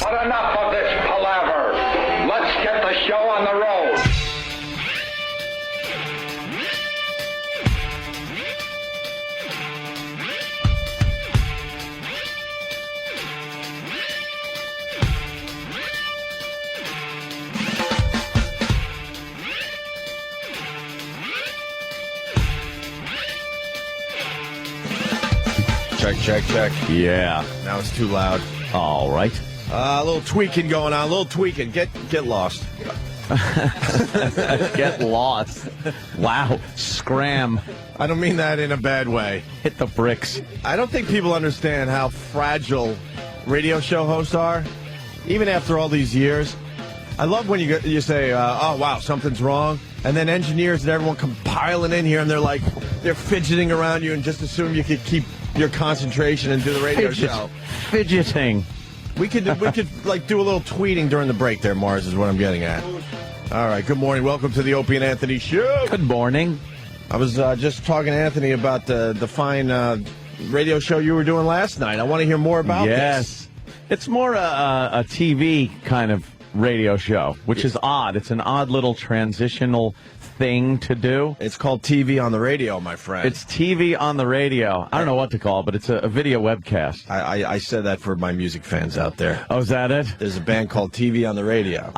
But enough of this palaver. Let's get the show on the road. Check, check, check. Yeah. Now it's too loud. All right. A little tweaking going on. A little tweaking. Get lost. Get lost. Wow. Scram. I don't mean that in a bad way. Hit the bricks. I don't think people understand how fragile radio show hosts are, even after all these years. I love when you say, oh, wow, something's wrong. And then engineers and everyone come piling in here, and they're fidgeting around you and just assume you could keep your concentration and do the radio show. Fidgeting. We could like do a little tweeting during the break there, Mars, is what I'm getting at. All right, good morning. Welcome to the Opie and Anthony Show. Good morning. I was just talking to Anthony about the fine radio show you were doing last night. I want to hear more about this. Yes. It's more a TV kind of radio show, which is odd. It's an odd little transitional thing to do. It's called TV on the radio, my friend. It's TV on the radio. I don't know what to call it, but it's a video webcast. I said that for my music fans out there. Oh, is that it? There's a band called TV on the Radio.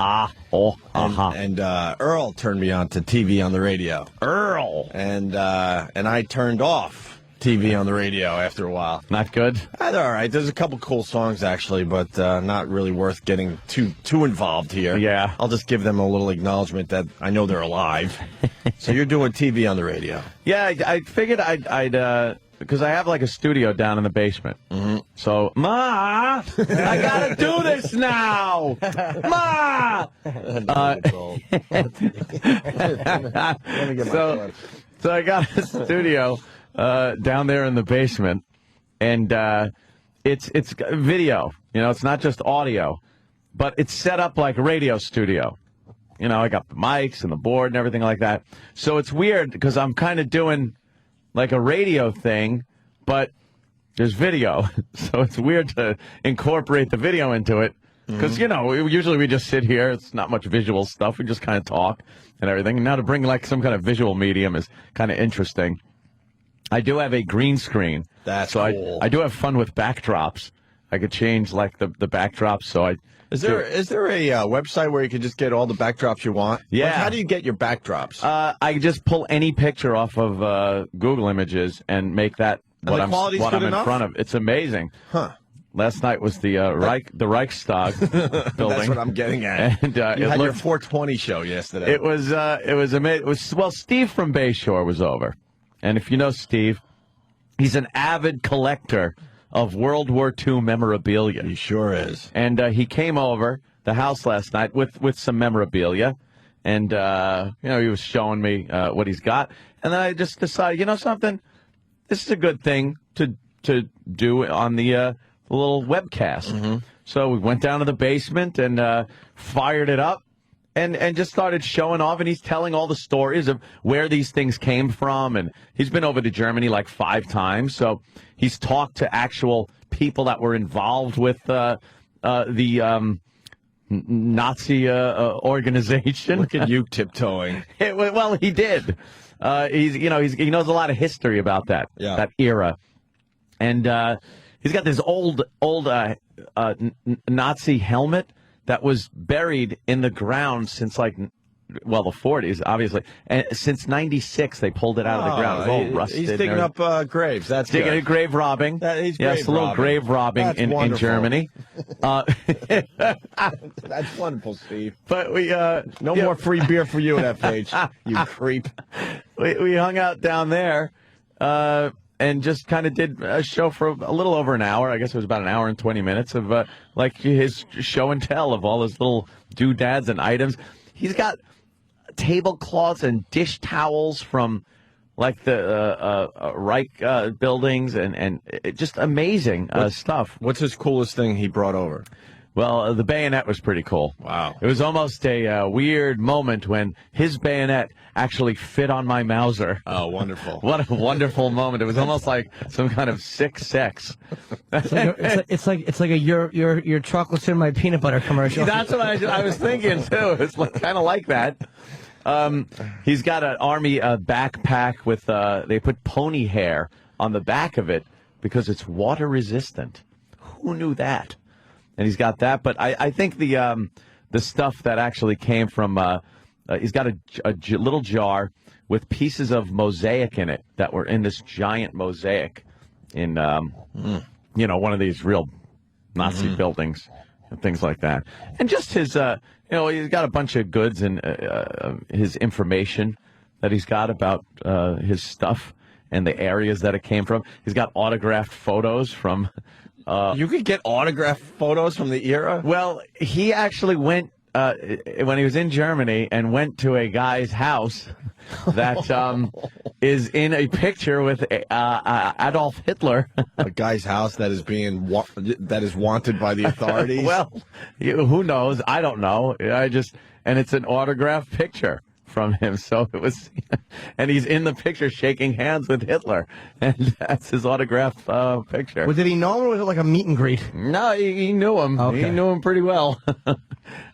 And Earl turned me on to TV on the radio. Earl. And I turned off TV on the radio after a while. Not good? All right. There's a couple cool songs, actually, but not really worth getting too involved here. Yeah. I'll just give them a little acknowledgement that I know they're alive. So you're doing TV on the radio. Yeah, I figured I'd because I have like a studio down in the basement. Mm-hmm. So, Ma, I gotta do this now. Ma. So I got a studio down there in the basement, and it's video. You know, it's not just audio, but it's set up like a radio studio. You know, I got the mics and the board and everything like that. So it's weird because I'm kind of doing like a radio thing, but there's video. So it's weird to incorporate the video into it because, you know, usually we just sit here. It's not much visual stuff. We just kind of talk and everything. And now to bring like some kind of visual medium is kind of interesting. I do have a green screen. That's so cool. I do have fun with backdrops. I could change like the backdrops. So I. Is there a website where you can just get all the backdrops you want? Yeah. Like, how do you get your backdrops? I just pull any picture off of Google Images and make that what I'm in front of. It's amazing. Huh. Last night was the Reichstag building. That's what I'm getting at. And, you had your 420 show yesterday. It was amazing. Well, Steve from Bayshore was over, and if you know Steve, he's an avid collector of World War II memorabilia. He sure is. And he came over the house last night with some memorabilia, and you know, he was showing me what he's got, and then I just decided, you know something, this is a good thing to do on the little webcast. Mm-hmm. So we went down to the basement and fired it up. And just started showing off, and he's telling all the stories of where these things came from. And he's been over to Germany like 5 times, so he's talked to actual people that were involved with the Nazi organization. Look at you tiptoeing. Well, he did. He knows a lot of history about that era, and he's got this old Nazi helmet that was buried in the ground since the 40s, obviously. And since 96, they pulled it out of the ground. It was all rusted. He's digging up graves. That's digging good. Grave robbing. He's yes, a little grave robbing in Germany. That's wonderful, Steve. But we no more free beer for you at FH, you creep. We hung out down there. And just kind of did a show for a little over an hour. I guess it was about an hour and 20 minutes of like his show and tell of all his little doodads and items. He's got tablecloths and dish towels from like the Reich buildings and just amazing stuff. What's his coolest thing he brought over? Well, the bayonet was pretty cool. Wow. It was almost a weird moment when his bayonet actually fit on my Mauser. Oh, wonderful. What a wonderful moment. It was almost like some kind of sick sex. It's like a your chocolate in my peanut butter commercial. That's what I was thinking, too. It's kind of like that. He's got an army backpack with, they put pony hair on the back of it because it's water resistant. Who knew that? And he's got that, but I think the stuff that actually came from he's got a little jar with pieces of mosaic in it that were in this giant mosaic in one of these real Nazi buildings and things like that. And just his he's got a bunch of goods and his information that he's got about his stuff and the areas that it came from. He's got autographed photos from. You could get autographed photos from the era? Well, he actually went, when he was in Germany, and went to a guy's house that is in a picture with Adolf Hitler. A guy's house that is wanted by the authorities? Well, who knows? I don't know. And it's an autographed picture from him, so it was, and he's in the picture shaking hands with Hitler, and that's his autograph picture. Well, did he know him, or was it like a meet and greet? No, he knew him. Okay. He knew him pretty well.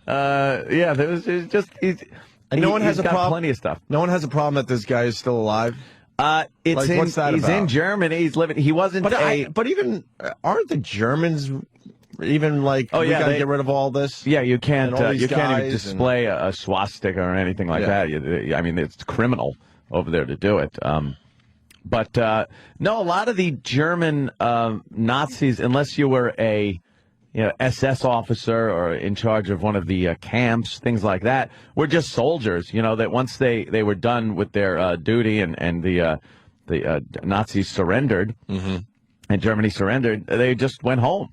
There was just he's and no one has a problem. Plenty of stuff. No one has a problem that this guy is still alive. What's that he's about? in Germany. He's living. He wasn't. But even aren't the Germans even like? Oh, we yeah, gotta get rid of all this. Yeah, you can't. You can't even display a swastika or anything like that. I mean, it's criminal over there to do it. But no, a lot of the German Nazis, unless you were a SS officer or in charge of one of the camps, things like that, were just soldiers. That once they were done with their duty and the Nazis surrendered and Germany surrendered, they just went home.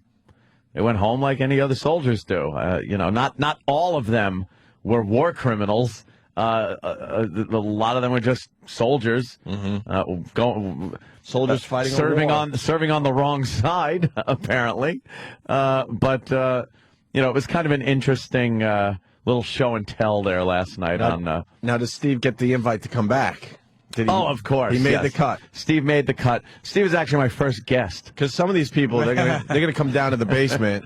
They went home like any other soldiers do. Not all of them were war criminals. A lot of them were just soldiers, Soldiers fighting serving on the wrong side, apparently. But it was kind of an interesting little show and tell there last night. Now, does Steve get the invite to come back? Of course. He made the cut. Steve made the cut. Steve is actually my first guest. Because some of these people, they're gonna come down to the basement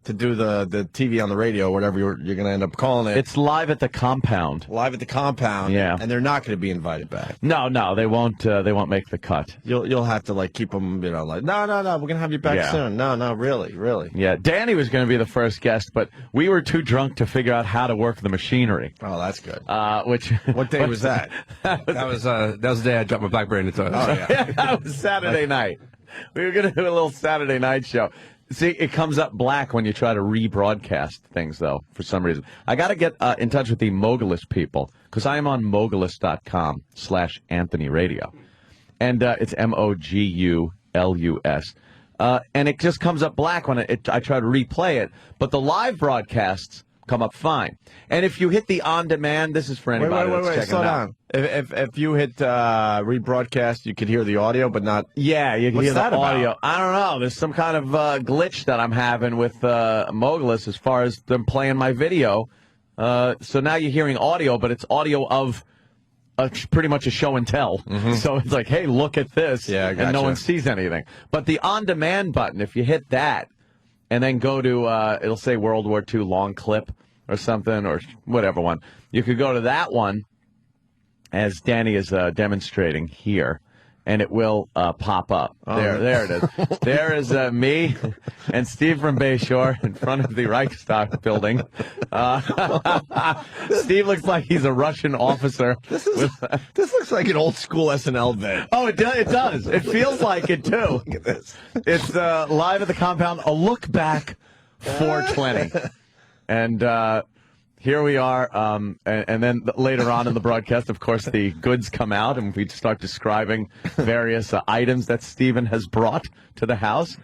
to do the TV on the radio, whatever you're going to end up calling it. It's live at the compound. Live at the compound. Yeah. And they're not going to be invited back. No, they won't. They won't make the cut. You'll have to keep them. No, we're going to have you back soon. No, really. Yeah, Danny was going to be the first guest, but we were too drunk to figure out how to work the machinery. Oh, that's good. What day was that? that was the day I dropped my Blackberry in the toilet. Oh, yeah. That was Saturday night. We were going to do a little Saturday night show. See, it comes up black when you try to rebroadcast things, though, for some reason. I got to get in touch with the Mogulus people, because I am on mogulus.com/Anthony Radio. And it's MOGULUS. And it just comes up black when I try to replay it. But the live broadcasts come up fine. And if you hit the on-demand, this is for anybody that's checking slow it out. down. If you hit rebroadcast, you could hear the audio, but not... Yeah, you can What's hear the that about? audio. I don't know. There's some kind of glitch that I'm having with Mogulus as far as them playing my video. So now you're hearing audio, but it's audio of pretty much a show and tell. So it's like, hey, look at this. Yeah, I gotcha. And no one sees anything. But the on-demand button, if you hit that, and then go to, it'll say World War II long clip or something, or whatever one. You could go to that one, as Danny is demonstrating here, and it will pop up. There it is. There is me and Steve from Bayshore in front of the Reichstag building. Steve looks like he's a Russian officer. This looks like an old school SNL bit. Oh, it does. It feels like it, too. Look at this. It's live at the compound, a look back 420. And here we are, and then later on in the broadcast, of course, the goods come out, and we start describing various items that Steven has brought to the house.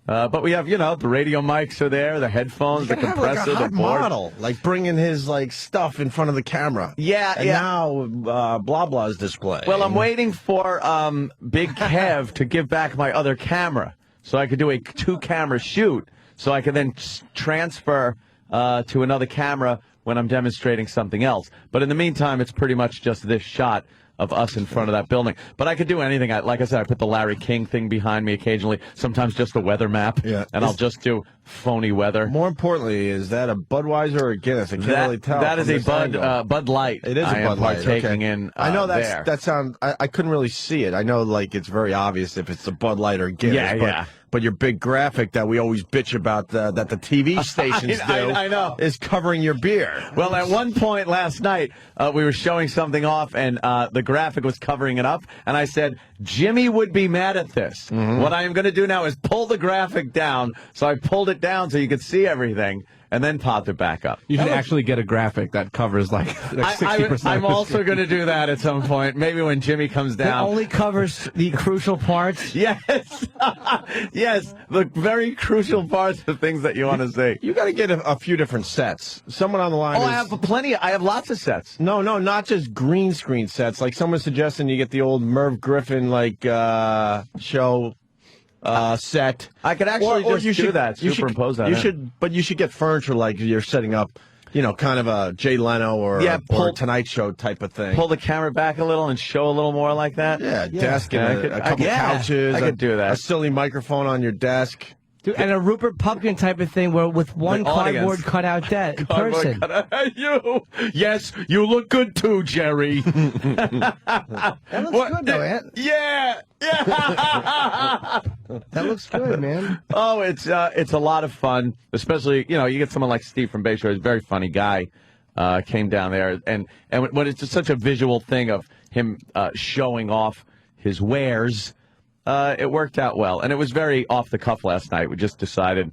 But we have, the radio mics are there, the headphones, the compressor, have the a board. model, bringing his stuff in front of the camera. Yeah, and now blah blah is displaying. Well, I'm waiting for Big Kev to give back my other camera so I could do a 2-camera shoot. so I can then transfer to another camera when I'm demonstrating something else. But in the meantime, it's pretty much just this shot of us in front of that building. But I could do anything. Like I said, I put the Larry King thing behind me occasionally, sometimes just a weather map, and I'll just do phony weather. More importantly, is that a Budweiser or a Guinness? I can't really tell. That is a Bud Light. It is a Bud Light. Partaking in I know there. that sounds. I couldn't really see it. I know, like, it's very obvious if it's a Bud Light or Guinness. But your big graphic that we always bitch about that the TV stations do I know. is covering your beer. Well, at one point last night, we were showing something off, and the graphic was covering it up. And I said, Jimmy would be mad at this. What I am going to do now is pull the graphic down. So I pulled it down so you could see everything, and then popped it back up. You should actually get a graphic that covers like 60%. I'm also going to do that at some point. Maybe when Jimmy comes down. It only covers the crucial parts. Yes. Yes. The very crucial parts of things that you want to see. You got to get a few different sets. Someone on the line. I have plenty. I have lots of sets. No, not just green screen sets. Like someone's suggesting you get the old Merv Griffin show. Set. I could actually do that. Superimpose that. You should get furniture like you're setting up, kind of a Jay Leno or a Tonight Show type of thing. Pull the camera back a little and show a little more like that. Yeah, desk and a couple couches. I could do that. A silly microphone on your desk. Dude, and a Rupert Pupkin type of thing where with one cardboard cutout person. Yes, you look good too, Jerry. That looks good, though, Ant. Yeah. That looks good, man. Oh, it's a lot of fun, especially, you get someone like Steve from Bay Shore. He's a very funny guy. Came down there, and when it's just such a visual thing of him showing off his wares, it worked out well. And it was very off the cuff last night. We just decided,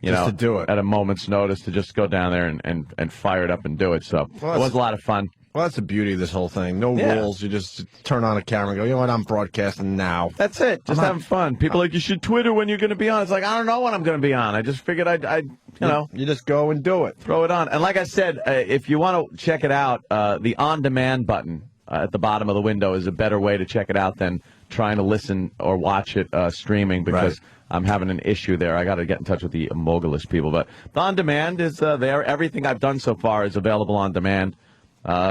to do it at a moment's notice to just go down there and fire it up and do it. So it was a lot of fun. Well, that's the beauty of this whole thing. No rules. You just turn on a camera and go, you know what, I'm broadcasting now. That's it. Just having fun. People are like, you should Twitter when you're going to be on. It's like, I don't know when I'm going to be on. I just figured I'd You just go and do it. Throw it on. And like I said, if you want to check it out, the on-demand button at the bottom of the window is a better way to check it out than trying to listen or watch it streaming, because I'm having an issue there. I got to get in touch with the Mogulus people. But the on-demand is there. Everything I've done so far is available on demand.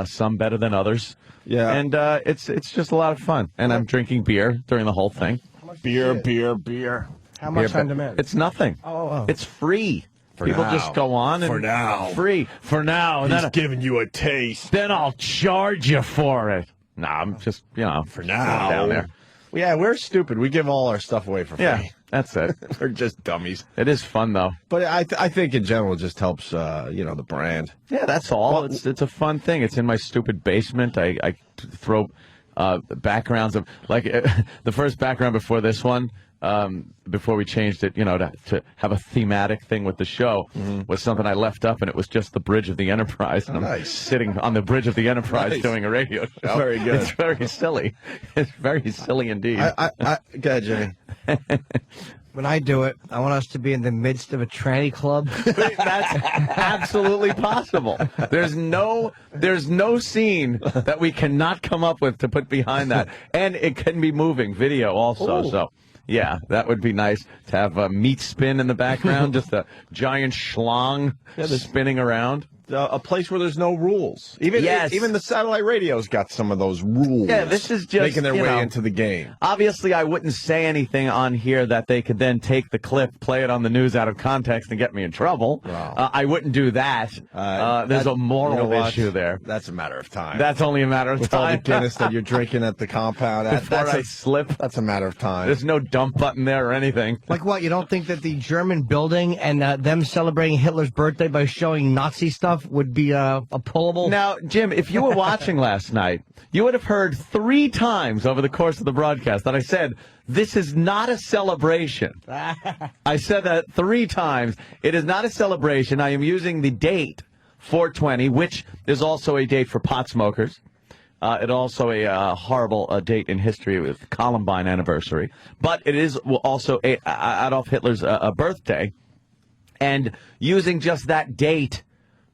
Some better than others. Yeah. And it's just a lot of fun. And I'm drinking beer during the whole thing. Beer. How much on demand? It's nothing. Oh. It's free. People now. just go on and For now. Free. For now. And He's then, giving you a taste. then I'll charge you for it. No, I'm just, For now. down there. Yeah, we're stupid. We give all our stuff away for free. Yeah, that's it. We're just dummies. It is fun, though. But I think in general it just helps, the brand. Yeah, that's all. It's a fun thing. It's in my stupid basement. I throw backgrounds of, like, the first background before this one, before we changed it, to have a thematic thing with the show, was something I left up, and it was just the bridge of the Enterprise. And I'm sitting on the bridge of the Enterprise doing a radio show. Very good. It's very silly. It's very silly indeed. Go ahead, Jimmy. When I do it, I want us to be in the midst of a tranny club. That's absolutely possible. There's no scene that we cannot come up with to put behind that. And it can be moving video also. Ooh. So, yeah, that would be nice to have a meat spin in the background, just a giant schlong spinning around. A place where there's no rules. Even the satellite radio's got some of those rules. Yeah, this is just making their way into the game. Obviously, I wouldn't say anything on here that they could then take the clip, play it on the news out of context, and get me in trouble. Wow. I wouldn't do that. There's a moral issue there. That's a matter of time. That's only a matter of With time. all the Guinness that you're drinking at the compound. Before I slip. That's a matter of time. There's no dump button there or anything. Like what? You don't think that the German building and them celebrating Hitler's birthday by showing Nazi stuff would be a pullable? Now, Jim, if you were watching last night, you would have heard 3 times over the course of the broadcast that I said, this is not a celebration. I said that 3 times. It is not a celebration. I am using the date 4/20, which is also a date for pot smokers. It also a horrible date in history with Columbine anniversary. But it is also Adolf Hitler's birthday. And using just that date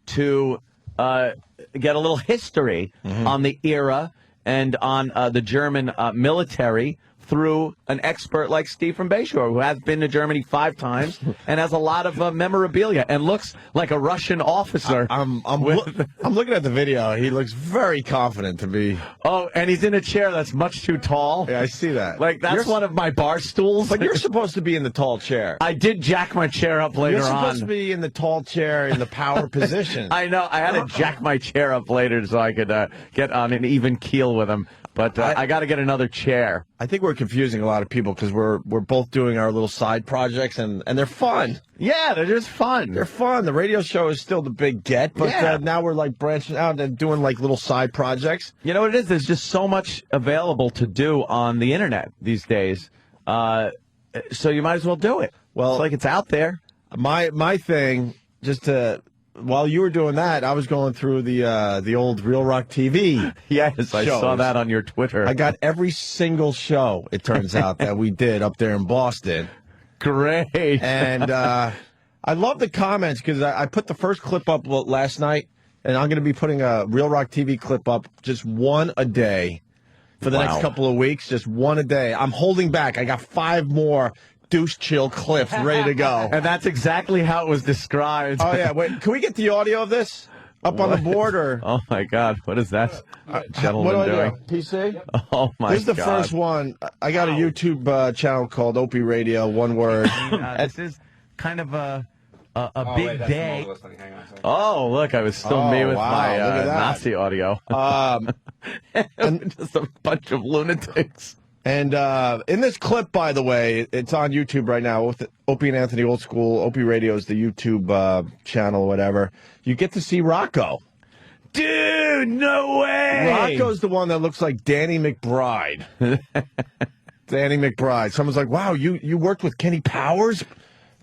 to get a little history on the era and on the German military through an expert like Steve from Bayshore, who has been to Germany 5 times and has a lot of memorabilia and looks like a Russian officer. I'm looking at the video. He looks very confident to be. Oh, and he's in a chair that's much too tall. Yeah, I see that. Like, that's one of my bar stools. But you're supposed to be in the tall chair. I did jack my chair up later on. You're supposed to be in the tall chair in the power position. I know. I had to jack my chair up later so I could get on an even keel with him. But I got to get another chair. I think we're confusing a lot of people because we're both doing our little side projects, and they're fun. Yeah, they're just fun. They're fun. The radio show is still the big get, but now we're like branching out and doing like little side projects. You know what it is? There's just so much available to do on the internet these days. So you might as well do it. Well, it's like it's out there. My thing, just to... While you were doing that, I was going through the old Real Rock TV. Yes, I saw that on your Twitter. I got every single show, it turns out, that we did up there in Boston. Great. And I love the comments because I put the first clip up last night, and I'm going to be putting a Real Rock TV clip up, just one a day for the next couple of weeks, just one a day. I'm holding back. I got 5 more douche chill clips ready to go. And that's exactly how it was described. Oh, yeah. Wait, can we get the audio of this up on the board? Or Oh, my God. What is that gentleman doing? PC? Oh, my God. This is the first one. I got a YouTube channel called Opie Radio, one word. This is kind of a big day. Oh, look, I was still me with my Nazi audio. Just a bunch of lunatics. And in this clip, by the way, it's on YouTube right now with Opie and Anthony Old School. Opie Radio is the YouTube channel or whatever. You get to see Rocco. Dude, no way! Rocco's the one that looks like Danny McBride. Danny McBride. Someone's like, wow, you worked with Kenny Powers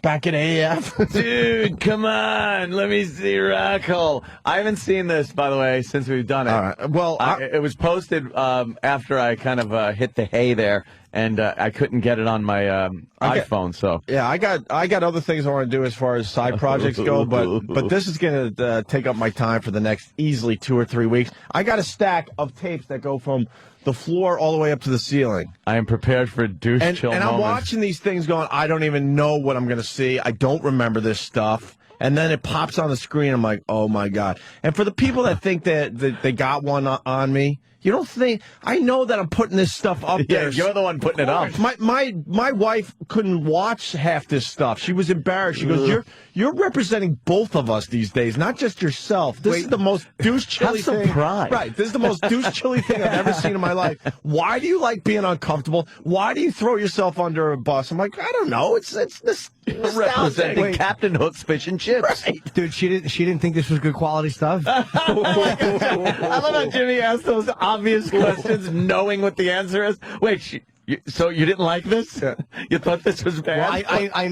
back at AF? Dude, come on. Let me see Rocco. I haven't seen this, by the way, since we've done it. All right. Well, it was posted after I kind of hit the hay there, and I couldn't get it on my iPhone. So yeah, I got other things I want to do as far as side projects go, but this is going to take up my time for the next easily 2 or 3 weeks. I got a stack of tapes that go from the floor all the way up to the ceiling. I am prepared for a douche chill And I'm watching these things going, I don't even know what I'm going to see. I don't remember this stuff. And then it pops on the screen. I'm like, oh, my God. And for the people that think that they got one on me, you don't think I know that I'm putting this stuff up there. You're the one putting it up. My wife couldn't watch half this stuff. She was embarrassed. She goes, "You're representing both of us these days, not just yourself. This is the most douche chilly thing. Have some pride. Right. This is the most douche chilly thing I've ever seen in my life. Why do you like being uncomfortable? Why do you throw yourself under a bus?" I'm like, I don't know. It's this representing Captain Hook's fish and chips. Right. Dude, she didn't think this was good quality stuff. I love how Jimmy asked those obvious questions, knowing what the answer is. Wait, so you didn't like this? Yeah. You thought this was bad? Well, I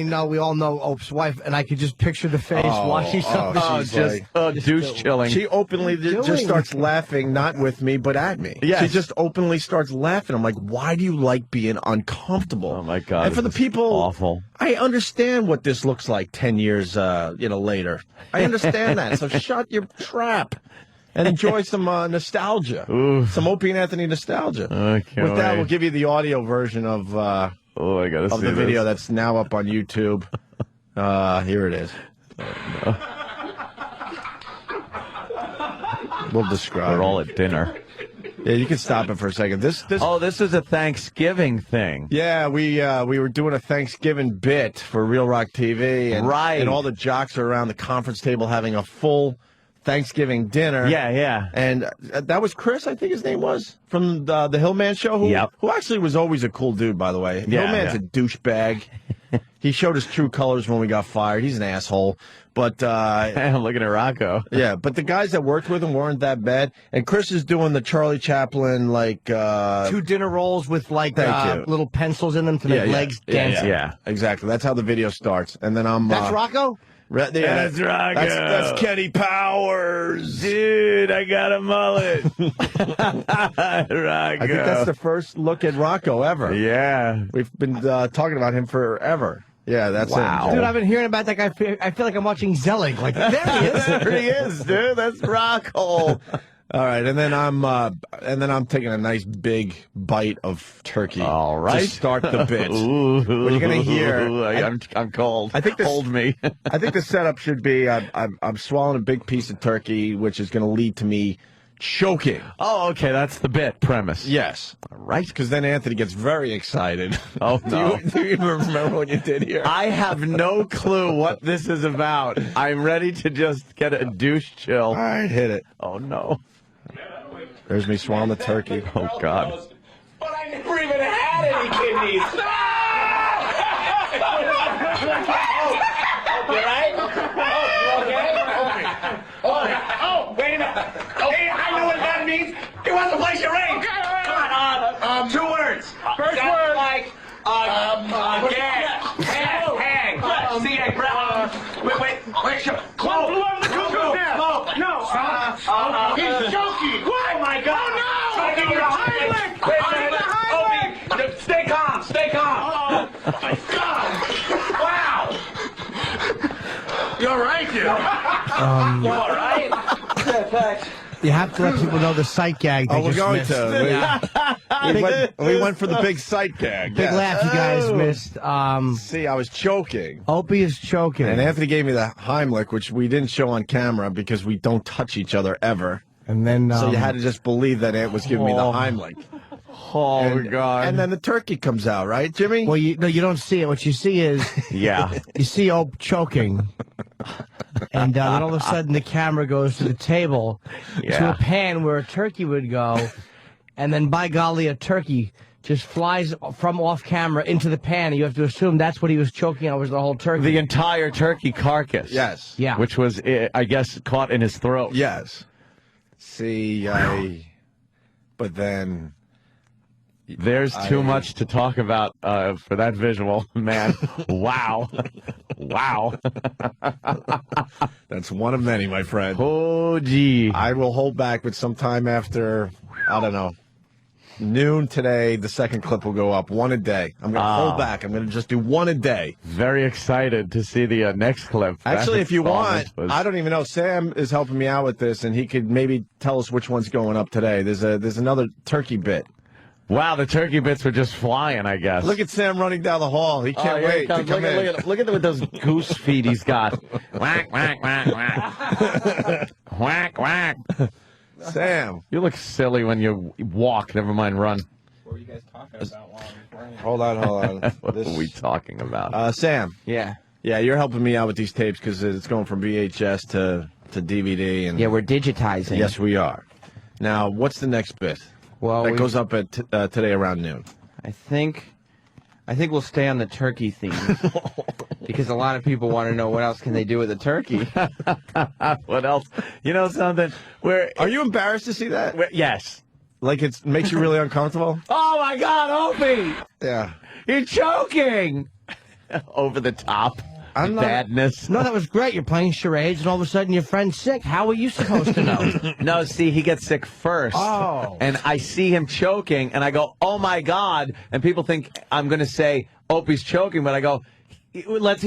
know. We all know Ope's wife, and I could just picture the face watching something. Douche chilling. She openly just starts laughing, not with me, but at me. Yes. She just openly starts laughing. I'm like, why do you like being uncomfortable? Oh, my God. And for the people, awful. I understand what this looks like 10 years later. I understand that. So shut your trap. And enjoy some nostalgia. Ooh. Some Opie and Anthony nostalgia. Okay, with that, we'll give you the audio version of I gotta see the video that's now up on YouTube. Here it is. We'll describe. We're all at dinner. Yeah, you can stop it for a second. This is a Thanksgiving thing. Yeah, we were doing a Thanksgiving bit for Real Rock TV, and all the jocks are around the conference table having a full Thanksgiving dinner. Yeah. And that was Chris, I think his name was, from the Hillman show, who actually was always a cool dude, by the way. Yeah, Hillman's a douchebag. He showed his true colors when we got fired. He's an asshole. But I'm looking at Rocco. Yeah, but the guys that worked with him weren't that bad. And Chris is doing the Charlie Chaplin, like 2 dinner rolls with little pencils in them to make legs dance. Yeah, exactly. That's how the video starts. And then I'm That's Rocco? That's Rocco. That's Kenny Powers. Dude, I got a mullet. Rocco. I think that's the first look at Rocco ever. Yeah. We've been talking about him forever. Yeah, that's him. Dude, I've been hearing about that guy. I feel like I'm watching Zelig. Like, there he is. There he is, dude. That's Rocco. All right, and then I'm taking a nice big bite of turkey. All right, to start the bit. Ooh, what you're gonna hear? I'm cold. I think hold me. I think the setup should be I'm swallowing a big piece of turkey, which is going to lead to me choking. Oh, okay, that's the bit premise. Yes. All right. Because then Anthony gets very excited. Oh, no. Do you even remember what you did here? I have no clue what this is about. I'm ready to just get a douche chill. All right, hit it. Oh, no. There's me swallowing the turkey. Oh, God. But I never even had any kidneys. You right? Oh, you okay? Oh, wait a minute. Hey, I know what that means. He wants to play charades. Come on, 2 words. First word. Like, gag. Hang. See, wait, Close. Blew over the cuckoo's nest. No. He's choking. Oh, my God. Oh, no. Choking your Heimlich. Wait a minute. Opie, stay calm. Oh, my God. Wow. You all right, dude? You all right? Yeah, thanks. You have to let people know the sight gag. Oh, we're going missed. to. We went for the big sight gag. Big laugh you guys missed. See, I was choking. Opie is choking. And Anthony gave me the Heimlich, which we didn't show on camera because we don't touch each other ever. And then, so you had to just believe that Ant was giving me the Heimlich. Oh, God. And then the turkey comes out, right, Jimmy? Well, you don't see it. What you see is... Yeah. You see Ope choking. And then all of a sudden the camera goes to the table to a pan where a turkey would go. And then, by golly, a turkey just flies from off camera into the pan. And you have to assume that's what he was choking on, was the whole turkey. The entire turkey carcass. Yes. Yeah. Which was, I guess, caught in his throat. Yes. See, but then... There's too much to talk about for that visual, man. Wow. Wow. That's one of many, my friend. Oh, gee. I will hold back, but sometime after, I don't know, noon today, the second clip will go up. 1 a day. I'm going to hold back. I'm going to just do 1 a day. Very excited to see the next clip. Actually, if you want, I don't even know. Sam is helping me out with this, and he could maybe tell us which one's going up today. There's another turkey bit. Wow, the turkey bits were just flying, I guess. Look at Sam running down the hall. He can't wait to come in. Look at those goose feet he's got. Whack, whack, whack, whack. Whack, whack. Sam. You look silly when you walk, never mind run. What were you guys talking about while I was running? Hold on. What are we talking about? Sam. Yeah. Yeah, you're helping me out with these tapes because it's going from VHS to DVD. And Yeah, we're digitizing. yes, we are. Now, what's the next bit? Well, That goes up at today around noon. I think we'll stay on the turkey theme because a lot of people want to know what else can they do with a turkey. What else? You know something? Are you embarrassed to see that? Yes. Like it makes you really uncomfortable? Oh, my God, Opie! Yeah. You're choking! Over the top. I'm not- Badness. No, that was great. You're playing charades, and all of a sudden your friend's sick. How were you supposed to know? No, see, he gets sick first. Oh. And I see him choking, and I go, oh, my God. And people think I'm going to say, Opie's choking, but I go, he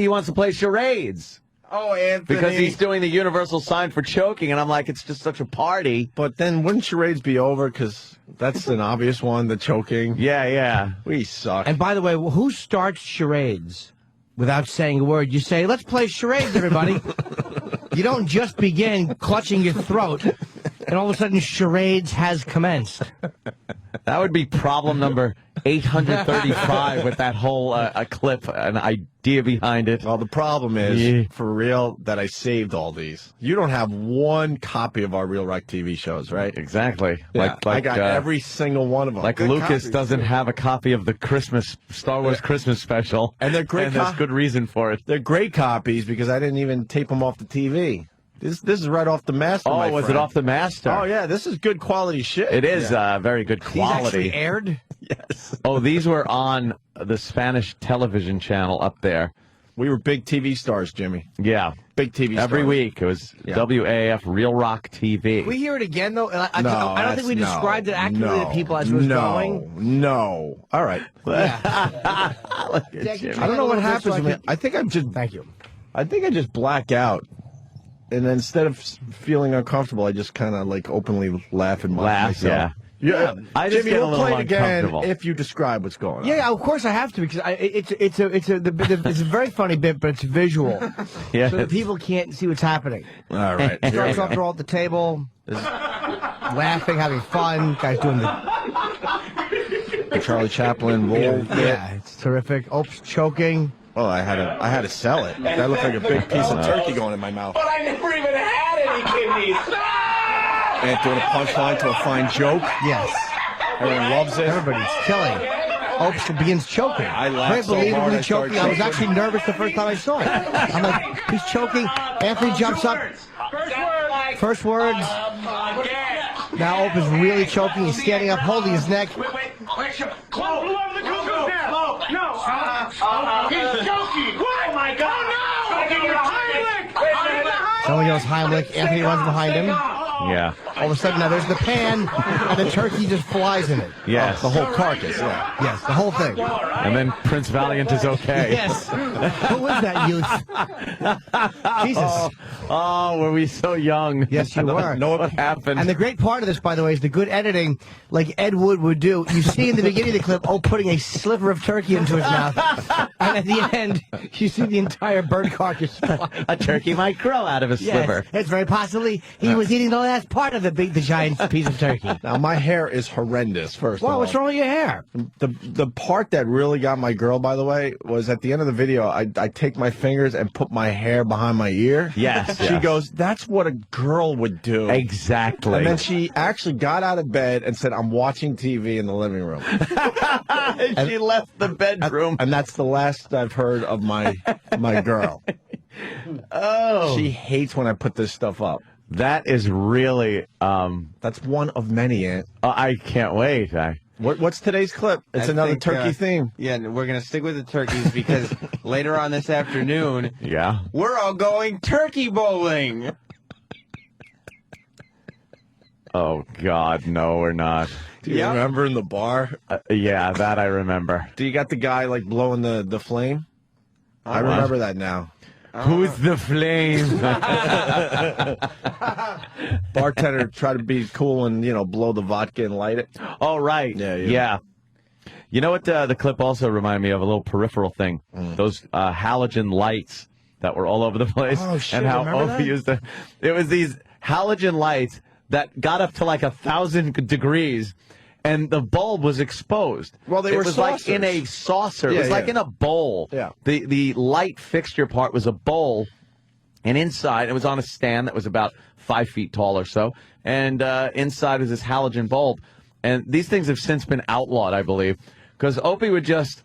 wants to play charades. Oh, Anthony. Because he's doing the universal sign for choking, and I'm like, it's just such a party. But then wouldn't charades be over? Because that's an obvious one, the choking. Yeah. We suck. And by the way, who starts charades without saying a word? You say, let's play charades, everybody. You don't just begin clutching your throat, and all of a sudden charades has commenced. That would be problem number 835 with that whole clip, an idea behind it. Well, the problem is, for real, that I saved all these. You don't have one copy of our Real Rock TV shows, right? Exactly. Yeah, I got every single one of them. Like Good Lucas copies, doesn't too. have a copy of the Star Wars Christmas special. And they're great And there's good reason for it. They're great copies because I didn't even tape them off the TV. This is right off the master, Oh, my was it friend. off the master? Oh, yeah, this is good quality shit. It is very good These actually quality. aired? Yes. Oh, these were on the Spanish television channel up there. We were big TV stars, Jimmy. Yeah. Big TV stars. Every week. It was WAF Real Rock TV. We hear it again, though. I No, don't think we that's- described it accurately no, to people as it was going. No. All right. Yeah. I don't know what happens to me. I think I just Thank you. black out and then instead of feeling uncomfortable, I just kind of like openly laugh and mock myself. Yeah. I just Jimmy, get a we'll little play it again uncomfortable. if you describe what's going on. Yeah, of course I have to because it's a very funny bit, but it's visual. Yeah. So that people can't see what's happening. All right. Starts off, they're all at the table, laughing, having fun. Guys doing the Charlie Chaplin roll. yeah, it's terrific. Opie's choking. Oh, I had to sell it. That looked like a big piece of turkey going in my mouth. But I never even had any kidneys. And doing a punchline to a fine joke. Yes. Everyone loves it. Everybody's killing. Opie begins choking. I laughed so Very hard believably I started choking. I was choking. actually nervous the first time I saw it. I'm like, he's choking. Anthony jumps up. First words. Now Opie's really choking. He's standing up, holding his neck. Wait. Blow over the cuckoo's nest. No. He's choking. Oh, my God. No. Someone yells Heimlich. Anthony runs behind him. Yeah. All of a sudden, now there's the pan, and the turkey just flies in it. Yes. The whole carcass, yeah. Yes, the whole thing. And then Prince Valiant is okay. Yes. Who is that youth? Jesus. Oh, were we so young? Yes, you were. Know what happened? And the great part of this, by the way, is the good editing, like Ed Wood would do. You see in the beginning of the clip, putting a sliver of turkey into his mouth. And at the end, you see the entire bird carcass fly. A turkey might grow out of a sliver. Yes, it's very possibly he was eating the last part of the giant piece of turkey. Now, my hair is horrendous, first of Well, all. what's wrong with your hair? The part that really got my girl, by the way, was at the end of the video, I take my fingers and put my hair behind my ear. Yes. She goes, that's what a girl would do. Exactly. And then she actually got out of bed and said, I'm watching TV in the living room. She left the bedroom. And that's the last I've heard of my girl. Oh. She hates when I put this stuff up. That is really, That's one of many, Aunt. I can't wait. What's today's clip? It's another turkey theme. Yeah, we're going to stick with the turkeys because later on this afternoon, Yeah. we're all going turkey bowling. Oh, God, no, we're not. Do you remember in the bar? Yeah, that I remember. Do you got the guy like blowing the flame? I remember that now. Who's the flame? Bartender tried to be cool and, blow the vodka and light it. Oh, right. Yeah. You know what the clip also reminded me of? A little peripheral thing. Those halogen lights that were all over the place. Oh, shit, and how remember that? Opie used to. It was these halogen lights that got up to like 1,000 degrees. And the bulb was exposed. Well, it was like in a saucer. It was like in a bowl. Yeah. The light fixture part was a bowl, and inside it was on a stand that was about 5 feet tall or so. And inside was this halogen bulb. And these things have since been outlawed, I believe, because Opie would just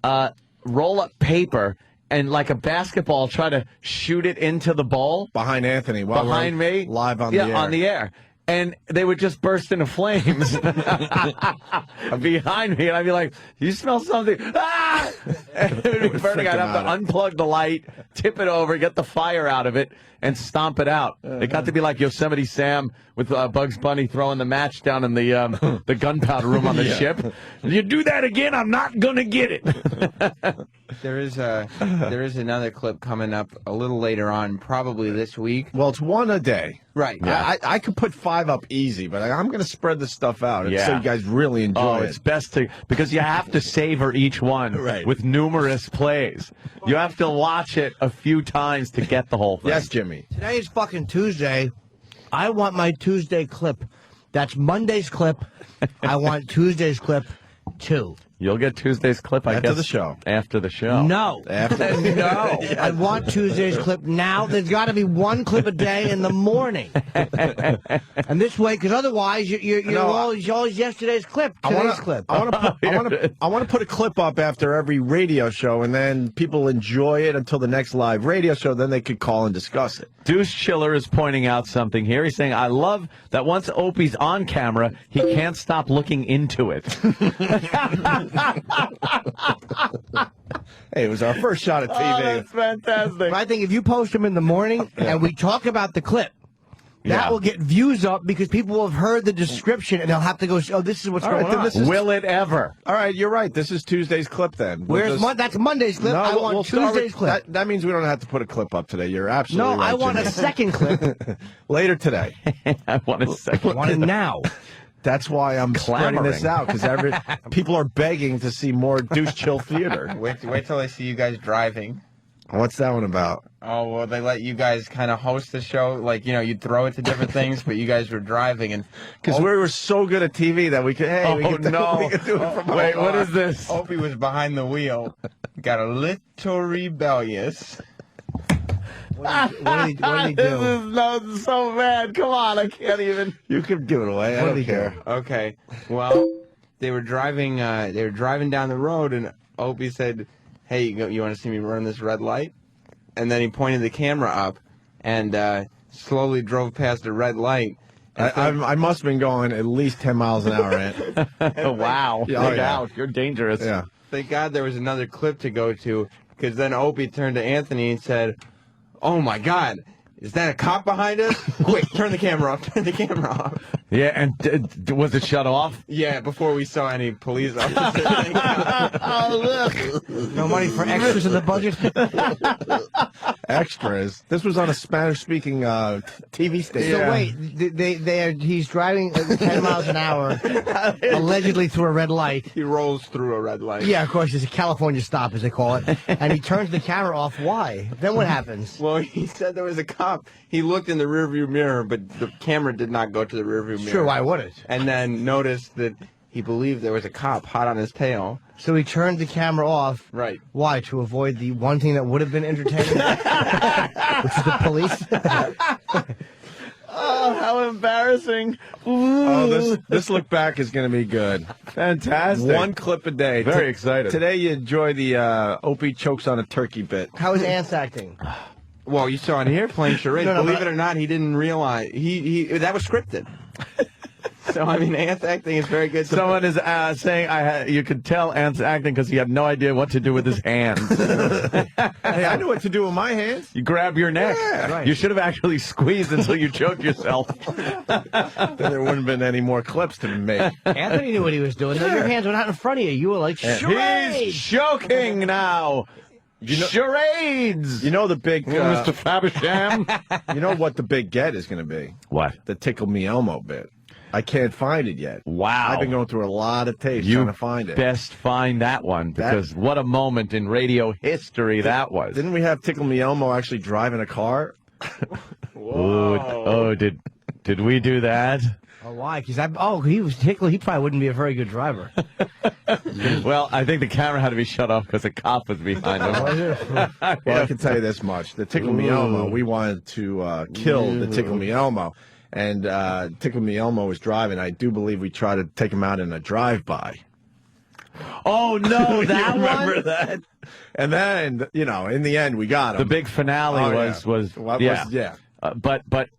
roll up paper and like a basketball try to shoot it into the bowl. Behind Anthony. While Behind we're me. Live on the air. on the air. And they would just burst into flames behind me, and I'd be like, "You smell something?" Ah! And it would be burning. I'd have to unplug the light, tip it over, get the fire out of it, and stomp it out. It got to be like Yosemite Sam with Bugs Bunny throwing the match down in the gunpowder room on the ship. If you do that again, I'm not gonna get it. There is another clip coming up a little later on, probably this week. Well, it's one a day. Right. Yeah. I could put 5 up easy, but I'm going to spread this stuff out so Yeah. you guys really enjoy it. It's best to, because you have to savor each one with numerous plays. You have to watch it a few times to get the whole thing. Yes, Jimmy. Today is fucking Tuesday. I want my Tuesday clip. That's Monday's clip. I want Tuesday's clip, too. You'll get Tuesday's clip, I guess. After the show. After the show. No. After No. I want Tuesday's clip now. There's got to be one clip a day in the morning. And this way, because otherwise you're always yesterday's clip, today's clip. I want to put a clip up after every radio show, and then people enjoy it until the next live radio show. Then they could call and discuss it. Deuce Chiller is pointing out something here. He's saying, I love that once Opie's on camera, he can't stop looking into it. Hey, it was our first shot at TV. Oh, that's fantastic. I think if you post them in the morning and we talk about the clip, That will get views up because people will have heard the description and they'll have to go, oh, this is what's going on. Will it ever? All right, you're right. This is Tuesday's clip then. That's Monday's clip. I want Tuesday's clip. That means we don't have to put a clip up today. You're absolutely right. No, I want a second clip. Later today. I want a second. I want it now. That's why I'm spreading this out, because people are begging to see more Douche Chill Theater. Wait till they see you guys driving. What's that one about? Oh, well, they let you guys kind of host the show. Like, you'd throw it to different things, but you guys were driving. And because we were so good at TV that we could, we could do it from Wait, what is this? Opie was behind the wheel. Got a little rebellious. What did he do? This is so bad. Come on, I can't even. You can give it away. I don't care. Okay, well, they were driving down the road, and Opie said, hey, you want to see me run this red light? And then he pointed the camera up and slowly drove past a red light. I must have been going at least 10 miles an hour, Ant. Wow. Look out. You're dangerous. Yeah. Thank God there was another clip to go to, because then Opie turned to Anthony and said, oh, my God, is that a cop behind us? Quick, turn the camera off. Turn the camera off. Yeah, and was it shut off? Yeah, before we saw any police officers. Oh, look. No money for extras in the budget? Extras? This was on a Spanish-speaking TV station. So wait, he's driving at 10 miles an hour, allegedly through a red light. He rolls through a red light. Yeah, of course, it's a California stop, as they call it. And he turns the camera off. Why? Then what happens? Well, he said there was a cop. He looked in the rearview mirror, but the camera did not go to the rearview mirror. Sure, why would it? And then noticed that he believed there was a cop hot on his tail. So he turned the camera off. Right. Why? To avoid the one thing that would have been entertaining? Which is the police? Oh, how embarrassing. Oh, this look back is going to be good. Fantastic. One clip a day. Very excited. Today you enjoy the Opie chokes on a turkey bit. How is Ants acting? Well, you saw it here playing charades. No, Believe it or not, he didn't realize. That was scripted. So, I mean, Ant's acting is very good. Someone is saying you could tell Ant's acting because he had no idea what to do with his hands. Hey, I knew what to do with my hands. You grab your neck. Yeah. Right. You should have actually squeezed until you choked yourself. Then there wouldn't have been any more clips to be made. Anthony knew what he was doing. Sure. Your hands were not in front of you. You were like, charades! He's choking now. Charades! You know the big... Mr. Fabersham? You know what the big get is going to be? What? The Tickle Me Elmo bit. I can't find it yet. Wow. I've been going through a lot of tapes trying to find it. You best find that one, because what a moment in radio history that was. Didn't we have Tickle Me Elmo actually driving a car? Oh, did we do that? Oh, why? Because he was tickling. He probably wouldn't be a very good driver. Well, I think the camera had to be shut off because a cop was behind him. Well, I can tell you this much. The Tickle Me Elmo, we wanted to kill the Tickle Me Elmo. And Tickle Me Elmo was driving. I do believe we tried to take him out in a drive-by. Oh, no, that you remember one? that? And then, in the end, we got him. The big finale was but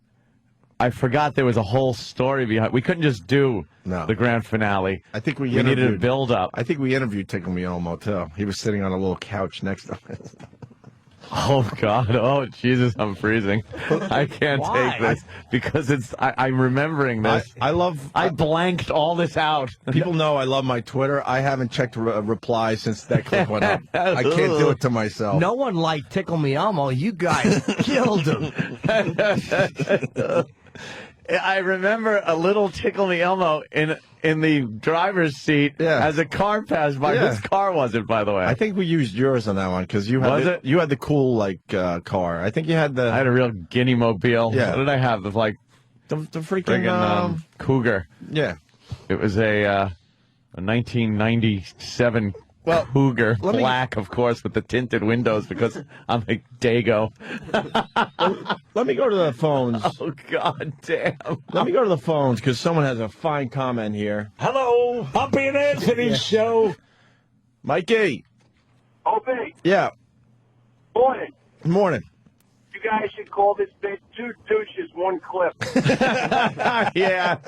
I forgot there was a whole story behind. We couldn't just do the grand finale. I think we needed a build-up. I think we interviewed Tickle Me Elmo, too. He was sitting on a little couch next to us. Oh, God. Oh, Jesus, I'm freezing. I can't take this because I'm remembering this. I blanked all this out. People know I love my Twitter. I haven't checked replies since that clip went up. I can't do it to myself. No one liked Tickle Me Elmo. You guys killed him. I remember a little Tickle Me Elmo in the driver's seat as a car passed by. Whose car was it, by the way? I think we used yours on that one because you had you had the cool car. I think you had the. I had a real Guinea mobile. Yeah. What did I have? The freaking Cougar. Yeah. It was a 1997 Cougar, black, of course, with the tinted windows because I'm a Dago. Let me go to the phones. Oh, God damn. Let me go to the phones because someone has a fine comment here. Hello, Opie and Anthony's show. Mikey. Opie. Yeah. Morning. Morning. You guys should call this bit Two Douches, One Clip. Yeah.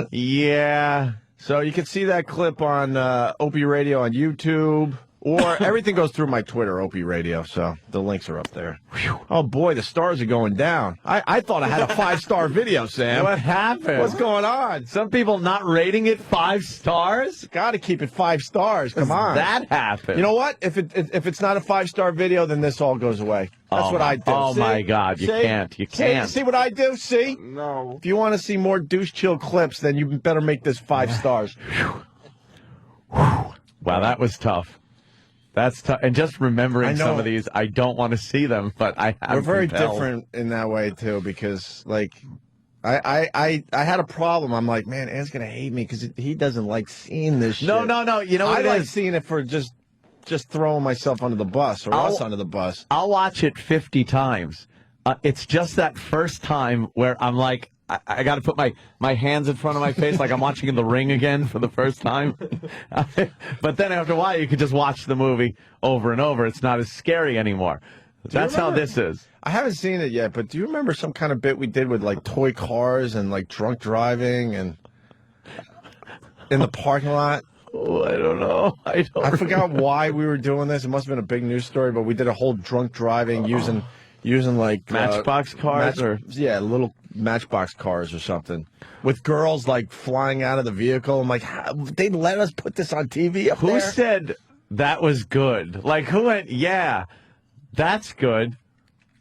Yeah. So you can see that clip on Opie Radio on YouTube. Or everything goes through my Twitter, Opie Radio, so the links are up there. Oh, boy, the stars are going down. I thought I had a 5-star video, Sam. What happened? What's going on? Some people not rating it 5 stars? Got to keep it 5 stars. Come on. That happened. You know what? If it's not a 5-star video, then this all goes away. That's what I do. Oh, see? my God. You can't. You can't. See what I do? See? No. If you want to see more douche chill clips, then you better make this 5 stars. Wow, that was tough. That's tough. And just remembering some of these, I don't want to see them, but I have. We're very compelled. different in that way too, because like I had a problem. I'm like, man, Ed's gonna hate me because he doesn't like seeing this shit. No. You know what I it like is? seeing it for just throwing myself under the bus or us under the bus. I'll watch it 50 times. It's just that first time where I'm like, I got to put my hands in front of my face like I'm watching The Ring again for the first time. But then after a while, you can just watch the movie over and over. It's not as scary anymore. That's how this is. I haven't seen it yet, but do you remember some kind of bit we did with like toy cars and like drunk driving and in the parking lot? Oh, I don't know. I forgot why we were doing this. It must have been a big news story, but we did a whole drunk driving using like Matchbox cars little Matchbox cars or something with girls like flying out of the vehicle. I'm like, they let us put this on TV up there? Who said that was good? Like, who went, yeah, that's good.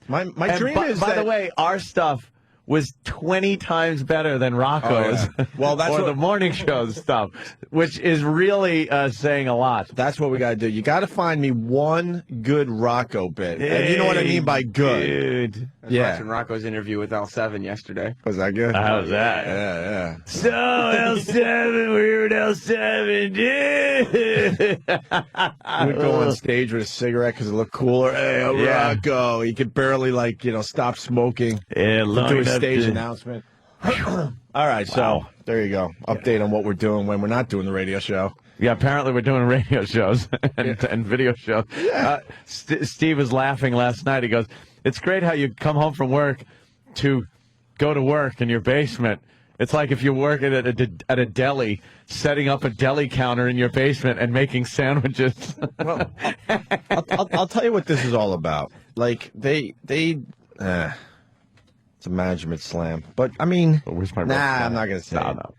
My dream is by the way, our stuff was 20 times better than Rocco's. Oh, yeah. Well, that's or the morning show's stuff, which is really saying a lot. That's what we got to do. You got to find me one good Rocco bit. And you know what I mean by good. Dude. I was watching Rocco's interview with L7 yesterday. Was that good? How was that? Yeah. So, L7, weird L7, dude. He would go on stage with a cigarette because it looked cooler. Hey, Rocco. He could barely, stop smoking. Yeah, Do a stage announcement. All right, so there you go. Update on what we're doing when we're not doing the radio show. Yeah, apparently we're doing radio shows and video shows. Yeah. Steve was laughing last night. He goes, it's great how you come home from work to go to work in your basement. It's like if you're working at a deli, setting up a deli counter in your basement and making sandwiches. Well, I'll tell you what this is all about. Like, it's a management slam. But, I mean, I'm not going to say it. No.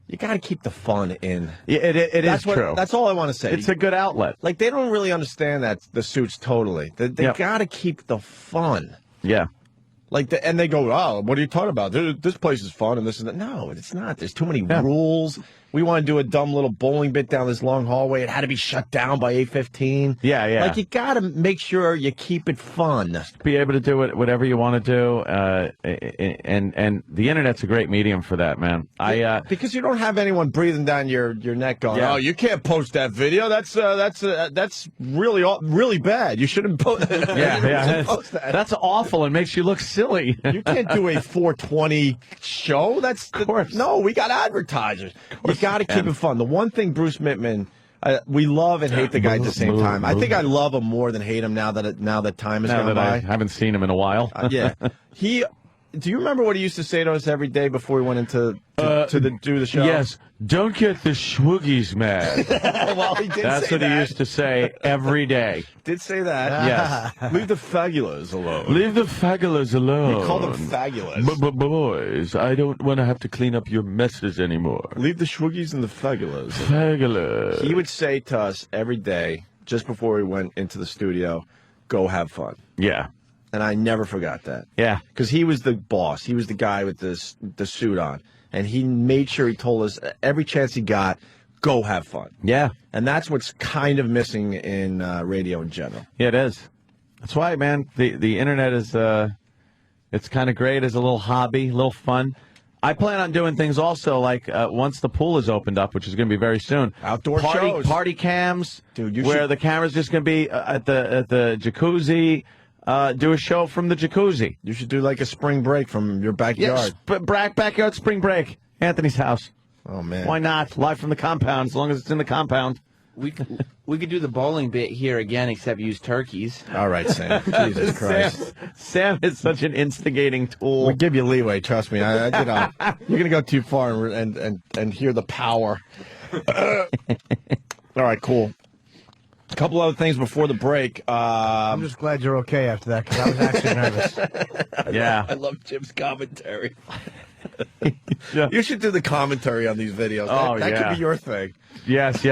You got to keep the fun in. Yeah, it is true. That's all I want to say. It's a good outlet. Like, they don't really understand that, the suits totally. They got to keep the fun. Yeah. And they go, oh, what are you talking about? This place is fun and this and that. No, it's not. There's too many rules. We want to do a dumb little bowling bit down this long hallway. It had to be shut down by 8:15. Yeah. Like, you got to make sure you keep it fun. Be able to do whatever you want to do. And the Internet's a great medium for that, man. Because you don't have anyone breathing down your neck going, oh, you can't post that video. That's really bad. You shouldn't post post that. That's awful and makes you look silly. You can't do a 420 show. Of course. No, we got advertisers. You got to keep it fun. The one thing Bruce Mittman, we love and hate the guy at the same time. I think I love him more than hate him now that time has gone by. I haven't seen him in a while. Yeah. Do you remember what he used to say to us every day before we went into do the show? Yes. Don't get the schwoogies mad. Well, he did That's say what he used to say every day. Did say that? Yes. Leave the fagulas alone. Leave the fagulas alone. He called them fagulas. Boys, I don't want to have to clean up your messes anymore. Leave the schwoogies and the fagulas. Fagulas. He would say to us every day, just before we went into the studio, go have fun. Yeah. And I never forgot that. Yeah. Because he was the boss. He was the guy with the suit on. And he made sure he told us every chance he got, go have fun. Yeah. And that's what's kind of missing in radio in general. Yeah, it is. That's why, man, the Internet is it's kind of great as a little hobby, a little fun. I plan on doing things also like once the pool is opened up, which is going to be very soon. Outdoor shows. Party cams, dude, where the camera's just going to be at the jacuzzi. Do a show from the jacuzzi. You should do like a spring break from your backyard. Yes, backyard spring break. Anthony's house. Oh, man. Why not? Live from the compound, as long as it's in the compound. We could do the bowling bit here again, except use turkeys. All right, Sam. Jesus Christ. Sam is such an instigating tool. We'll give you leeway, trust me. You're going to go too far and hear the power. All right, cool. A couple other things before the break. I'm just glad you're okay after that, because I was actually nervous. Yeah. I love Jim's commentary. Yeah. You should do the commentary on these videos. That could be your thing. Yes.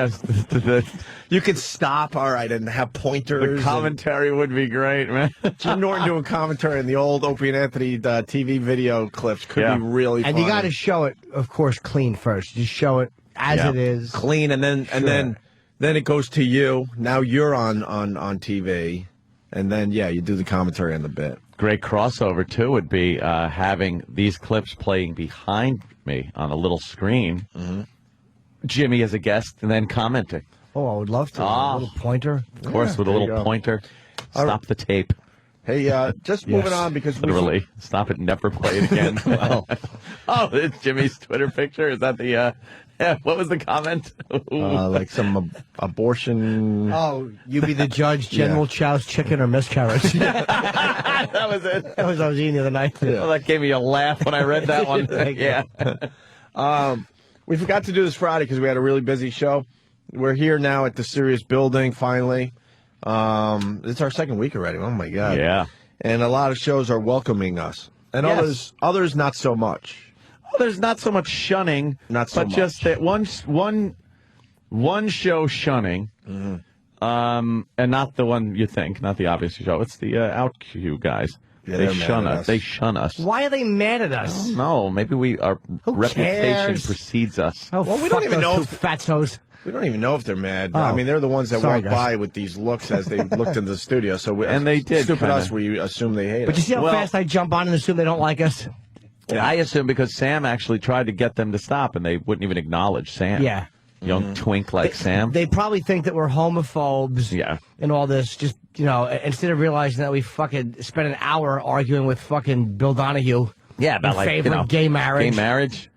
You could stop, all right, and have pointers. The commentary would be great, man. Jim Norton doing commentary in the old Opie and Anthony TV video clips could be really And funny. you got to show it, of course, clean first. Just show it as it is. Clean, and then it goes to you. Now you're on TV. And then, you do the commentary on the bit. Great crossover, too, would be having these clips playing behind me on a little screen. Mm-hmm. Jimmy as a guest, and then commenting. Oh, I would love to. A little pointer. Of course, with a little pointer. Stop the tape. Hey, just moving on because literally stop it, never play it again. Oh, it's Jimmy's Twitter picture. Is that the? What was the comment? Like some abortion. Oh, you be the judge, General Chow's chicken or miscarriage. That was it. That was I was eating the other night. Well, that gave me a laugh when I read that one. Yeah. We forgot to do this Friday because we had a really busy show. We're here now at the Sirius building, finally. It's our second week already. Oh, my God. Yeah. And a lot of shows are welcoming us. And others not so much. Well, there's not so much shunning. Not so but much. just that one show shunning. Mm-hmm. And not the one you think, not the obvious show. It's the OutQ guys. Yeah, they shun us. They shun us. Why are they mad at us? No, maybe our reputation cares? precedes us. Oh, well, we don't even know if fatsos. We don't even know if they're mad. Oh. I mean, they're the ones that Sorry, walk by with these looks as they looked into the studio. So and they did. Stupid kinda. us, we assume they hate us. But you see how fast I jump on and assume they don't like us? Yeah. I assume because Sam actually tried to get them to stop, and they wouldn't even acknowledge Sam. Yeah. Young twink like Sam. They probably think that we're homophobes. Yeah. And all this. Just, instead of realizing that we fucking spent an hour arguing with fucking Bill Donahue. Yeah, about in favor of gay marriage. Gay marriage?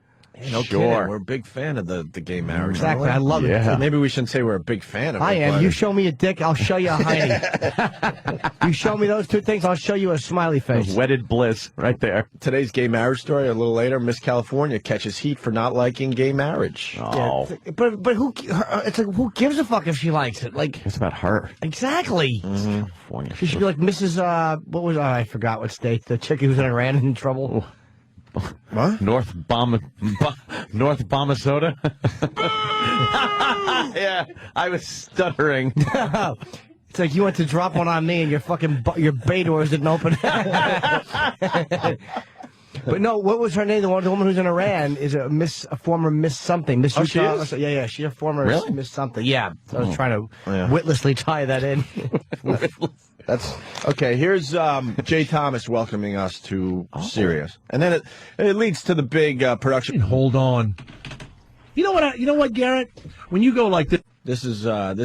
No sure. kidding. We're a big fan of the gay marriage. Exactly. I love it. Yeah. Maybe we shouldn't say we're a big fan of it. I am. but- You show me a dick, I'll show you a hiney. You show me those two things, I'll show you a smiley face. Wedded bliss right there. Today's gay marriage story, a little later, Miss California catches heat for not liking gay marriage. Oh. Yeah, but who? It's like, who gives a fuck if she likes it? Like, It's about her. exactly. California. She should be like Mrs. What was I forgot what state the chick who's in Iran in trouble. What? North Bomasoda. Yeah, I was stuttering. It's like you went to drop one on me and your fucking your bay doors didn't open. But no, what was her name? The woman who's in Iran is a former Miss something. Miss Oh, she Utah. is? Yeah, she's a former Really? Miss something. Yeah, so I was trying to Yeah. witlessly tie that in. That's okay. Here's Jay Thomas welcoming us to Sirius, and then it leads to the big production. Hold on. You know what, Garrett? When you go like this, This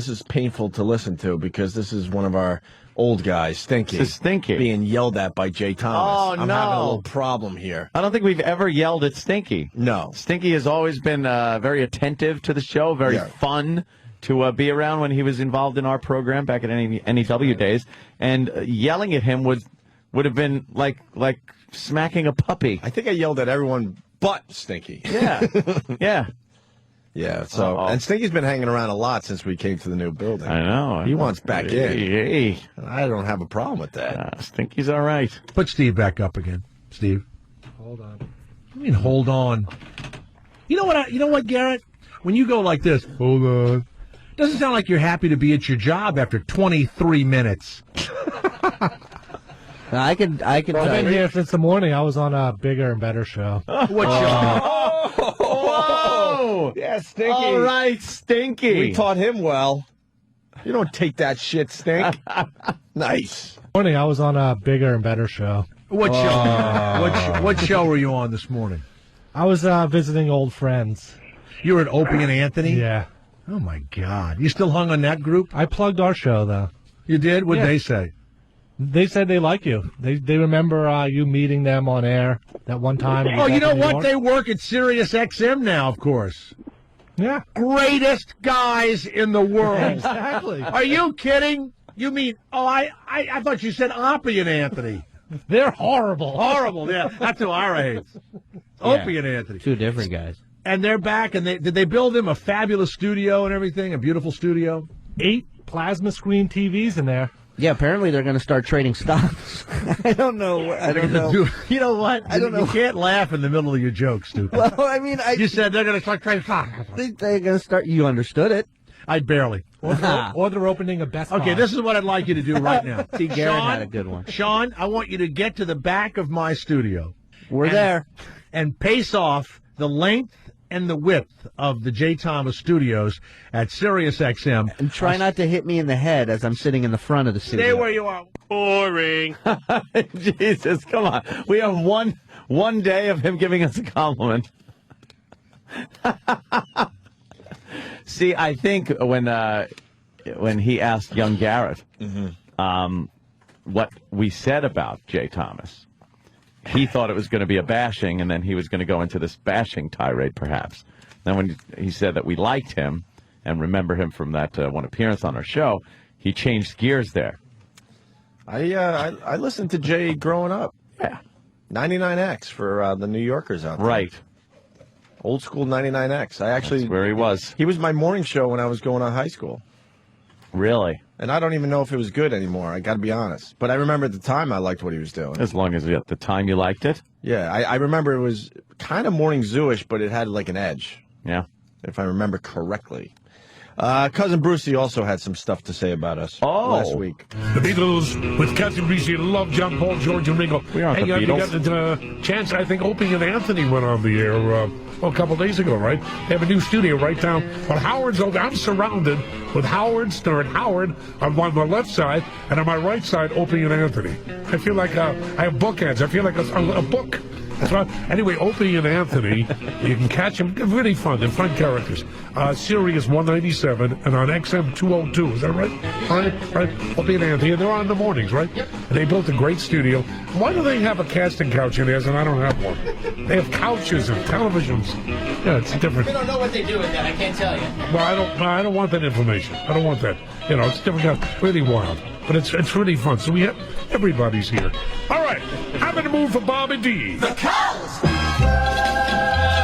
is painful to listen to because this is one of our old guys, Stinky, This is Stinky. being yelled at by Jay Thomas. Oh, I'm no. having a little problem here. I don't think we've ever yelled at Stinky. No. Stinky has always been very attentive to the show, very fun to be around when he was involved in our program back at NEW days. And yelling at him would have been like smacking a puppy. I think I yelled at everyone but Stinky. Yeah. Yeah. Yeah. So and Stinky's been hanging around a lot since we came to the new building. I know. He wants back in. Hey. I don't have a problem with that. Stinky's all right. put Steve back up again. Steve. Hold on. I mean, hold on. You know what, Garrett? When you go like this, hold on. Doesn't sound like you're happy to be at your job after 23 minutes. I could. I've been here since the morning. I was on a bigger and better show. What show? Whoa! Yeah, Stinky. All right, Stinky. We taught him well. You don't take that shit, Stink. Nice. Morning, I was on a bigger and better show. What show? What show were you on this morning? I was visiting old friends. You were at Opie and Anthony? Yeah. Oh, my God. You still hung on that group? I plugged our show, though. You did? What'd Yeah. they say? They said they like you. They remember you meeting them on air that one time. Oh, you know in New what? York. They work at SiriusXM now, of course. Yeah. Greatest guys in the world. Exactly. Are you kidding? You mean, I thought you said Opie and Anthony. They're horrible. Horrible, yeah. That's who Ira hates. Opie and Anthony. Two different guys. And they're back, and did they build him a fabulous studio and everything, a beautiful studio? plasma screen TVs in there. Yeah, apparently they're going to start trading stocks. I don't know. I don't know. You know what? I don't know. You can't laugh in the middle of your joke, stupid. Well, I mean, You said they're going to start trading stocks. they're going to start. You understood it. I barely. Or they're opening a Best Buy. Okay, this is what I'd like you to do right now. See, Garrett had a good one. Sean, I want you to get to the back of my studio. We're there. And pace off the length and the width of the J. Thomas Studios at SiriusXM. And try not to hit me in the head as I'm sitting in the front of the studio. Stay where you are. Boring. Jesus, come on. We have one day of him giving us a compliment. See, I think when he asked young Garrett what we said about J. Thomas, he thought it was going to be a bashing, and then he was going to go into this bashing tirade, perhaps. Then when he said that we liked him and remember him from that one appearance on our show, he changed gears there. I listened to Jay growing up. Yeah. 99X for the New Yorkers out there. Right. Old school 99X. That's where he was. He was my morning show when I was going to high school. Really? And I don't even know if it was good anymore. I got to be honest. But I remember at the time I liked what he was doing. As long as at the time you liked it? Yeah, I remember it was kind of morning zoo-ish, but it had like an edge. Yeah. If I remember correctly. Cousin Brucie also had some stuff to say about us last week. The Beatles with Cousin Brucie love John Paul, George, and Ringo. We aren't the You got Beatles. the chance, I think, Opie and Anthony went on the air a couple days ago, right? They have a new studio right down. Well, Howard's over. I'm surrounded with Howard, Stern, Howard on my left side, and on my right side, Opie and Anthony. I feel like I have bookends. I feel like a book. That's right. Anyway, Opie and Anthony, you can catch them. They're really fun. They're fun characters. Sirius 197 and on XM 202. Is that right? Right. Opie and Anthony. They're on in the mornings, right? And they built a great studio. Why do they have a casting couch in theirs and I don't have one? They have couches and televisions. Yeah, it's different. We don't know what they do with that. I can't tell you. Well, I don't want that information. I don't want that. It's different. Really wild. But it's really fun. So everybody's here. All right. I'm in the mood for Bob and Dee. The cows!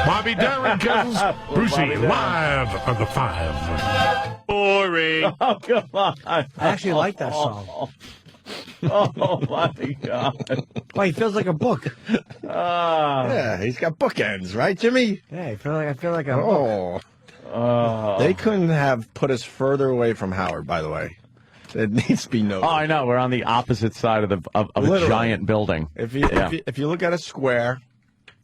Bobby Darren Cousins, Brucie, live on the 5. Boring. Oh, come on. I actually like that song. Oh, my God. Well, he feels like a book. Yeah, he's got bookends, right, Jimmy? Yeah, I feel like a book. They couldn't have put us further away from Howard, by the way. It needs to be noted. Oh, I know. We're on the opposite side of a giant building. If you look at a square,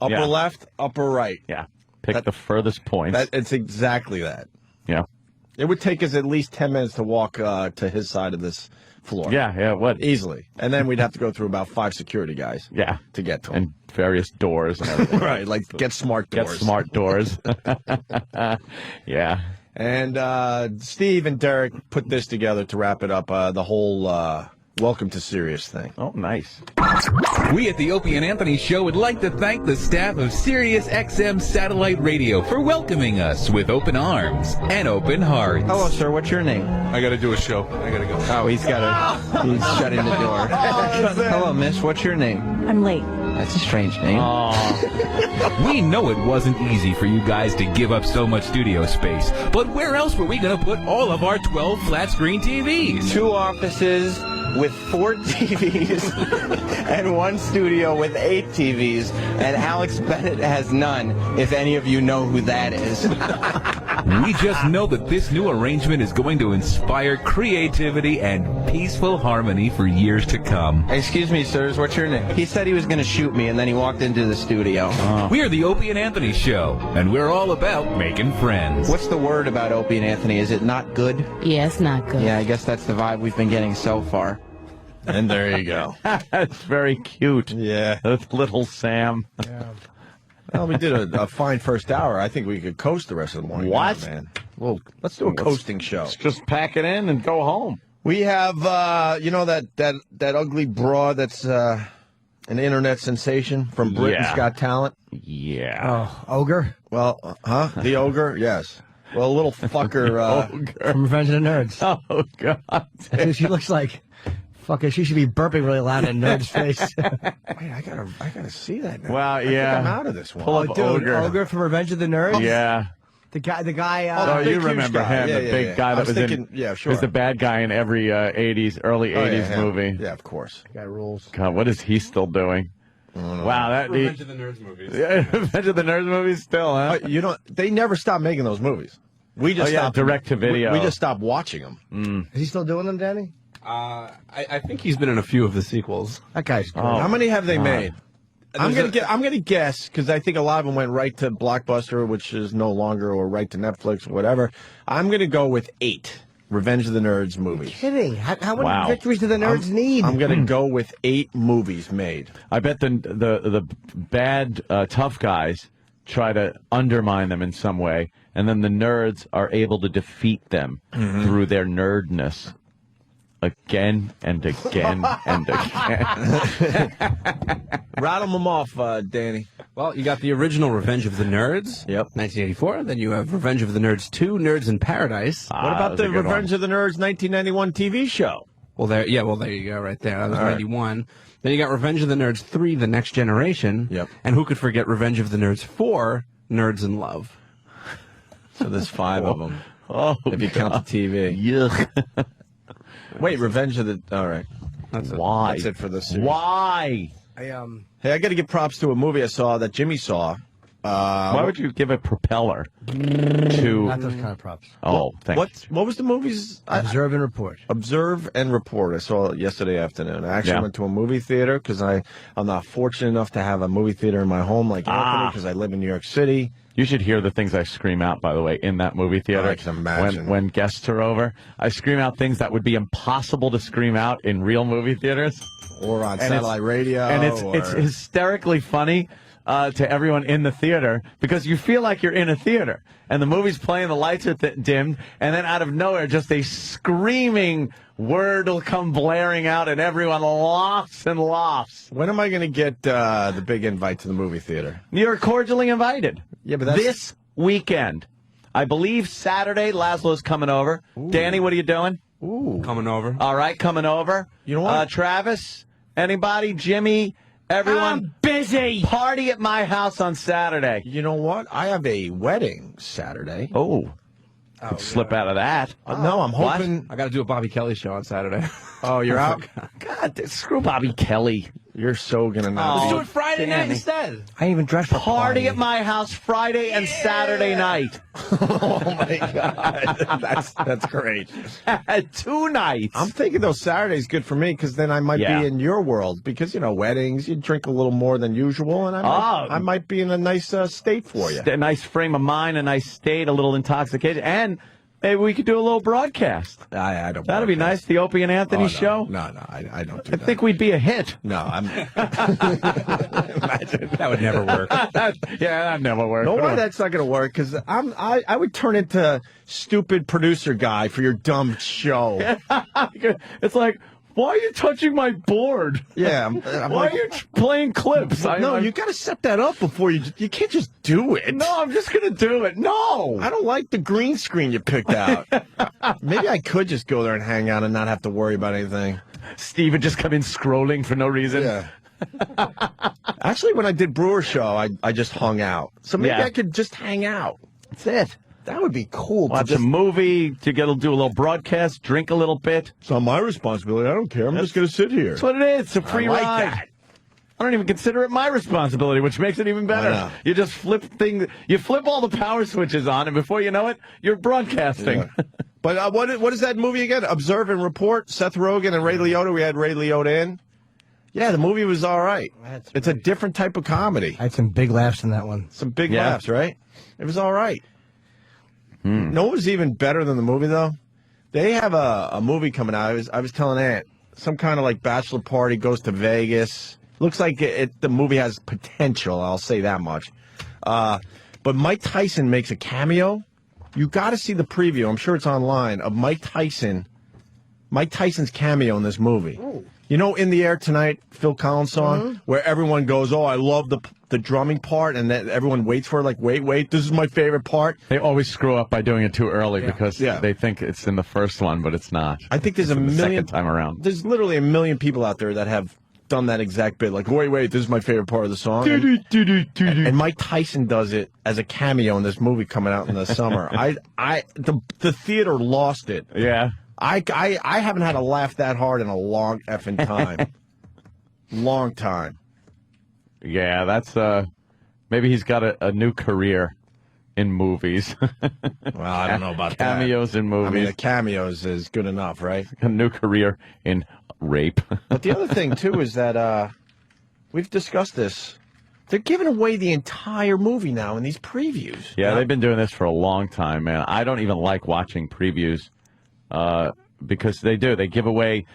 upper left, upper right. Yeah. Pick the furthest point. It's exactly that. Yeah. It would take us at least 10 minutes to walk to his side of this floor. Yeah, it would. Easily. And then we'd have to go through about 5 security guys. Yeah. To get to him. And various doors and everything. Right, like get smart doors. Get smart doors. Yeah. And Steve and Derek put this together to wrap it up, the whole Welcome to Sirius thing. Oh, nice. We at the Opie and Anthony Show would like to thank the staff of SiriusXM Satellite Radio for welcoming us with open arms and open hearts. Hello, sir. What's your name? I got to do a show. I got to go. Oh, he's shutting the door. Hello, miss. What's your name? I'm late. That's a strange name. We know it wasn't easy for you guys to give up so much studio space, but where else were we going to put all of our 12 flat-screen TVs? 2 offices with 4 TVs and 1 studio with 8 TVs, and Alex Bennett has none, if any of you know who that is. We just know that this new arrangement is going to inspire creativity and peaceful harmony for years to come. Excuse me, sirs, what's your name? He said he was going to shoot me, and then he walked into the studio. We are the Opie and Anthony Show, and we're all about making friends. What's the word about Opie and Anthony? Is it not good? Yeah, it's not good. Yeah, I guess that's the vibe we've been getting so far. And there you go. That's very cute. Yeah. That's little Sam. Yeah. Well, we did a fine first hour. I think we could coast the rest of the morning. What? Now, man. Well, let's do a coasting show. Let's just pack it in and go home. We have, that ugly broad that's an internet sensation from Britain's Got Talent. Yeah. Oh, Ogre? Well, the Ogre? Yes. Well, a little fucker. Ogre. From Revenge of the Nerds. Oh, God. She looks like... Fucker, she should be burping really loud in Nerd's face. Wait, I gotta see that now. Well, yeah. I'm out of this one. Pull up Dude, Ogre. Ogre from Revenge of the Nerds? Yeah. The guy. Oh, you big, remember huge guy. him, Yeah, the yeah, big yeah. guy I that was was thinking, in. yeah, sure. Was the bad guy in every early '80s movie. Yeah, of course. Guy rules. God, what is he still doing? Wow, that Revenge of the Nerds movies. Yeah, Revenge of the Nerds movies still, huh? They never stopped making those movies. We just stopped direct to video. We just stopped watching them. Is he still doing them, Danny? I think he's been in a few of the sequels. That guy's great. How many have they made? I'm gonna guess because I think a lot of them went right to Blockbuster, which is no longer, or right to Netflix, or whatever. I'm gonna go with 8 Revenge of the Nerds movies. Kidding? How many victories do the nerds need? I'm gonna go with 8 movies made. I bet the bad tough guys try to undermine them in some way, and then the nerds are able to defeat them through their nerdness. Again and again and again. Rattle them off, Danny. Well, you got the original Revenge of the Nerds. Yep. 1984. Then you have Revenge of the Nerds 2, Nerds in Paradise. What about the Revenge of the Nerds 1991 TV show? Well, there you go, right there. That was 91. Then you got Revenge of the Nerds 3, The Next Generation. Yep. And who could forget Revenge of the Nerds 4, Nerds in Love? So there's 5 of them. Oh, if you count the TV. Yuck. Wait, Revenge of the... All right. Why? That's it for this series. Why? Hey, I got to give props to a movie I saw that Jimmy saw. Why would you give a propeller to... Not those kind of props. Oh, thanks. What was the movie's... Observe and Report. Observe and Report. I saw it yesterday afternoon. I actually Yeah. went to a movie theater because I'm not fortunate enough to have a movie theater in my home like Anthony because I live in New York City. You should hear the things I scream out, by the way, in that movie theater. I can imagine. When guests are over, I scream out things that would be impossible to scream out in real movie theaters. Or on satellite radio. And it's hysterically funny to everyone in the theater because you feel like you're in a theater. And the movie's playing, the lights are dimmed, and then out of nowhere, just a screaming word will come blaring out, and everyone laughs and laughs. When am I going to get the big invite to the movie theater? You're cordially invited. Yeah, but that's... This weekend. I believe Saturday, Laszlo's coming over. Ooh. Danny, what are you doing? Ooh. Coming over. All right, coming over. You know what? Travis, anybody, Jimmy, everyone. I'm busy. Party at my house on Saturday. You know what? I have a wedding Saturday. Oh. Slip out of that. No, I'm hoping... I got to do a Bobby Kelly show on Saturday. Oh, you're out? God, screw Bobby Kelly. You're so going to not... Let's do it Friday night instead. I ain't even dressed for Party at my house Friday and Saturday night. Oh, my God. That's great. 2 nights. I'm thinking, though, Saturday's good for me because then I might be in your world because, weddings, you drink a little more than usual, and I might be in a nice state for you. A nice frame of mind, a nice state, a little intoxicated, and maybe we could do a little broadcast. I don't. That'd be nice. The Opie and Anthony show. No, I don't do I that. think we'd be a hit. No, I'm. Imagine. That would never work. Yeah, that never work. No, why that's not going to work? Because I would turn into stupid producer guy for your dumb show. It's like, why are you touching my board? Yeah, why are you playing clips? No, you got to set that up before you can't just do it. No, I'm just going to do it. No. I don't like the green screen you picked out. Maybe I could just go there and hang out and not have to worry about anything. Steve would just come in scrolling for no reason. Yeah. Actually, when I did Brewer Show, I just hung out. So maybe I could just hang out. That's it. That would be cool. Watch a movie, do a little broadcast, drink a little bit. It's not my responsibility. I don't care. I'm just going to sit here. That's what it is. It's a free I like ride. that. I don't even consider it my responsibility, which makes it even better. You just flip all the power switches on, and before you know it, you're broadcasting. Yeah. But what is that movie again? Observe and Report. Seth Rogen and Ray Liotta. We had Ray Liotta in. Yeah, the movie was all right. It's a different type of comedy. I had some big laughs in that one. Some big laughs, right? It was all right. No, it was even better than the movie, though. They have a movie coming out. I was telling Aunt, some kind of like bachelor party, goes to Vegas. Looks like the movie has potential, I'll say that much. But Mike Tyson makes a cameo. You got to see the preview. I'm sure it's online, of Mike Tyson's cameo in this movie. Ooh. You know, In the Air Tonight, Phil Collins song, where everyone goes, oh, I love the drumming part, and then everyone waits for it, like, wait, this is my favorite part. They always screw up by doing it too early because they think it's in the first one, but it's not. I think there's the second time around. There's literally a million people out there that have done that exact bit. Like, wait, this is my favorite part of the song. And Mike Tyson does it as a cameo in this movie coming out in the summer. The theater lost it. Yeah. I haven't had a laugh that hard in a long effing time. Long time. Yeah, that's maybe he's got a new career in movies. Well, I don't know about cameos in movies. I mean, the cameos is good enough, right? A new career in rape. But the other thing too is that we've discussed this. They're giving away the entire movie now in these previews. Yeah, they've been doing this for a long time, man. I don't even like watching previews because they do. They give away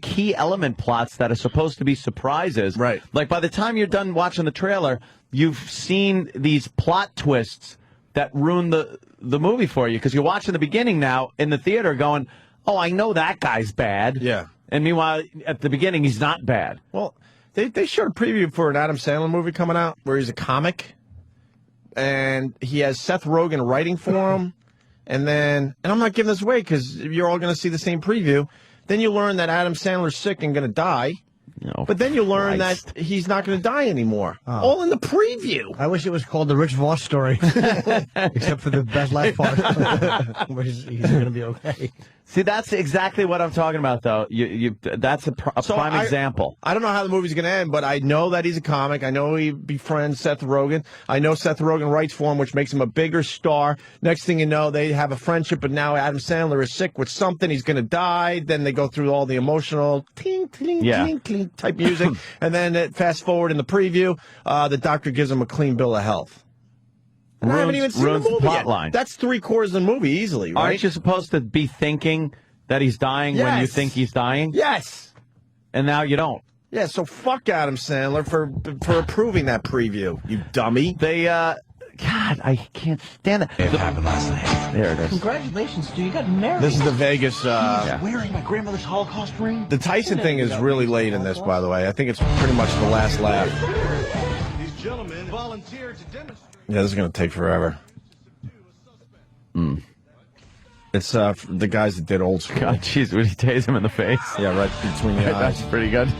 key element plots that are supposed to be surprises. Right. Like by the time you're done watching the trailer, you've seen these plot twists that ruin the movie for you because you're watching the beginning now in the theater going, oh, I know that guy's bad. Yeah. And meanwhile, at the beginning, he's not bad. Well, they showed a preview for an Adam Sandler movie coming out where he's a comic, and he has Seth Rogen writing for him, and I'm not giving this away because you're all going to see the same preview. Then you learn that Adam Sandler's sick and going to die. No, but then you learn that he's not going to die anymore. Oh. All in the preview. I wish it was called the Rich Voss story, except for the best last part, where he's going to be okay. See, that's exactly what I'm talking about, though. That's a prime example. I don't know how the movie's going to end, but I know that he's a comic. I know he befriends Seth Rogen. I know Seth Rogen writes for him, which makes him a bigger star. Next thing you know, they have a friendship, but now Adam Sandler is sick with something. He's going to die. Then they go through all the emotional ting, ting, ting, ting type music. And then fast forward in the preview, the doctor gives him a clean bill of health. And I haven't even seen the movie yet. Line. That's 3/4 of the movie easily, right? Aren't you supposed to be thinking that he's dying when you think he's dying? Yes. And now you don't. Yeah, so fuck Adam Sandler for approving that preview, you dummy. They, God, I can't stand it. It happened last night. There it is. Congratulations, dude. You got married. This is the Vegas. Wearing my grandmother's Holocaust ring. The Tyson thing is really late in this, by the way. I think it's pretty much the last laugh. These gentlemen volunteered to demonstrate. Yeah, this is going to take forever. It's the guys that did Old School. God, jeez, would he tase him in the face? Yeah, right between the eyes. That's pretty good.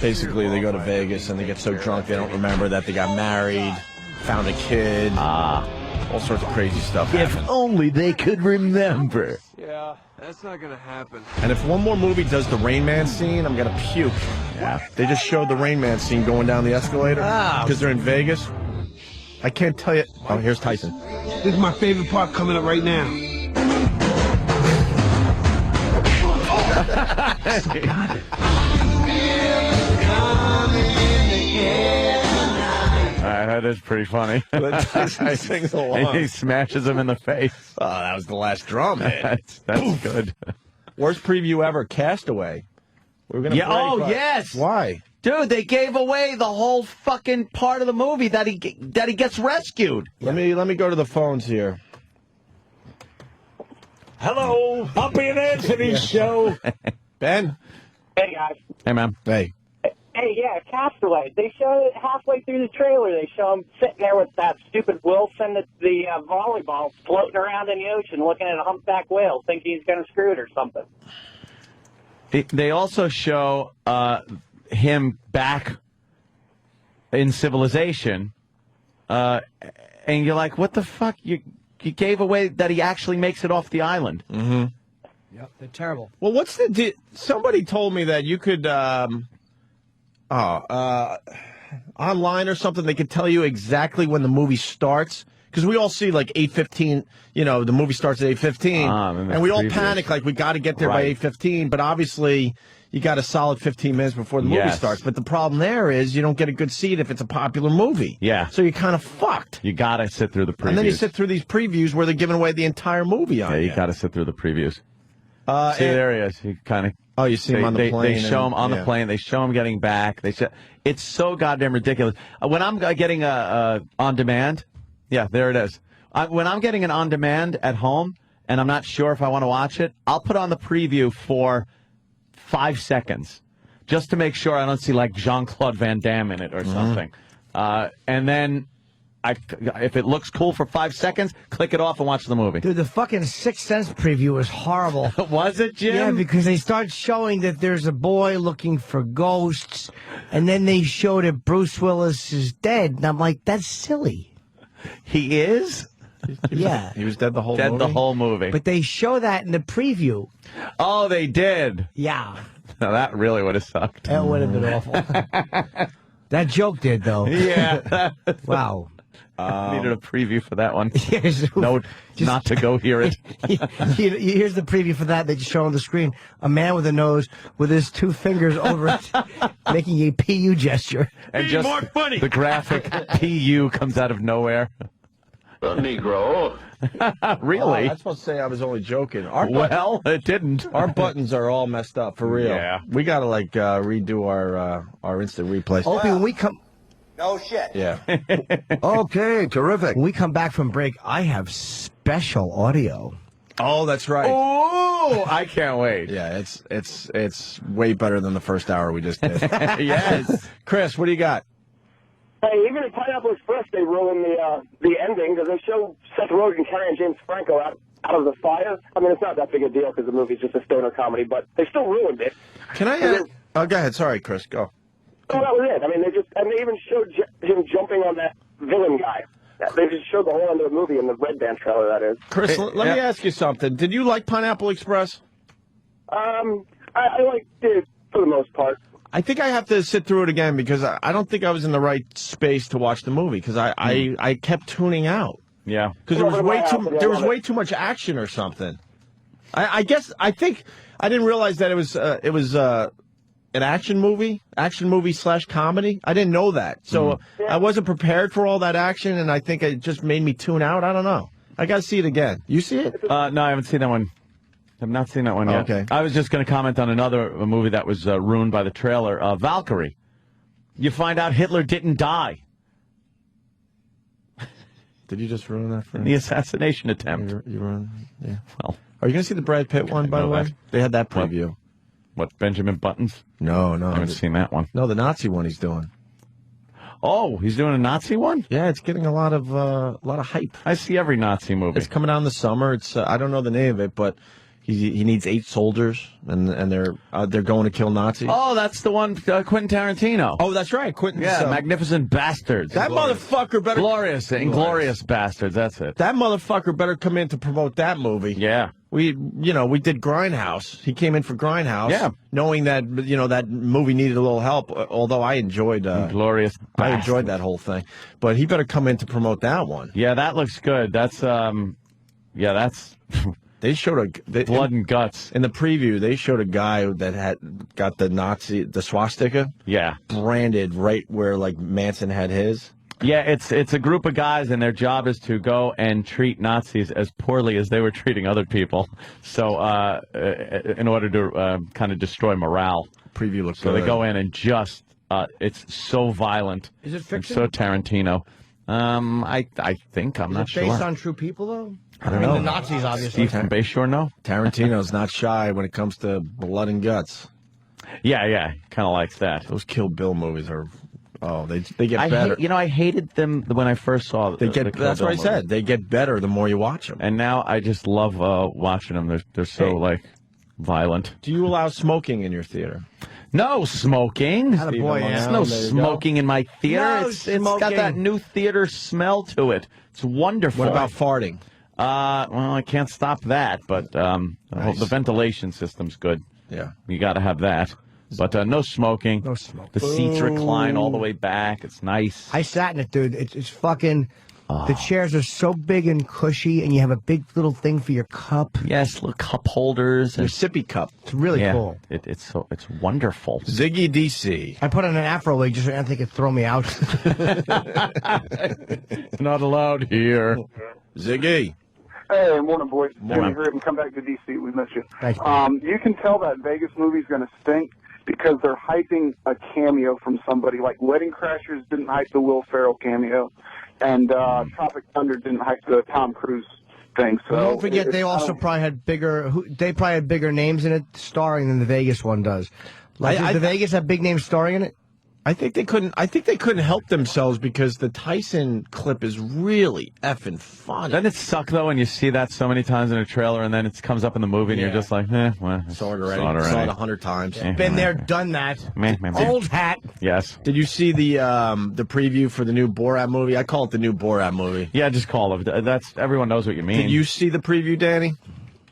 Basically, they go to Vegas and they get so drunk they don't remember that they got married, found a kid. All sorts of crazy stuff happens. If only they could remember. Yeah, that's not gonna happen. And if one more movie does the Rain Man scene, I'm going to puke. Yeah. They just showed the Rain Man scene going down the escalator because they're in Vegas. I can't tell you. Oh, here's Tyson. This is my favorite part coming up right now. That is pretty funny. Tyson sings along. He smashes him in the face. Oh, that was the last drum hit. That's good. Worst preview ever, Castaway. We're gonna yes. Why? Dude, they gave away the whole fucking part of the movie that he gets rescued. Let me go to the phones here. Hello, Opie and Anthony's show. Ben? Hey, guys. Hey, man. Hey. Hey, yeah, Castaway. They show it halfway through the trailer. They show him sitting there with that stupid Wilson, the volleyball, floating around in the ocean, looking at a humpback whale, thinking he's going to screw it or something. They also show him back in civilization, and you're like, what the fuck? You gave away that he actually makes it off the island. Mm-hmm. Yep, they're terrible. Well, what's the somebody told me that you could online or something, they could tell you exactly when the movie starts. Because we all see like 8:15, the movie starts at 8:15, and we all panic like we got to get there by 8:15. But obviously, you got a solid 15 minutes before the movie starts. But the problem there is you don't get a good seat if it's a popular movie. Yeah. So you're kind of fucked. You got to sit through the previews. And then you sit through these previews where they're giving away the entire movie on you got to sit through the previews. See, there he is. He kind of. Oh, you see him on the plane. They show him on the plane. They show him getting back. It's so goddamn ridiculous. When I'm getting a on demand, there it is. When I'm getting an on demand at home and I'm not sure if I want to watch it, I'll put on the preview for 5 seconds just to make sure I don't see like Jean-Claude Van Damme in it or something. And then if it looks cool for 5 seconds, click it off and watch the movie. Dude, the fucking Sixth Sense preview was horrible. Was it, Jim? Yeah, because they start showing that there's a boy looking for ghosts, and then they show that Bruce Willis is dead, and I'm like, that's silly. He is? Yeah. He was dead the whole movie? Dead the whole movie. But they show that in the preview. Oh, they did? Yeah. Now, that really would have sucked. That would have been awful. That joke did, though. Yeah. Wow. Needed a preview for that one. Here's, No, not to go hear it. Here's the preview for that. They just show on the screen a man with a nose with his 2 fingers over it, making a PU gesture. And just more funny. the graphic PU comes out of nowhere. The Negro. Really? Oh, that's supposed to say I was only joking. Well, it didn't. Our buttons are all messed up, for real. Yeah. We got to, redo our instant replays. Opie, when we come... No shit. Yeah. Okay, terrific. When we come back from break, I have special audio. Oh, that's right. Oh, I can't wait. Yeah, it's way better than the first hour we just did. Yes. Chris, what do you got? Hey, even in Pineapple Express, they ruined the ending because they show Seth Rogen carrying James Franco out of the fire. I mean, it's not that big a deal because the movie's just a stoner comedy, but they still ruined it. Can I add? Oh, go ahead. Sorry, Chris. Go. Oh, that was it. I mean, they even showed him jumping on that villain guy. They just showed the whole end of the movie in the Red Band trailer, that is. Chris, let me ask you something. Did you like Pineapple Express? I liked it for the most part. I think I have to sit through it again because I don't think I was in the right space to watch the movie because I kept tuning out. Yeah. Because there was way too much action or something. I think I didn't realize that it was an action movie / comedy. I didn't know that. So I wasn't prepared for all that action, and I think it just made me tune out. I don't know. I got to see it again. You see it? No, I haven't seen that one. I've not seen that one yet. Okay. I was just going to comment on another movie that was ruined by the trailer, Valkyrie. You find out Hitler didn't die. Did you just ruin that for me? The assassination attempt. You ruined. Yeah. Well, are you going to see the Brad Pitt one? By the way, they had that preview. What Benjamin Buttons? No. I haven't seen that one. No, the Nazi one he's doing. Oh, he's doing a Nazi one? Yeah, it's getting a lot of hype. I see every Nazi movie. It's coming out in the summer. It's I don't know the name of it, but he needs 8 soldiers, and they're going to kill Nazis. Oh, that's the one, Quentin Tarantino. Oh, that's right, Quentin. Yeah, Magnificent Bastards. That motherfucker better... Inglorious Bastards, that's it. That motherfucker better come in to promote that movie. Yeah. We did Grindhouse. He came in for Grindhouse. Yeah. Knowing that, that movie needed a little help, although I enjoyed... Inglorious Bastards. I enjoyed that whole thing. But he better come in to promote that one. Yeah, that looks good. That's, that's... They showed blood and guts. In the preview, they showed a guy that had got the swastika. Yeah. Branded right where, Manson had his. Yeah, it's a group of guys, and their job is to go and treat Nazis as poorly as they were treating other people. So, in order to kind of destroy morale. Preview looks so good. They go in and just, it's so violent. Is it fiction? So Tarantino. I think, I'm not sure. Is it based on true people, though? I don't know. The Nazis, obviously. Steve from Bayshore, no? Tarantino's not shy when it comes to blood and guts. Yeah, kind of likes that. Those Kill Bill movies are, they get better. I hated them when I first saw them. That's what I said. They get better the more you watch them. And now I just love watching them. They're so, violent. Do you allow smoking in your theater? No smoking. There's no smoking in my theater. No it's got that new theater smell to it. It's wonderful. What about farting? Well, I can't stop that, but the ventilation system's good. Yeah. You got to have that. But no smoking. No smoking. The seats recline all the way back. It's nice. I sat in it, dude. It's fucking... The chairs are so big and cushy, and you have a big little thing for your cup. Yes, little cup holders. Your sippy cup. It's really cool. It's wonderful. Ziggy DC. I put on an Afro wig just so Anthony could throw me out. Not allowed here. Ziggy. Hey, morning, boys. Morning. Hurry up and come back to D.C. We miss you. Thank you. You can tell that Vegas movie's going to stink because they're hyping a cameo from somebody. Like Wedding Crashers didn't hype the Will Ferrell cameo, and Tropic Thunder didn't hype the Tom Cruise thing. So Don't forget, they also probably had bigger names in it starring than the Vegas one does. Does the Vegas have big names starring in it? I think they couldn't help themselves because the Tyson clip is really effing funny. Doesn't it suck though when you see that so many times in a trailer and then it comes up in the movie and you're just like, well, saw it already. Saw it 100 times. Been there, done that. Old hat. Yes. Did you see the preview for the new Borat movie? I call it the new Borat movie. Yeah, just call it. That's everyone knows what you mean. Did you see the preview, Danny?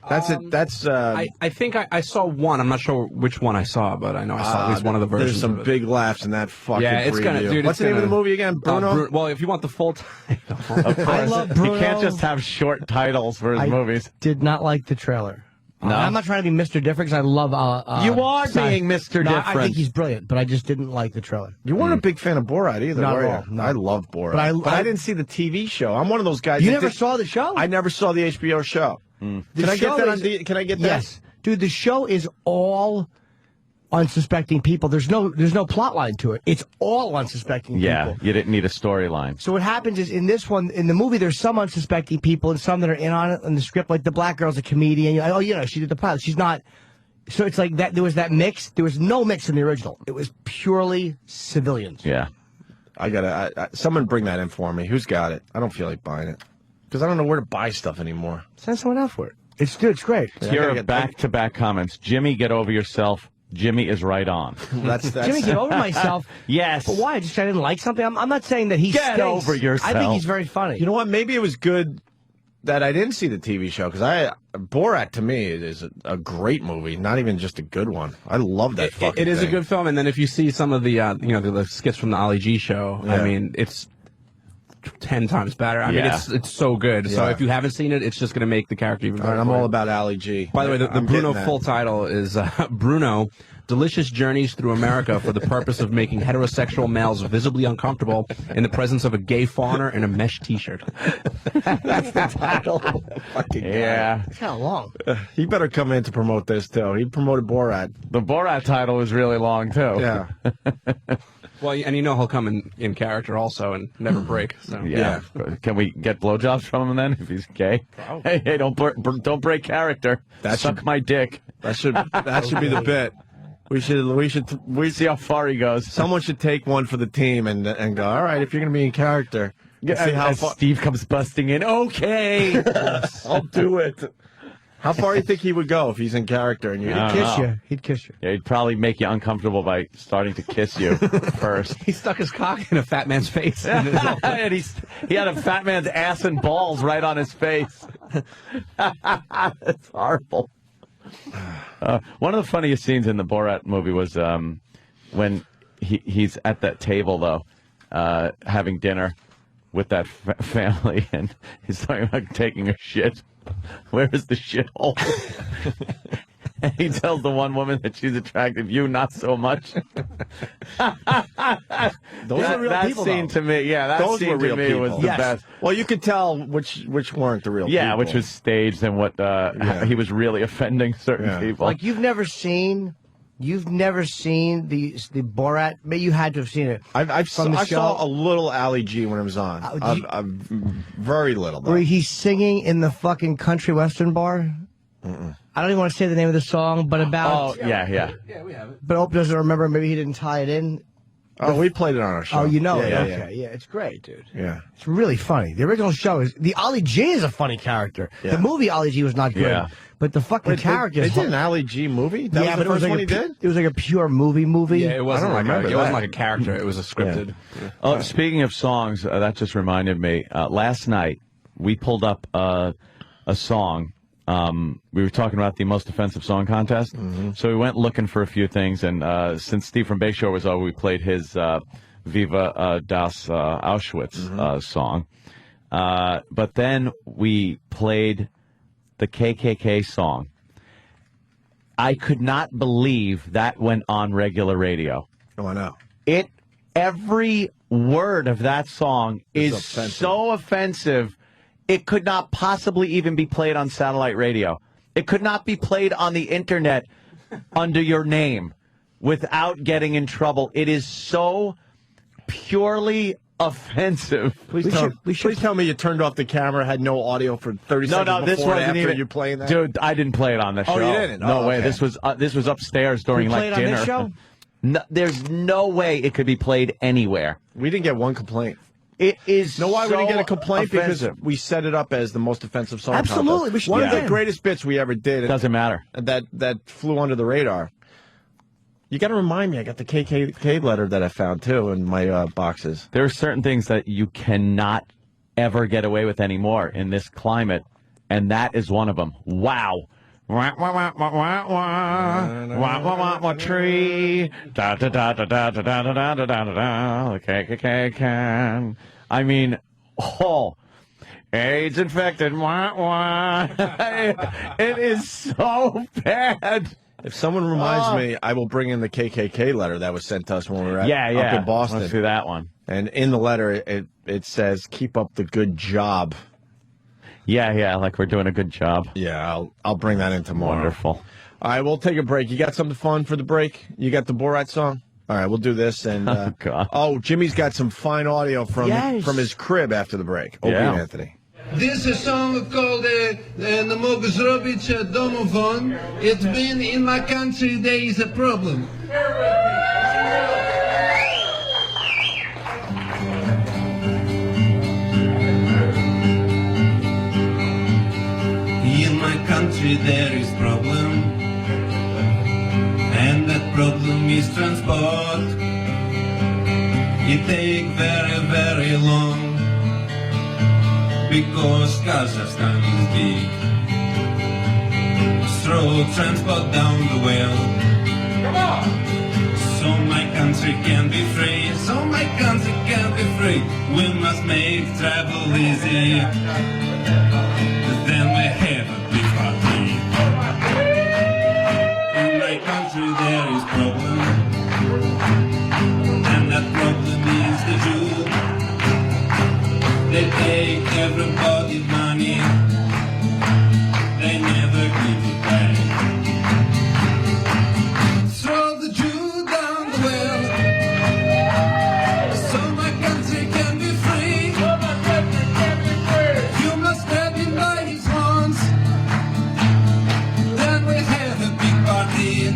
That's it. That's. I think I saw one. I'm not sure which one I saw, but I know I saw at least one of the versions. There's some big laughs in that fucking it's preview. gonna. Dude, what's the name of the movie again? Bruno. Well, if you want the full title, I love Bruno. He can't just have short titles for his movies. Did not like the trailer. No, I'm not trying to be Mr. Different because I love. You are being Mr. No, Different. I think he's brilliant, but I just didn't like the trailer. You weren't a big fan of Borat either, Not were at you? all, no. I love Borat, But I didn't see the TV show. I'm one of those guys. You that never did- saw the show? I never saw the HBO show. Can I get that? Can I get that? Yes, dude. The show is all unsuspecting people. There's no plot line to it. It's all unsuspecting people. You didn't need a storyline. So what happens is in this one, in the movie, there's some unsuspecting people and some that are in on it in the script. Like the black girl's a comedian. Oh, she did the pilot. She's not. So it's like that. There was that mix. There was no mix in the original. It was purely civilians. Yeah. I gotta. Someone bring that in for me. Who's got it? I don't feel like buying it because I don't know where to buy stuff anymore. Send someone else for it. It's great. Here are back-to-back comments. Jimmy, get over yourself. Jimmy is right on. That's Jimmy, get over myself. Yes. But why? Just I didn't like something. I'm not saying that he Get stinks. over yourself. I think he's very funny. You know what? Maybe it was good that I didn't see the TV show because Borat to me is a great movie, not even just a good one. I love that fucking It is thing. a good film, and then if you see some of the the skits from the Ali G show, I mean, it's 10 times better. I mean, it's so good. So if you haven't seen it, it's just going to make the character even better. I'm all about Ali G. By the way, the Bruno full title is Bruno, Delicious Journeys Through America for the purpose of making heterosexual males visibly uncomfortable in the presence of a gay foreigner in a mesh t-shirt. That's the title. Fucking Yeah. It's kind of long. He better come in to promote this, too. He promoted Borat. The Borat title is really long, too. Yeah. Well, and he'll come in character also and never break. So. Yeah. Can we get blowjobs from him then if he's gay? Hey, don't break character. Suck my dick. That should be the bit. We see how far he goes. Someone should take one for the team and go, all right, if you're going to be in character. See how as Steve comes busting in. Okay. I'll do it. How far do you think he would go if he's in character? And He'd kiss you. Yeah, he'd probably make you uncomfortable by starting to kiss you first. He stuck his cock in a fat man's face. And he had a fat man's ass and balls right on his face. It's horrible. One of the funniest scenes in the Borat movie was when he's at that table, though, having dinner with that family, and he's talking about taking a shit. Where is the shithole? And he tells the one woman that she's attractive. You, not so much. Those are real that people, scene though. to me, that Those scene were real to me people. was the best. Well, you could tell which weren't the real people. Yeah, which was staged and what he was really offending certain people. Like you've never seen the Borat. Maybe you had to have seen it. I saw a little Ali G when it was on. Very little, though. Where he's singing in the fucking country western bar. I don't even want to say the name of the song, but about. Oh, yeah. Yeah, we have it. But Opie doesn't remember. Maybe he didn't tie it in. Oh, we played it on our show. Oh, you know it. Yeah, Okay. Yeah, it's great, dude. Yeah. It's really funny. The original show is. The Ali G is a funny character. Yeah. The movie Ali G was not good. Yeah. But the fucking character They is. did an Ali G movie? That was the first one he did? It was like a pure movie. Yeah, it wasn't I don't remember it wasn't that. like a character. It was a scripted. Oh, speaking of songs, that just reminded me. Last night, we pulled up a song. We were talking about the most offensive song contest. So we went looking for a few things. And since Steve from Bayshore was over, we played his Viva das Auschwitz song. But then we played the KKK song. I could not believe that went on regular radio. Oh, I know. Every word of that song is offensive. so offensive, it could not possibly even be played on satellite radio. It could not be played on the internet under your name without getting in trouble. It is so purely offensive. Please tell me you turned off the camera, had no audio for 30 No, seconds no, this before and wasn't after even. you playing that? Dude, I didn't play it on the show. Oh, you didn't? No Oh, way. okay. This was upstairs during We like played on dinner. this show? No, there's no way it could be played anywhere. We didn't get one complaint. It is know why we didn't get a complaint? offensive. Because we set it up as the most offensive song. Absolutely, contest. we should One do of that. the greatest bits we ever did. It doesn't matter. That flew under the radar. You got to remind me. I got the KKK letter that I found too in my boxes. There are certain things that you cannot ever get away with anymore in this climate, and that is one of them. Wow. Wah, wah, wah, wah, wah, wah. Wah, wah, wah, wah, tree. Da, da, da, da, da, da, da, da, da, da, da, da. The KKK can. I mean, AIDS infected. Wah, wah. It is so bad. If someone reminds me, I will bring in the KKK letter that was sent to us when we were up in Boston. Let's do that one. And in the letter, it says, "Keep up the good job." Yeah, like we're doing a good job. Yeah, I'll bring that in tomorrow. Wonderful. All right, we'll take a break. You got something fun for the break? You got the Borat song? All right, we'll do this. And Jimmy's got some fine audio from his crib after the break. Opie and Anthony. This is a song called the Mogę zrobić domofon. It's been in my country, there is a problem. In my country there is problem, and that problem is transport. It take very, very long, because Kazakhstan is big. Throw transport down the well. Come on! So my country can be free, so my country can be free. We must make travel easy. Then we have a big party. In my country there is problem, and that problem is the Jew. They take everybody's money, they never give it back. Throw the Jew down the well, so my country can be free. You must grab him by his horns, then we have a big party.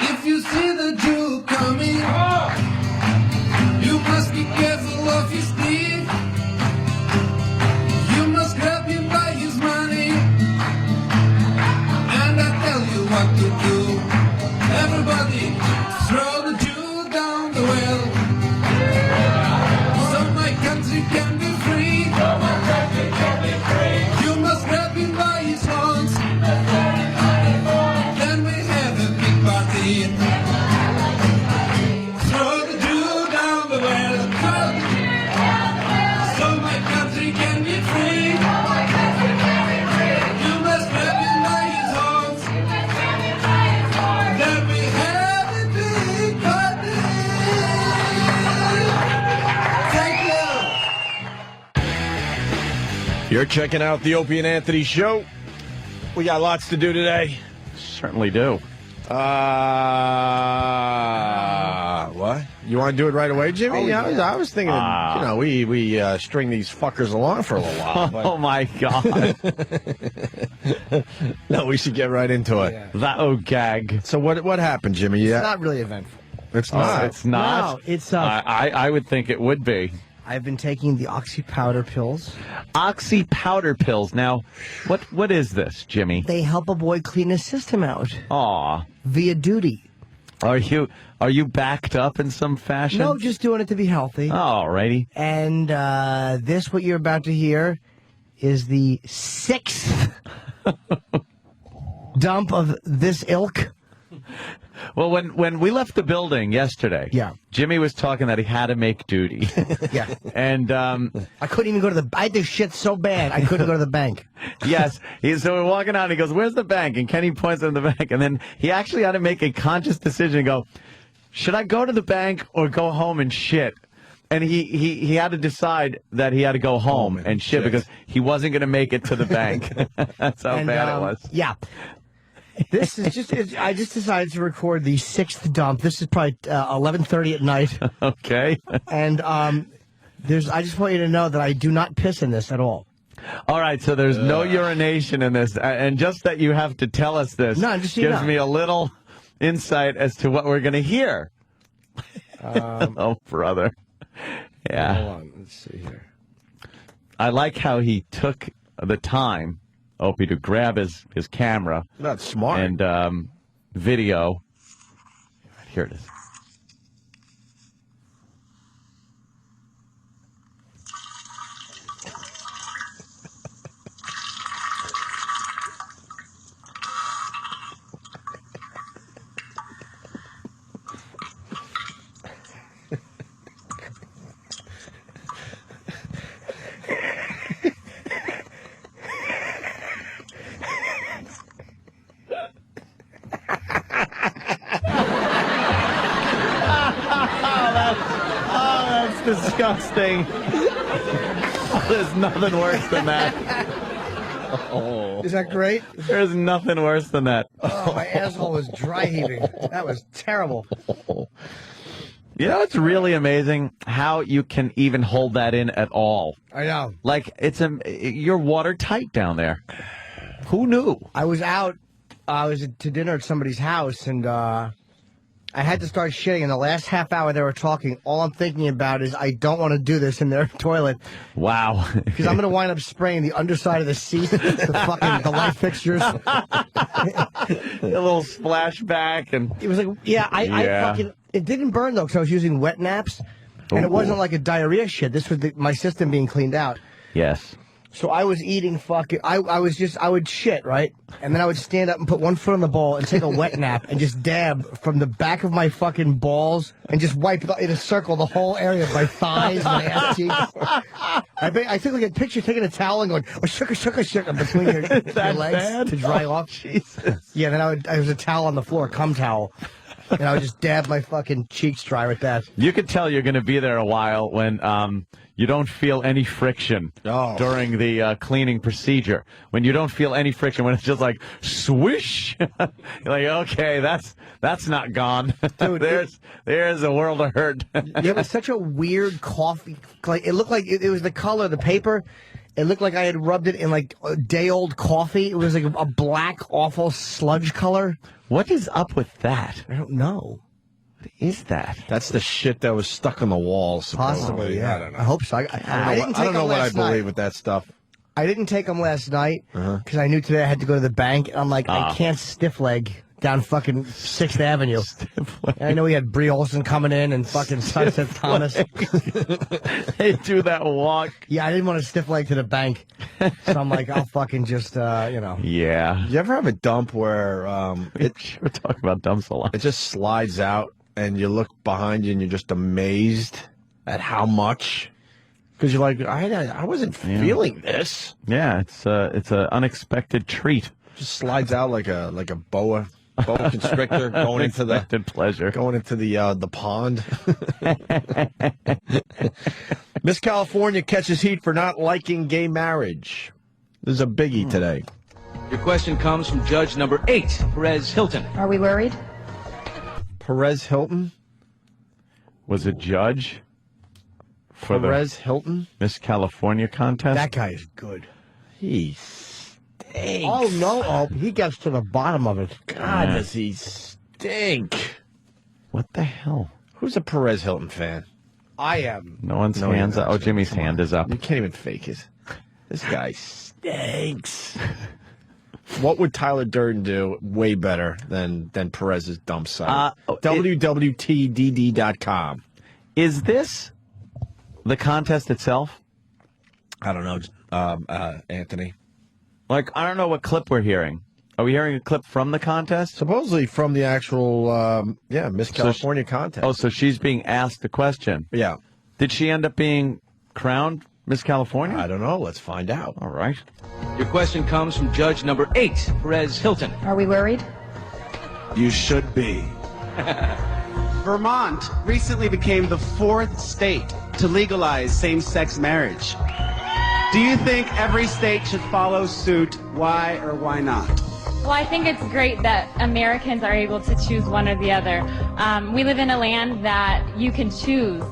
If you see the Jew coming, you must be careful of his teeth. You must grab him by his money, and I tell you what to do. Everybody, throw the Jew down the well, so my country can be free. You must grab him by his horns, then we have a big party. Throw the Jew down the well, so my country can be free. You must grab him by his horns, then we have a big party. Thank you. You're checking out the Opie and Anthony show. We got lots to do today. Certainly do. What? You want to do it right away, Jimmy? I was thinking, we string these fuckers along for a little while. But... Oh, my God. No, we should get right into it. Yeah. That gag. So what happened, Jimmy? It's not really eventful. It's not. It's not? No, it's... I would think it would be. I've been taking the Oxy powder pills. Oxy powder pills. Now, what is this, Jimmy? They help a boy clean his system out. Aw. Via duty. Are you backed up in some fashion? No, just doing it to be healthy. Alrighty. And what you're about to hear is the 6th dump of this ilk. Well, when we left the building yesterday, Jimmy was talking that he had to make duty. Yeah. And I couldn't even go to I had this shit so bad I couldn't go to the bank. Yes. So we're walking out and he goes, "Where's the bank?" And Kenny points at the bank. And then he actually had to make a conscious decision and go, should I go to the bank or go home and shit? And he had to decide that he had to go home and shit because he wasn't going to make it to the bank. That's how bad it was. Yeah. This is I just decided to record the 6th dump. This is probably 11:30 at night. Okay. And I just want you to know that I do not piss in this at all. All right, so there's no urination in this, and just that you have to tell us this gives me a little insight as to what we're going to hear. Oh, brother. Yeah. Hold on. Let's see here. I like how he took the time, Opie, to grab his camera. That's smart. And video. Here it is. Disgusting. There's nothing worse than that. Oh. Is that great? There's nothing worse than that. Oh, my asshole was dry heaving. That was terrible. You know, it's really amazing how you can even hold that in at all. I know. Like, you're watertight down there. Who knew? I was out. I was to dinner at somebody's house, and I had to start shitting. In the last half hour they were talking, all I'm thinking about is I don't want to do this in their toilet. Wow. Because I'm going to wind up spraying the underside of the seat, the light fixtures. A little splashback. And it was like, I it didn't burn, though, because I was using wet naps. And it wasn't like a diarrhea shit. This was my system being cleaned out. Yes. So I was eating I would shit, right? And then I would stand up and put one foot on the bowl and take a wet nap and just dab from the back of my fucking balls and just wipe in a circle the whole area of my thighs and my ass cheeks. I took like a picture taking a towel and going, shukka between your legs bad? to dry off. Jesus. Yeah, then I was a towel on the floor, cum towel. And I would just dab my fucking cheeks dry with that. You could tell you're going to be there a while when you don't feel any friction during the cleaning procedure. When you don't feel any friction, when it's just like swish, you're like, okay, that's not gone. Dude, there's a world of hurt. It was such a weird coffee. Like it looked like it was the color of the paper. It looked like I had rubbed it in like a day-old coffee. It was like a black, awful sludge color. What is up with that? I don't know. What is that? That's the shit that was stuck on the wall, supposedly. Possibly, yeah. I don't know. I hope so. I don't know what I believe with that stuff. I didn't take them last night because I knew today I had to go to the bank. And I'm like, I can't stiff leg down fucking 6th Avenue. And I know we had Brie Olson coming in and fucking Sunset Thomas. They do that walk. Yeah, I didn't want to stiff leg to the bank. So I'm like, I'll fucking just, Yeah. Did you ever have a dump where we're talking about dumps a lot. It just slides out and you look behind you and you're just amazed at how much? Because you're like, I wasn't feeling this. Yeah, it's an unexpected treat. Just slides out like a boa constrictor going into the pond. Miss California catches heat for not liking gay marriage. This is a biggie today. Your question comes from Judge number 8, Perez Hilton. Are we worried? Perez Hilton was a judge for Perez Hilton Miss California contest. That guy is good. He stinks. Oh, no. Oh, he gets to the bottom of it. God, does he stink. What the hell? Who's a Perez Hilton fan? I am. No one's hands up. Oh, Jimmy's hand is up. You can't even fake it. This guy stinks. What would Tyler Durden do way better than Perez's dump site? WWTDD.com. Is this the contest itself? I don't know, Anthony. Like, I don't know what clip we're hearing. Are we hearing a clip from the contest? Supposedly from the actual, Miss California contest. Oh, so she's being asked the question. Yeah. Did she end up being crowned Miss California? I don't know. Let's find out. All right. Your question comes from Judge number 8, Perez Hilton. Are we worried? You should be. Vermont recently became the 4th state to legalize same-sex marriage. Do you think every state should follow suit? Why or why not? Well, I think it's great that Americans are able to choose one or the other. We live in a land that you can choose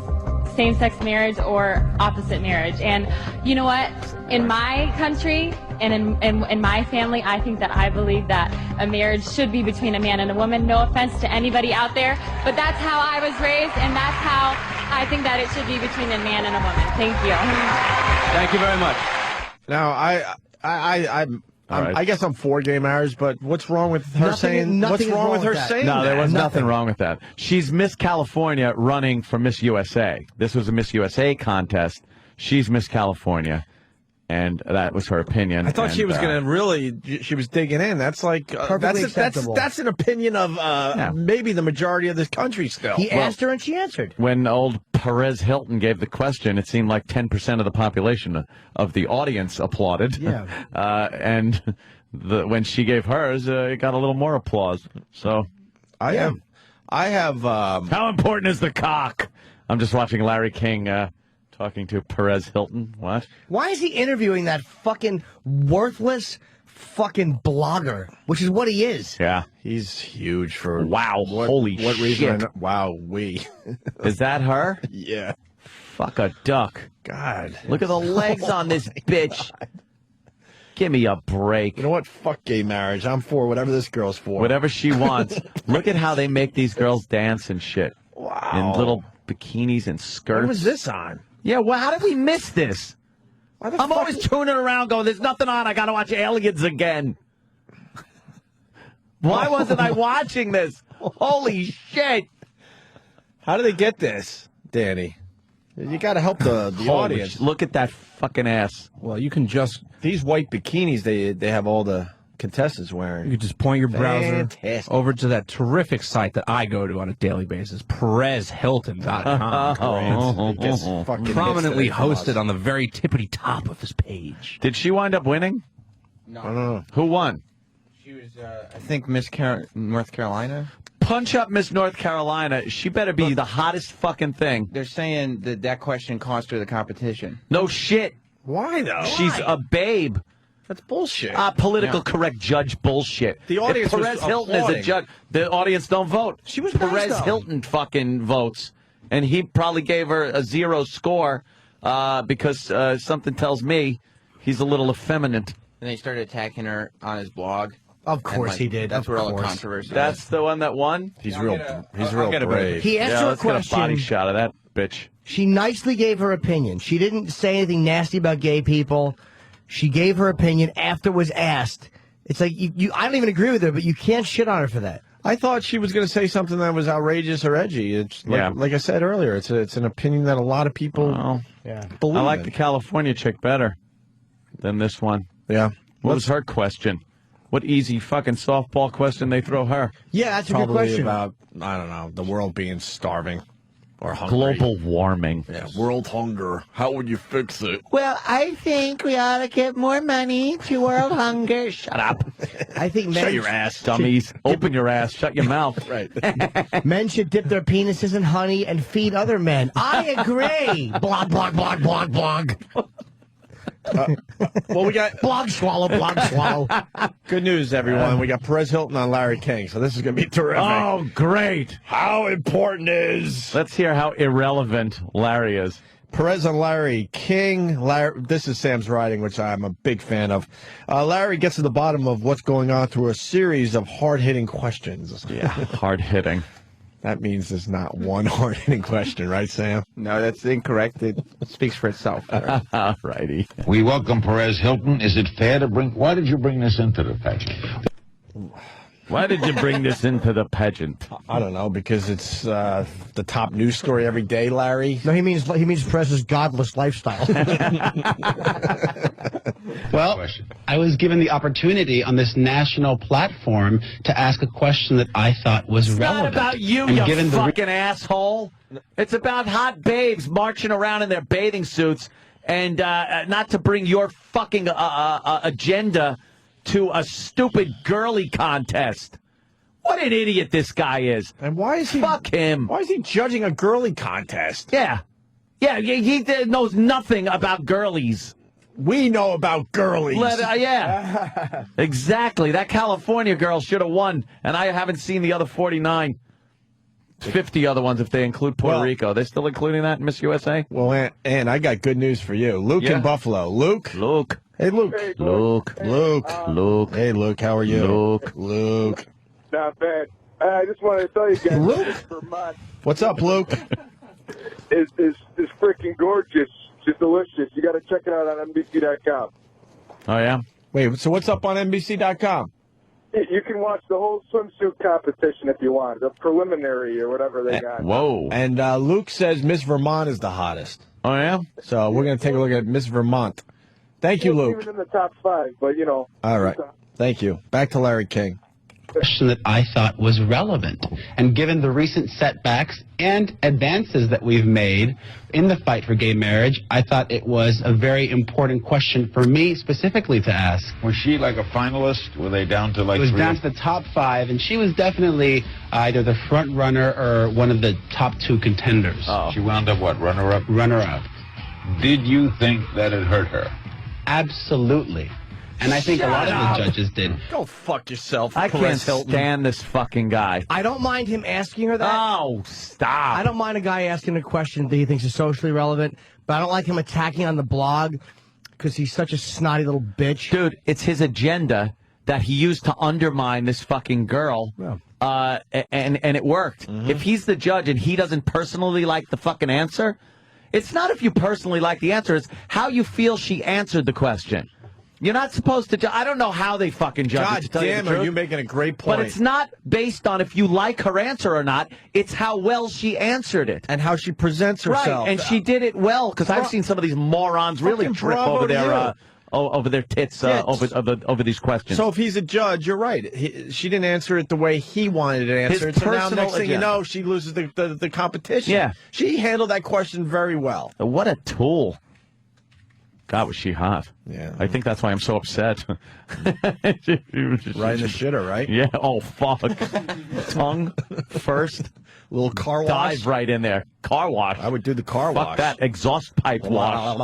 same-sex marriage or opposite marriage. And you know what? In my country, And in my family, I believe that a marriage should be between a man and a woman. No offense to anybody out there, but that's how I was raised, and that's how I think that it should be between a man and a woman. Thank you. Thank you very much. Now, I guess I'm for gay marriage, but what's wrong with her saying? What's wrong with her saying? No, there was nothing wrong with that. She's Miss California running for Miss USA. This was a Miss USA contest. She's Miss California, and that was her opinion. I thought she was going to she was digging in. That's like that's an opinion of maybe the majority of this country still. He asked her and she answered. When old Perez Hilton gave the question, it seemed like 10% of the population of the audience applauded. Yeah. And when she gave hers, it got a little more applause. So I have. How important is the cock? I'm just watching Larry King talking to Perez Hilton. What? Why is he interviewing that fucking worthless fucking blogger, which is what he is? Yeah. He's huge for... Wow, holy what shit. reason? Wow, Is that her? Yeah. Fuck a duck. God. Look at the legs on this bitch. Give me a break. You know what? Fuck gay marriage. I'm for whatever this girl's for. Whatever she wants. Look at how they make these girls dance and shit. Wow. In little bikinis and skirts. What was this on? Yeah, well, how did we miss this? I'm always tuning around going, there's nothing on. I got to watch Aliens again. Why wasn't I watching this? Holy shit. How do they get this, Danny? You got to help the audience. Look at that fucking ass. Well, you can just... These white bikinis, they have all the contestants wearing. You could just point your browser Fantastic. over to that terrific site that I go to on a daily basis, PerezHilton.com. Prominently hosted on the very tippity top of his page. Did she wind up winning? No. Who won? She was, I think, Miss North Carolina. Punch up Miss North Carolina. She better be the hottest fucking thing. They're saying that question cost her the competition. No shit. Why, though? She's a babe. That's bullshit. Political correct judge bullshit. The audience if Perez was Hilton is a applauding. judge, the audience don't vote. She was Perez nice, though. Hilton fucking votes, and he probably gave her a 0 score because something tells me he's a little effeminate. And they started attacking her on his blog. Of course he did. That's of where all the course. controvery That's is. the one that won? He's real brave. He asked her a let's get a question. body shot of that bitch. She nicely gave her opinion. She didn't say anything nasty about gay people. She gave her opinion after was asked. It's like, I don't even agree with her, but you can't shit on her for that. I thought she was going to say something that was outrageous or edgy. It's like I said earlier, it's an opinion that a lot of people believe I like in. the California chick better than this one. Yeah. What was her question? What easy fucking softball question they throw her? Yeah, that's a Probably good question. about, I don't know, the world being starving or hungry. Global warming. Yeah, world hunger. How would you fix it? Well, I think we ought to give more money to world hunger. Shut up. I think men Shut your ass, Dummies. Open your ass. Shut your mouth. Right. Men should dip their penises in honey and feed other men. I agree. Blog, blog, blog, blog, blog. Well, we got blog swallow, blog swallow. Good news, everyone. We got Perez Hilton on Larry King, so this is going to be terrific. Oh, great. How important is... Let's hear how irrelevant Larry is. Perez on Larry King. This is Sam's writing, which I'm a big fan of. Larry gets to the bottom of what's going on through a series of hard-hitting questions. Yeah, hard-hitting. That means there's not one hard-hitting question, right, Sam? No, that's incorrect. It speaks for itself. Righty. We welcome Perez Hilton. Is it fair to bring... Why did you bring this into the pageant? Why did you bring this into the pageant? I don't know, because it's the top news story every day, Larry. No, he means Perez's godless lifestyle. Well, I was given the opportunity on this national platform to ask a question that I thought was relevant. It's not about you, And you given the fucking asshole. It's about hot babes marching around in their bathing suits and not to bring your fucking agenda to a stupid girly contest. What an idiot this guy is. And why is he... Fuck him. Why is he judging a girly contest? Yeah. Yeah, he knows nothing about girlies. We know about girlies. Yeah. Exactly. That California girl should have won, and I haven't seen the other 49. 50 other ones if they include Puerto Rico. They're still including that in Miss USA? Well, and I got good news for you. Luke in Buffalo. Luke. Hey, Luke. Hey, Luke. Hey, Luke. How are you? Luke. Not bad. I just wanted to tell you guys, Luke? Vermont What's up, Luke? is freaking gorgeous. It's delicious. You got to check it out on NBC.com. Oh, yeah? Wait, so what's up on NBC.com? You can watch the whole swimsuit competition if you want, the preliminary or whatever they got. Whoa. And Luke says Miss Vermont is the hottest. Oh, yeah? So we're going to take a look at Miss Vermont. Thank you, Luke. Even in the top 5, but you know. All right. Thank you. Back to Larry King. Question that I thought was relevant. And given the recent setbacks and advances that we've made in the fight for gay marriage, I thought it was a very important question for me specifically to ask. Was she like a finalist? Were they down to like It was three? down to the top 5, and she was definitely either the front runner or one of the top 2 contenders. Oh. She wound up what, runner-up? Runner-up. Did you think that it hurt her? Absolutely. And I think a lot of the judges did. Go fuck yourself, I Perez can't Hilton. stand this fucking guy. I don't mind him asking her that. Oh, stop. I don't mind a guy asking a question that he thinks is socially relevant, but I don't like him attacking on the blog because he's such a snotty little bitch. Dude, it's his agenda that he used to undermine this fucking girl, and it worked. If he's the judge and he doesn't personally like the fucking answer, it's not if you personally like the answer, it's how you feel she answered the question. You're not supposed to. I don't know how they fucking judge God it, to tell you the damn, truth. are you making a great point. But it's not based on if you like her answer or not. It's how well she answered it. And how she presents herself. Right, and she did it well, because I've seen some of these morons really Fucking trip bravo over to their over their tits over these questions. So if he's a judge, you're right. She didn't answer it the way he wanted it answered. His So now personal next thing you agenda. know, she loses the competition. Yeah. She handled that question very well. What a tool. God, was she hot. Yeah. I think that's why I'm so upset. Right in the shitter, right? Yeah. Oh, fuck. Tongue first. Little car wash. Dive right in there. Car wash. I would do the car Fuck wash. that exhaust pipe wash.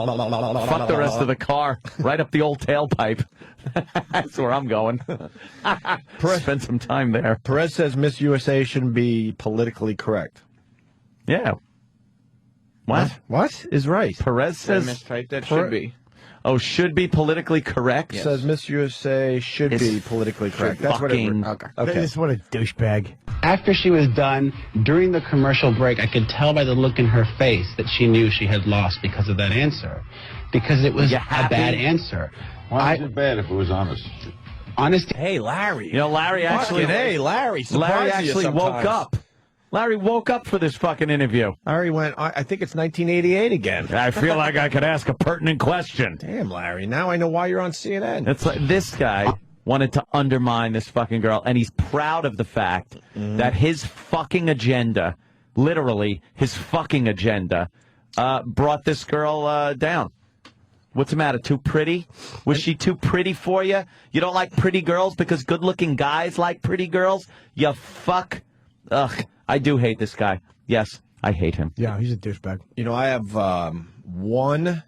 Fuck the rest of the car. Right up the old tailpipe. That's where I'm going. Spend some time there. Perez says Miss USA shouldn't be politically correct. Yeah. What? What is right? Perez says... mistyped that. Should be. Oh, should be politically correct? Yes. Says Miss USA should be politically correct. That's what it Okay. What a douchebag. After she was done, during the commercial break, I could tell by the look in her face that she knew she had lost because of that answer. Because it was a bad answer. Why was it bad if it was honest? Honest. Hey, Larry. You know, Larry actually... Hey, Larry. Larry surprises you actually woke sometimes. up. Larry woke up for this fucking interview. Larry went, I think it's 1988 again. I feel like I could ask a pertinent question. Damn, Larry. Now I know why you're on CNN. It's like this guy wanted to undermine this fucking girl, and he's proud of the fact that his fucking agenda, literally his fucking agenda, brought this girl down. What's the matter? Too pretty? Was she too pretty for you? You don't like pretty girls because good-looking guys like pretty girls? You fuck. Ugh. I do hate this guy. Yes, I hate him. Yeah, he's a douchebag. You know, I have one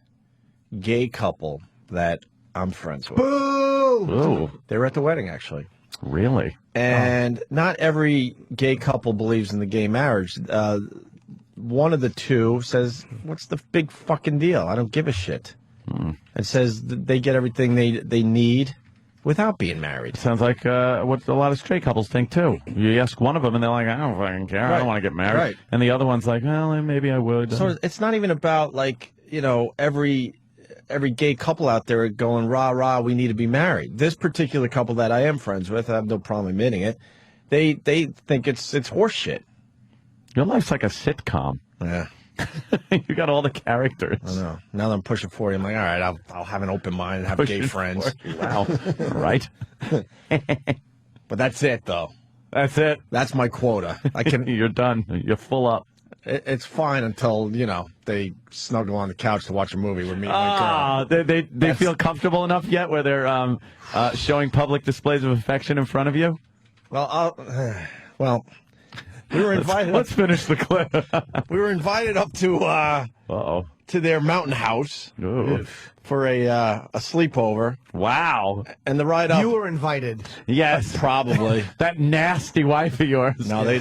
gay couple that I'm friends with. Boo! Ooh. They were at the wedding, actually. Really? And not every gay couple believes in the gay marriage. One of the two says, what's the big fucking deal? I don't give a shit. And says they get everything they need without being married. Sounds like what a lot of straight couples think, too. You ask one of them, and they're like, I don't fucking care. I don't want to get married. Right. And the other one's like, well, maybe I would. So it's not even about, like, you know, every gay couple out there going, rah, rah, we need to be married. This particular couple that I am friends with, I have no problem admitting it, they think it's horse shit. Your life's like a sitcom. Yeah. You got all the characters. I know. Now that I'm pushing 40, I'm like, all right, I'll have an open mind and have gay Pushing friends. 40. Wow. Right. But that's it, though. That's it. That's my quota. I can. You're done. You're full up. It's fine until, you know, they snuggle on the couch to watch a movie with me and my girl. They feel comfortable enough yet where they're showing public displays of affection in front of you? Well, we were invited. Let's finish the clip. We were invited up to to their mountain house for a sleepover. Wow! And the ride up. You were invited. Yes, probably. That nasty wife of yours. No, they.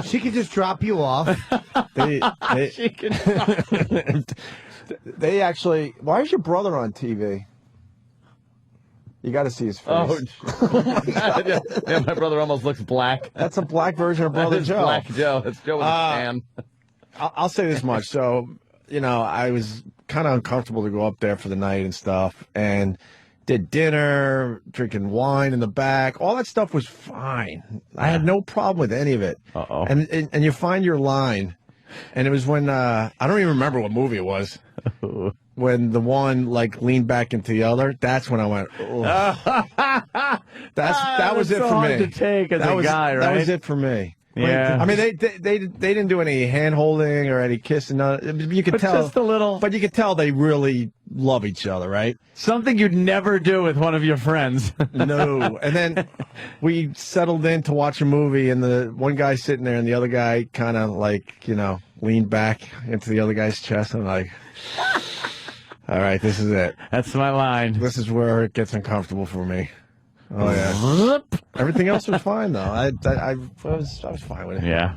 She could just drop you off. She can. They actually. Why is your brother on TV? You got to see his face. Oh, yeah, my brother almost looks black. That's a black version of Brother That's Joe. Black Joe. That's Joe with a tan. I'll say this much. So, I was kind of uncomfortable to go up there for the night and stuff, and did dinner, drinking wine in the back. All that stuff was fine. I had no problem with any of it. Uh-oh. And you find your line, and it was when I don't even remember what movie it was. When the one leaned back into the other, that's when I went. Oh. That was it so for hard me. to take as that a was, guy, right? That was it for me. Yeah. I mean, they didn't do any hand holding or any kissing. You could tell, just a little. But you could tell they really love each other, right? Something you'd never do with one of your friends. No. And then we settled in to watch a movie, and the one guy sitting there, and the other guy kind of leaned back into the other guy's chest. I'm like, all right, this is it. That's my line. This is where it gets uncomfortable for me. Oh yeah. Everything else was fine though. I was fine with it. Yeah.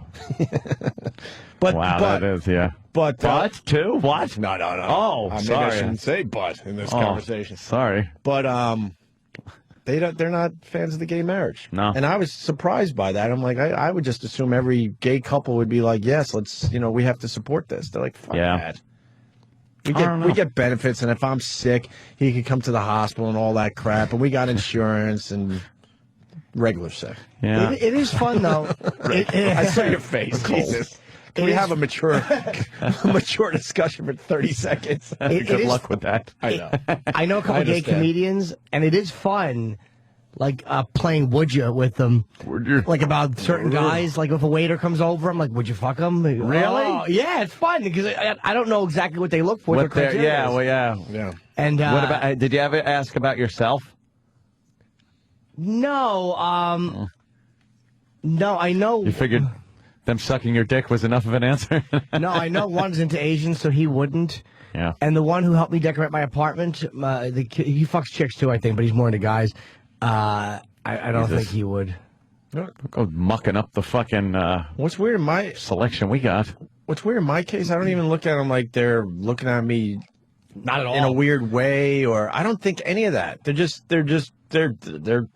But that is But too? What? No. Oh, maybe sorry. I shouldn't say but in this conversation. Sorry. But they're not fans of the gay marriage. No. And I was surprised by that. I'm like, I would just assume every gay couple would be like, yes, let's, we have to support this. They're like, fuck that. We get benefits, and if I'm sick, he could come to the hospital and all that crap, and we got insurance and regular sex. Yeah. It is fun though. I saw your face. Jesus. Can we have a mature discussion for 30 seconds? Good luck with that. I know. I know a couple gay comedians, and it is fun. Playing would you with them. About certain guys. Like if a waiter comes over, I'm like, would you fuck him? Really? Oh, yeah, it's fun because I don't know exactly what they look for. Yeah. And what about? Did you ever ask about yourself? No. No, I know. You figured them sucking your dick was enough of an answer? No, I know one's into Asians, so he wouldn't. Yeah. And the one who helped me decorate my apartment, he fucks chicks too, I think, but he's more into guys. I don't think he would. Go mucking up the fucking what's weird in my selection we got. What's weird in my case, I don't even look at them like they're looking at me not at all in a weird way, or I don't think any of that. They're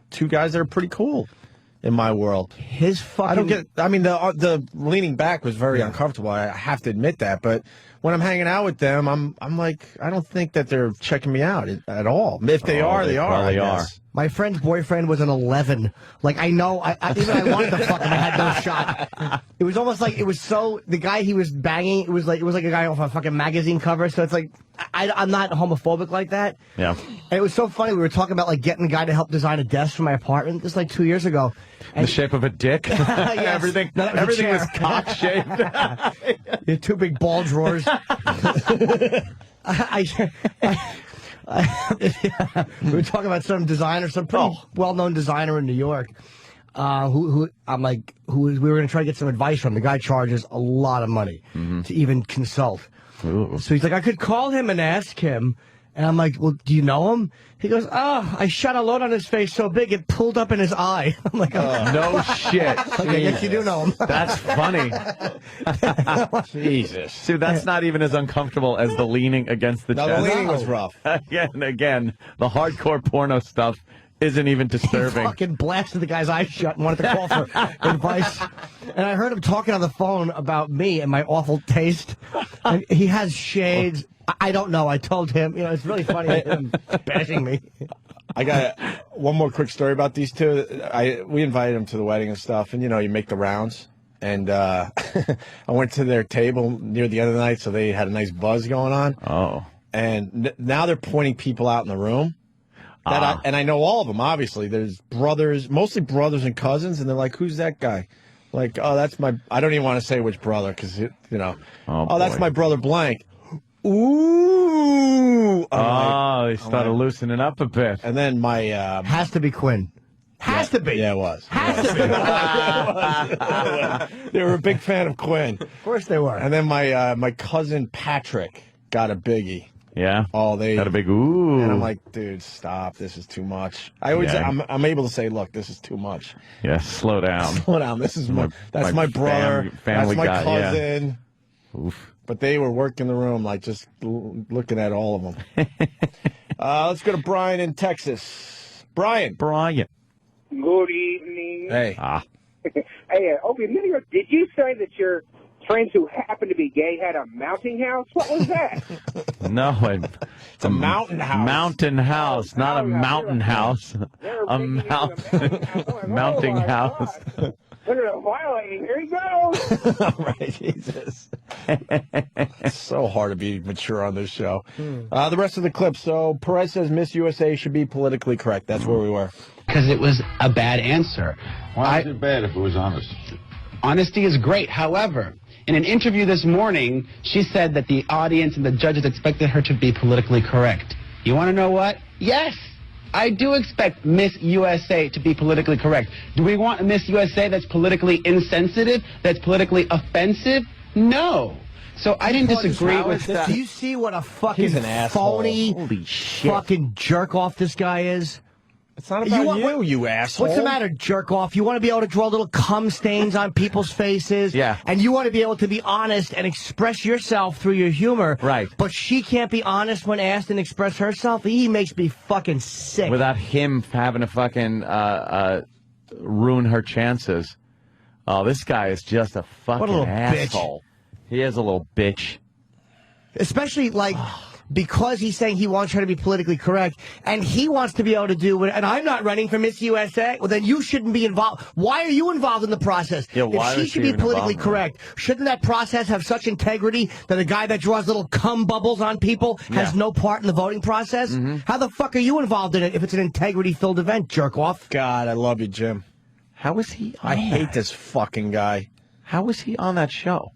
two guys that are pretty cool in my world. His fucking I don't get. I mean, the leaning back was very uncomfortable. I have to admit that, but when I'm hanging out with them, I'm like, I don't think that they're checking me out at all. If they are, they are. Probably I are. guess. My friend's boyfriend was an 11. I know, even I wanted to fuck him, I had no shot. It was almost like, the guy he was banging, it was like a guy off a fucking magazine cover, so it's like, I'm not homophobic like that. Yeah. And it was so funny, we were talking about getting a guy to help design a desk for my apartment, this 2 years ago. In the shape of a dick? Yes. Everything was cock-shaped. Two big ball drawers. We were talking about some designer, some pretty well-known designer in New York, who we were going to try to get some advice from. The guy charges a lot of money to even consult. Ooh. So he's like, I could call him and ask him. And I'm like, well, do you know him? He goes, I shot a load on his face so big it pulled up in his eye. I'm like, no shit. I guess you do know him. That's funny. Jesus. See, that's not even as uncomfortable as the leaning against the chest. No, the leaning was rough. Again, the hardcore porno stuff isn't even disturbing. He fucking blasted the guy's eyes shut and wanted to call for advice. And I heard him talking on the phone about me and my awful taste. And he has shades. I don't know. I told him. It's really funny him bashing me. I got one more quick story about these two. We invited them to the wedding and stuff, and you make the rounds. And I went to their table near the end of the night, so they had a nice buzz going on. Oh. And now they're pointing people out in the room. And I know all of them, obviously. There's brothers, mostly brothers and cousins, and they're like, who's that guy? Like, oh, that's my... I don't even want to say which brother, because, oh, that's my brother blank. Ooh! They started loosening up a bit. And then my... Has to be Quinn. Has to be. Yeah, it was. Has to be. They were a big fan of Quinn. Of course they were. And then my cousin Patrick got a biggie. Yeah. Oh, they got a big ooh. And I'm like, dude, stop. This is too much. I'm able to say, look, this is too much. Yeah, slow down. Slow down. This is that's my brother. Family that's my guy, cousin. Yeah. Oof. But they were working the room, just looking at all of them. Let's go to Brian in Texas. Brian. Good evening. Hey. Hey, Opie, a minute ago, did you say that your friends who happen to be gay had a mounting house? What was that? No, it's a mountain house. Mountain house, not a mountain mouse. A mounting house. Look at him violating. Here he goes. Right, Jesus. It's so hard to be mature on this show. The rest of the clip. So Perez says Miss USA should be politically correct. That's where we were. Because it was a bad answer. Why is it bad if it was honest? Honesty is great. However, in an interview this morning, she said that the audience and the judges expected her to be politically correct. You want to know what? Yes, I do expect Miss USA to be politically correct. Do we want a Miss USA that's politically insensitive, that's politically offensive? No. So I didn't disagree with that. Do you see what a fucking He's an asshole. phony, Holy shit. fucking jerk off this guy is? It's not about you asshole. What's the matter, jerk off? You want to be able to draw little cum stains on people's faces. Yeah. And you want to be able to be honest and express yourself through your humor. Right. But she can't be honest when asked and express herself. He makes me fucking sick. Without him having to fucking ruin her chances. Oh, this guy is just a fucking What a little asshole. He is a little bitch. Especially, like, because he's saying he wants her to be politically correct, and he wants to be able to do it, and I'm not running for Miss USA, well, then you shouldn't be involved. Why are you involved in the process? Yeah, why if she is should she be even politically involved in correct, shouldn't that process have such integrity that a guy that draws little cum bubbles on people has no part in the voting process? How the fuck are you involved in it if it's an integrity-filled event, jerk off? God, I love you, Jim. How is he on I hate this fucking guy. How was he on that show?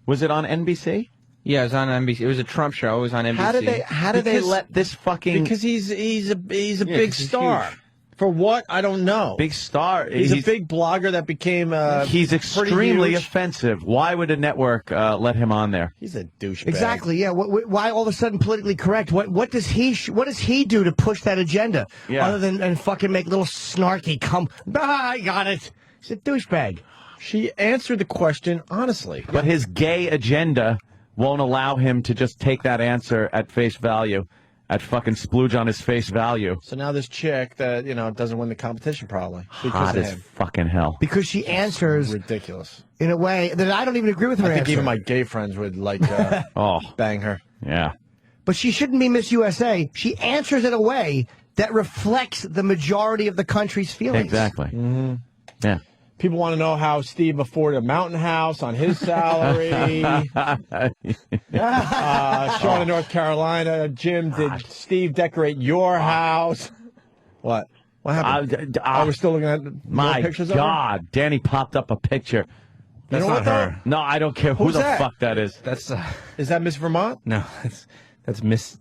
Was it on NBC? Yeah, it was on NBC. It was a Trump show. It was on NBC. How did they let this fucking... Because he's a big star. For what? I don't know. Big star. He's a big blogger that became he's extremely huge. offensive. Why would a network let him on there? He's a douchebag. Exactly. Yeah. Why all of a sudden politically correct? What does he do to push that agenda? Yeah. Other than fucking make little snarky come. I got it. He's a douchebag. She answered the question honestly. But his gay agenda won't allow him to just take that answer at face value, at fucking splooge on his face value. So now this chick that, doesn't win the competition probably. Hot as fucking hell. Because she answers ridiculous. In a way that I don't even agree with her I think answer. even my gay friends would bang her. Yeah. But she shouldn't be Miss USA. She answers in a way that reflects the majority of the country's feelings. Exactly. Yeah. People want to know how Steve afforded a mountain house on his salary. Sean in North Carolina. Jim, did Steve decorate your house? What? What happened? We're still looking at more pictures of her? God. Danny popped up a picture. That's not her. No, I don't care who Who's the that? fuck that is. That's Is that Miss Vermont? no, that's Miss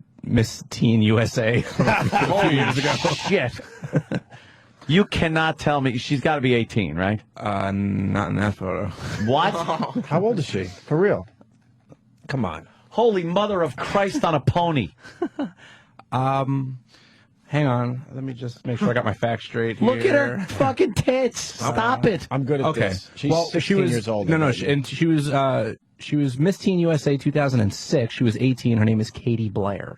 Teen USA from a few years ago. Shit. You cannot tell me. She's got to be 18, right? Not in that photo. What? How old is she? For real? Come on. Holy mother of Christ on a pony. Hang on. Let me just make sure I got my facts straight here. Look at her fucking tits. Stop it. I'm good at this. She's 16 years old. No, she was Miss Teen USA 2006. She was 18. Her name is Katie Blair.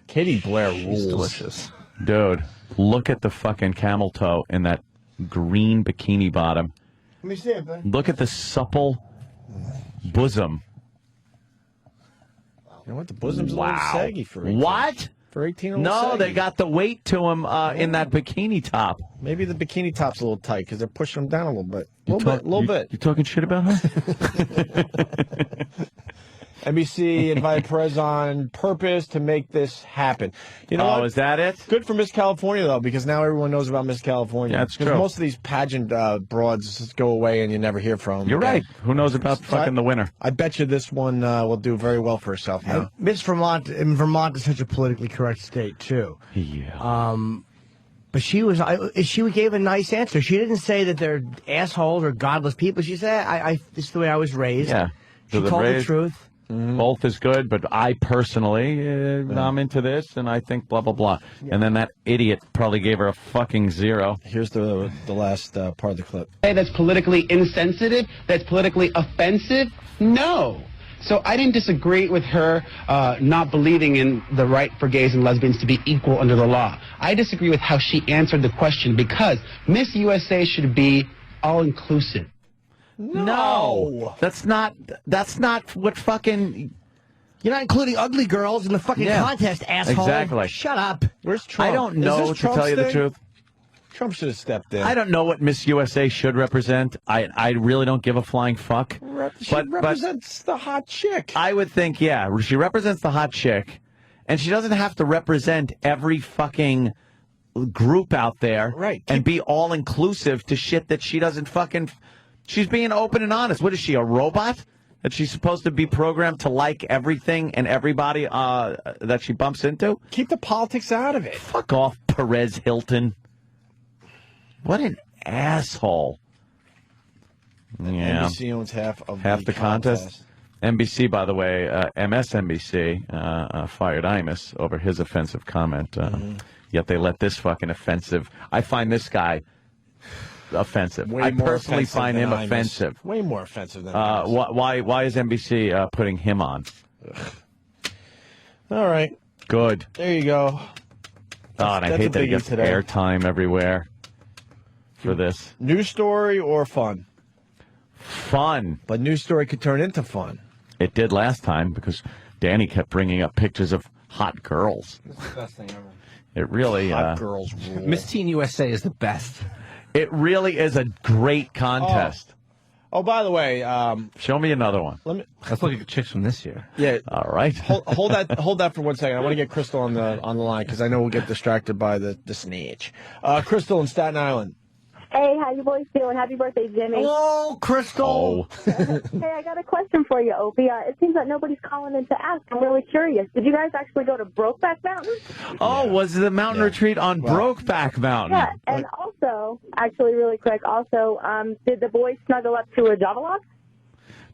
Katie Blair rules. She's delicious. Dude, look at the fucking camel toe in that green bikini bottom. Let me see it, man. Look at the supple bosom. You know what? The bosom's a little saggy for 18. What? For 18, a little No, saggy. they got the weight to him in that bikini top. Maybe the bikini top's a little tight because they're pushing them down a little bit. A little bit. You talking shit about her? NBC invited Perez on purpose to make this happen. You know what? Is that it? Good for Miss California, though, because now everyone knows about Miss California. Yeah, that's Because true. most of these pageant broads just go away and you never hear from them. You're again. right. Who knows about fucking the winner? I bet you this one will do very well for herself now. Miss Vermont, and Vermont is such a politically correct state, too. Yeah. But she gave a nice answer. She didn't say that they're assholes or godless people. She said, this is the way I was raised. Yeah. She told the truth. Both is good, but I personally, I'm into this, and I think blah, blah, blah. Yeah. And then that idiot probably gave her a fucking 0. Here's the last part of the clip. Say that's politically insensitive, that's politically offensive? No. So I didn't disagree with her not believing in the right for gays and lesbians to be equal under the law. I disagree with how she answered the question, because Miss USA should be all-inclusive. No, that's not what fucking. You're not including ugly girls in the fucking contest, asshole. Exactly. Shut up. Where's Trump? I don't know, to tell you the truth. Trump should have stepped in. I don't know what Miss USA should represent. I really don't give a flying fuck. She represents the hot chick. I would think, yeah, she represents the hot chick, and she doesn't have to represent every fucking group out there, right? And be all inclusive to shit that she doesn't fucking. She's being open and honest. What is she, a robot? That she's supposed to be programmed to like everything and everybody that she bumps into? Keep the politics out of it. Fuck off, Perez Hilton. What an asshole. Yeah. NBC owns half of the contest. NBC, by the way, MSNBC fired Imus over his offensive comment. Yet they let this fucking offensive. I find this guy offensive. I personally find him offensive. Way more offensive than why is NBC putting him on? All right. Good. There you go. And I hate that he gets airtime everywhere for this. News story or fun? Fun. But news story could turn into fun. It did last time because Danny kept bringing up pictures of hot girls. It's the best thing ever. It really... Hot girls rule. Miss Teen USA is the best. It really is a great contest. Oh, by the way... show me another one. Let's look at chicks from this year. Yeah. All right. Hold that for 1 second. I want to get Crystal on the line because I know we'll get distracted by the snitch. Crystal in Staten Island. Hey, how you boys doing? Happy birthday, Jimmy. Hello, Crystal. Hey, I got a question for you, Opie. It seems that nobody's calling in to ask. I'm really curious. Did you guys actually go to Brokeback Mountain? Oh, was the mountain retreat on Brokeback Mountain? Yeah, and also, actually really quick, did the boys snuggle up to a Java log?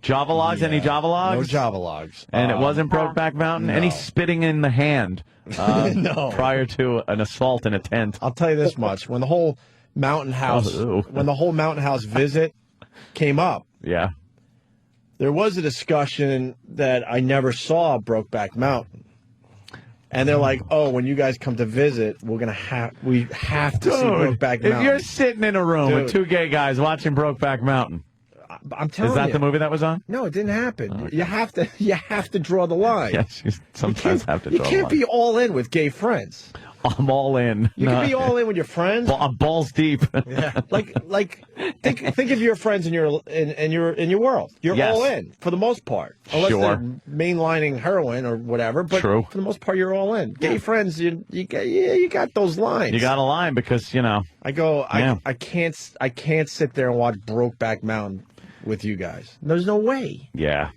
Java logs? Any Java logs? No Java logs. And it wasn't Brokeback Mountain? No. Any spitting in the hand No. prior to an assault in a tent? I'll tell you this much. When the whole mountain house visit came up, yeah, there was a discussion that I never saw Brokeback Mountain. And they're like, "Oh, when you guys come to visit, we have to see Brokeback Mountain." If you're sitting in a room with two gay guys watching Brokeback Mountain, I'm telling you. is that the movie that was on? No, it didn't happen. You have to draw the line. Yes, you sometimes have to draw the line. You can't be all in with gay friends. I'm all in. You can be all in with your friends. I'm balls deep. Yeah. Like think of your friends in your world. You're all in for the most part. Unless they're mainlining heroin or whatever. But True. For the most part, you're all in. Gay friends, you got those lines. You got a line because I can't sit there and watch Brokeback Mountain with you guys. There's no way. Yeah.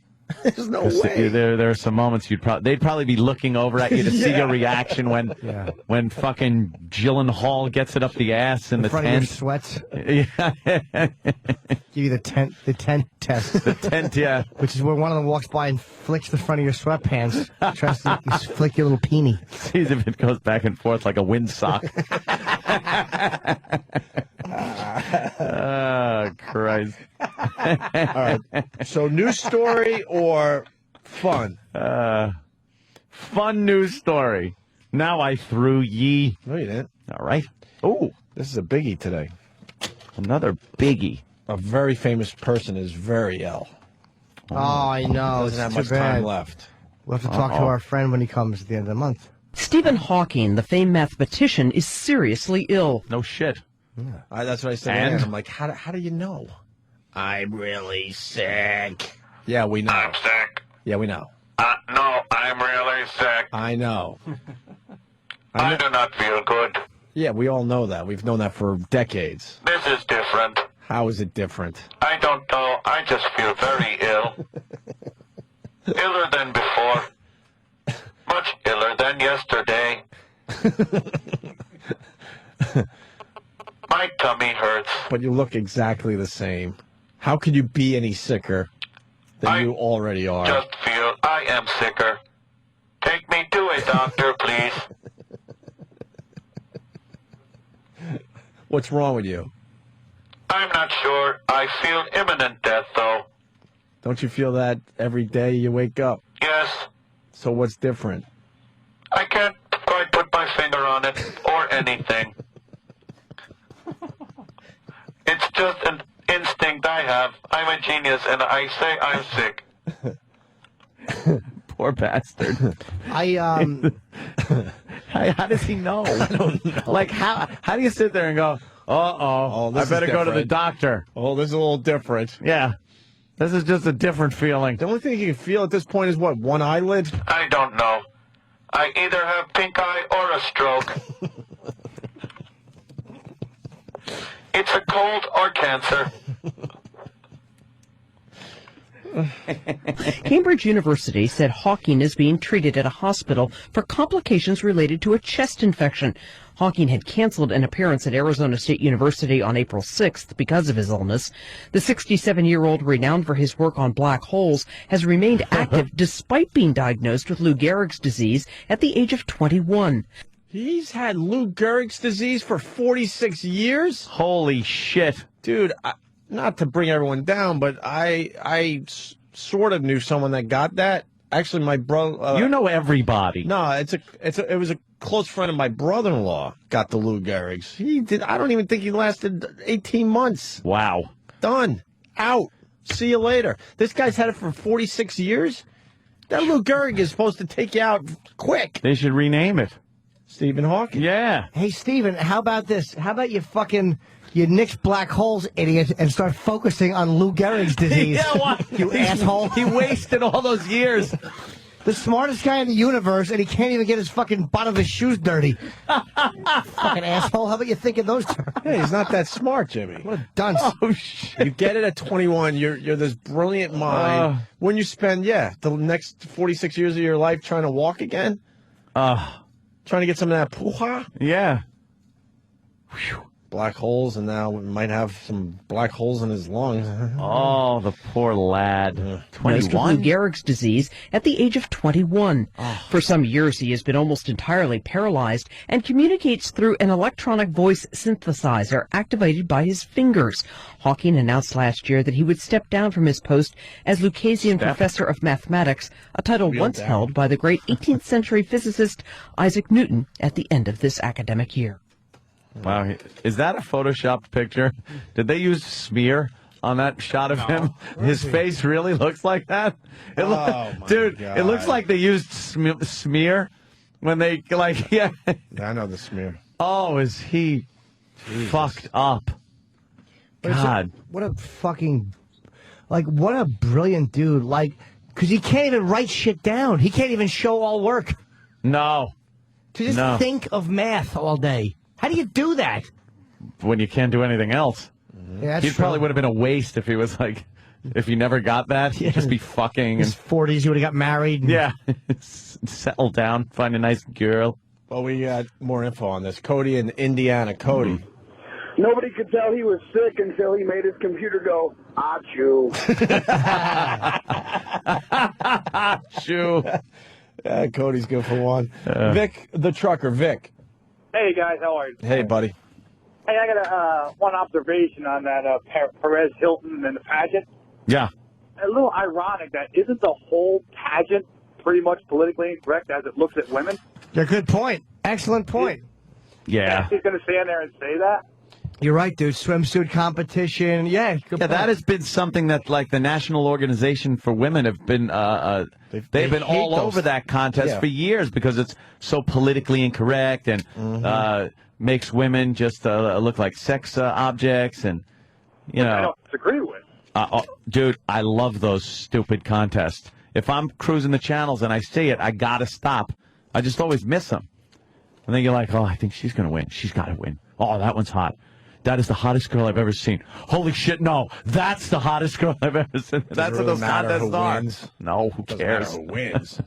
There's no way. There are some moments they'd probably be looking over at you to see your reaction when fucking Gyllenhaal gets it up the ass in the front tent. of your sweats. Yeah. Give you the tent test. The tent, yeah. Which is where one of them walks by and flicks the front of your sweatpants. Tries to flick your little peenie. Sees if it goes back and forth like a windsock. Oh, Christ. All right. So, news story or fun? Fun news story. Now I threw ye. No, you didn't. All right. Oh, this is a biggie today. Another biggie. A very famous person is very ill. Oh, I know. Doesn't have It's much too bad. time left. We'll have to talk to our friend when he comes at the end of the month. Stephen Hawking, the famed mathematician, is seriously ill. No shit. Yeah. That's what I said. And? I'm like, how do you know? I'm really sick. Yeah, we know. I'm sick. Yeah, we know. No, I'm really sick. I know. I do not feel good. Yeah, we all know that. We've known that for decades. This is different. How is it different? I don't know. I just feel very ill. Iller than before. Much iller than yesterday. My tummy hurts. But you look exactly the same. How could you be any sicker than you already are? Just feel I am sicker. Take me to a doctor, please. What's wrong with you? I'm not sure. I feel imminent death, though. Don't you feel that every day you wake up? Yes. So what's different? I can't quite put my finger on it or anything. It's just an instinct I have. I'm a genius, and I say I'm sick. Poor bastard. How does he know? I don't know. Like, how do you sit there and go, I this better is go to the different. doctor? Oh, this is a little different. Yeah. This is just a different feeling. The only thing you can feel at this point is what, one eyelid? I don't know. I either have pink eye or a stroke. It's a cold or cancer. Cambridge University said Hawking is being treated at a hospital for complications related to a chest infection. Hawking had canceled an appearance at Arizona State University on April 6th because of his illness. The 67-year-old, renowned for his work on black holes, has remained active despite being diagnosed with Lou Gehrig's disease at the age of 21. He's had Lou Gehrig's disease for 46 years? Holy shit. Dude, not to bring everyone down, but I sort of knew someone that got that. Actually, my brother... you know everybody. No, it was a close friend of my brother-in-law got the Lou Gehrig's. He did. I don't even think he lasted 18 months. Wow. Done. Out. See you later. This guy's had it for 46 years? That Lou Gehrig is supposed to take you out quick. They should rename it. Stephen Hawking. Yeah. Hey, Steven, how about this? How about you nix black holes, idiot, and start focusing on Lou Gehrig's disease? Yeah, what? You asshole. He wasted all those years. The smartest guy in the universe, and he can't even get his fucking bottom of his shoes dirty. Fucking asshole. How about you think in those terms? Hey, he's not that smart, Jimmy. What a dunce. Oh, shit. You get it at 21. You're this brilliant mind. When you spend, the next 46 years of your life trying to walk again, trying to get some of that poo-ha. Yeah. Whew. Black holes, and now we might have some black holes in his lungs. Oh, the poor lad. 21? Lou Gehrig's disease at the age of 21. For some years, he has been almost entirely paralyzed and communicates through an electronic voice synthesizer activated by his fingers. Hawking announced last year that he would step down from his post as Lucasian Professor of Mathematics, a title once held by the great 18th century physicist Isaac Newton at the end of this academic year. Wow, is that a photoshopped picture? Did they use smear on that shot of him? His face really looks like that? Dude, it looks like they used smear when they, yeah. I know the smear. Oh, is he fucked up? God. What a fucking, what a brilliant dude. Because he can't even write shit down. He can't even show all work. No. To just think of math all day. How do you do that? When you can't do anything else. Yeah, he probably would have been a waste if he was if he never got that. He'd just be fucking. In his 40s, he would have got married. Yeah. Settle down, find a nice girl. Well, we got more info on this. Cody in Indiana. Cody. Nobody could tell he was sick until he made his computer go, achoo. Achoo. Cody's good for one. Vic, the trucker. Vic. Hey, guys, how are you? Hey, buddy. Hey, I got one observation on that Perez, Hilton, and the pageant. Yeah. A little ironic that isn't the whole pageant pretty much politically incorrect as it looks at women? Yeah, good point. Excellent point. Yeah. He's going to stand there and say that? You're right, dude. Swimsuit competition. Yeah, good point. That has been something that, the National Organization for Women have been, they've been all over that contest for years because it's so politically incorrect and makes women just look like sex objects and, I don't disagree with. Dude, I love those stupid contests. If I'm cruising the channels and I see it, I got to stop. I just always miss them. And then you're like, I think she's going to win. She's got to win. Oh, that one's hot. That is the hottest girl I've ever seen. Holy shit, no. That's the hottest girl I've ever seen. That's what those contests are. No, who cares? Who wins.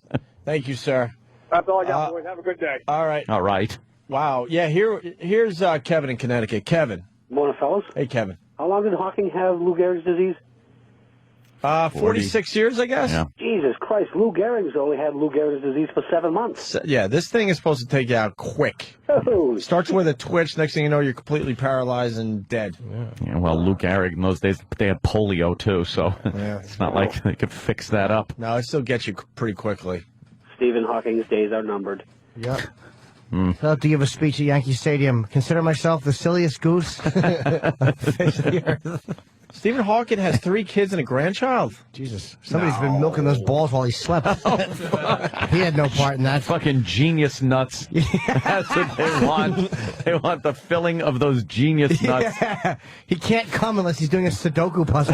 Thank you, sir. That's all I got, boys. Have a good day. All right. All right. Wow. Yeah, here's Kevin in Connecticut. Kevin. Morning, fellas. Hey, Kevin. How long did Hawking have Lou Gehrig's disease? 46 years, I guess. Yeah. Jesus Christ, Lou Gehrig's only had Lou Gehrig's disease for 7 months. Yeah, this thing is supposed to take you out quick. Oh. Starts with a twitch. Next thing you know, you're completely paralyzed and dead. Yeah, well, Lou Gehrig in those days, they had polio too, so it's not like they could fix that up. No, it still gets you pretty quickly. Stephen Hawking's days are numbered. Yep. I'll have to give a speech at Yankee Stadium. Consider myself the silliest goose. Stephen Hawking has 3 kids and a grandchild. Jesus. Somebody's been milking those balls while he slept. He had no part in that. Fucking genius nuts. That's what they want. They want the filling of those genius nuts. Yeah. He can't come unless he's doing a Sudoku puzzle.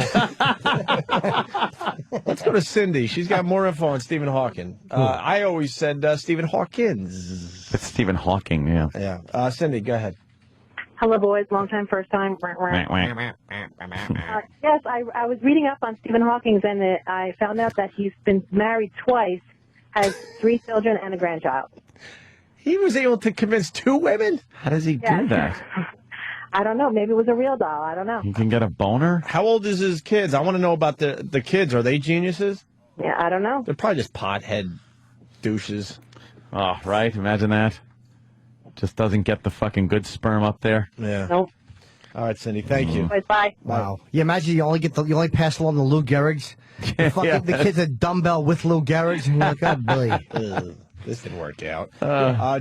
Let's go to Cindy. She's got more info on Stephen Hawking. I always said Stephen Hawkins. It's Stephen Hawking, yeah. Yeah. Cindy, go ahead. Hello, boys. Long time, first time. Yes, I was reading up on Stephen Hawking, and I found out that he's been married twice, has 3 children and a grandchild. He was able to convince 2 women? How does he do that? I don't know. Maybe it was a real doll. I don't know. You can get a boner? How old is his kids? I want to know about the kids. Are they geniuses? Yeah, I don't know. They're probably just pothead douches. Oh, right? Imagine that. Just doesn't get the fucking good sperm up there. Yeah. Nope. All right, Cindy. Thank you. Bye. Wow. Yeah, imagine you only pass along the Lou Gehrig's. The kid's a dumbbell with Lou Gehrig's, and you're like, oh, boy. This didn't work out.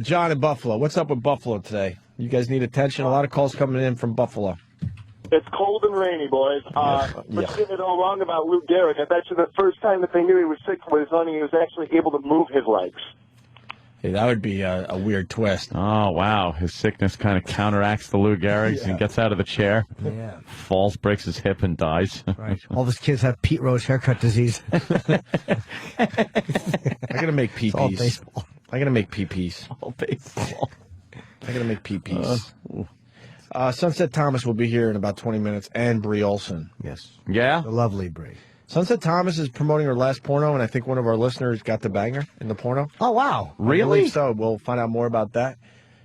John in Buffalo. What's up with Buffalo today? You guys need attention. A lot of calls coming in from Buffalo. It's cold and rainy, boys. Let's get it all wrong about Lou Gehrig. I bet you the first time that they knew he was sick was when he was actually able to move his legs. Hey, that would be a weird twist. Oh, wow. His sickness kind of counteracts the Lou Gehrig's and gets out of the chair. Yeah. Falls, breaks his hip, and dies. Right. All of his kids have Pete Rose haircut disease. I'm going to make pee-pees. All baseball. I'm going to make pee-pees. All baseball. I'm going to make pee-pees. Sunset Thomas will be here in about 20 minutes, and Brie Olson. Yes. Yeah? The lovely Brie. Sunset Thomas is promoting her last porno, and I think one of our listeners got the banger in the porno. Oh, wow. Really? I believe so. We'll find out more about that.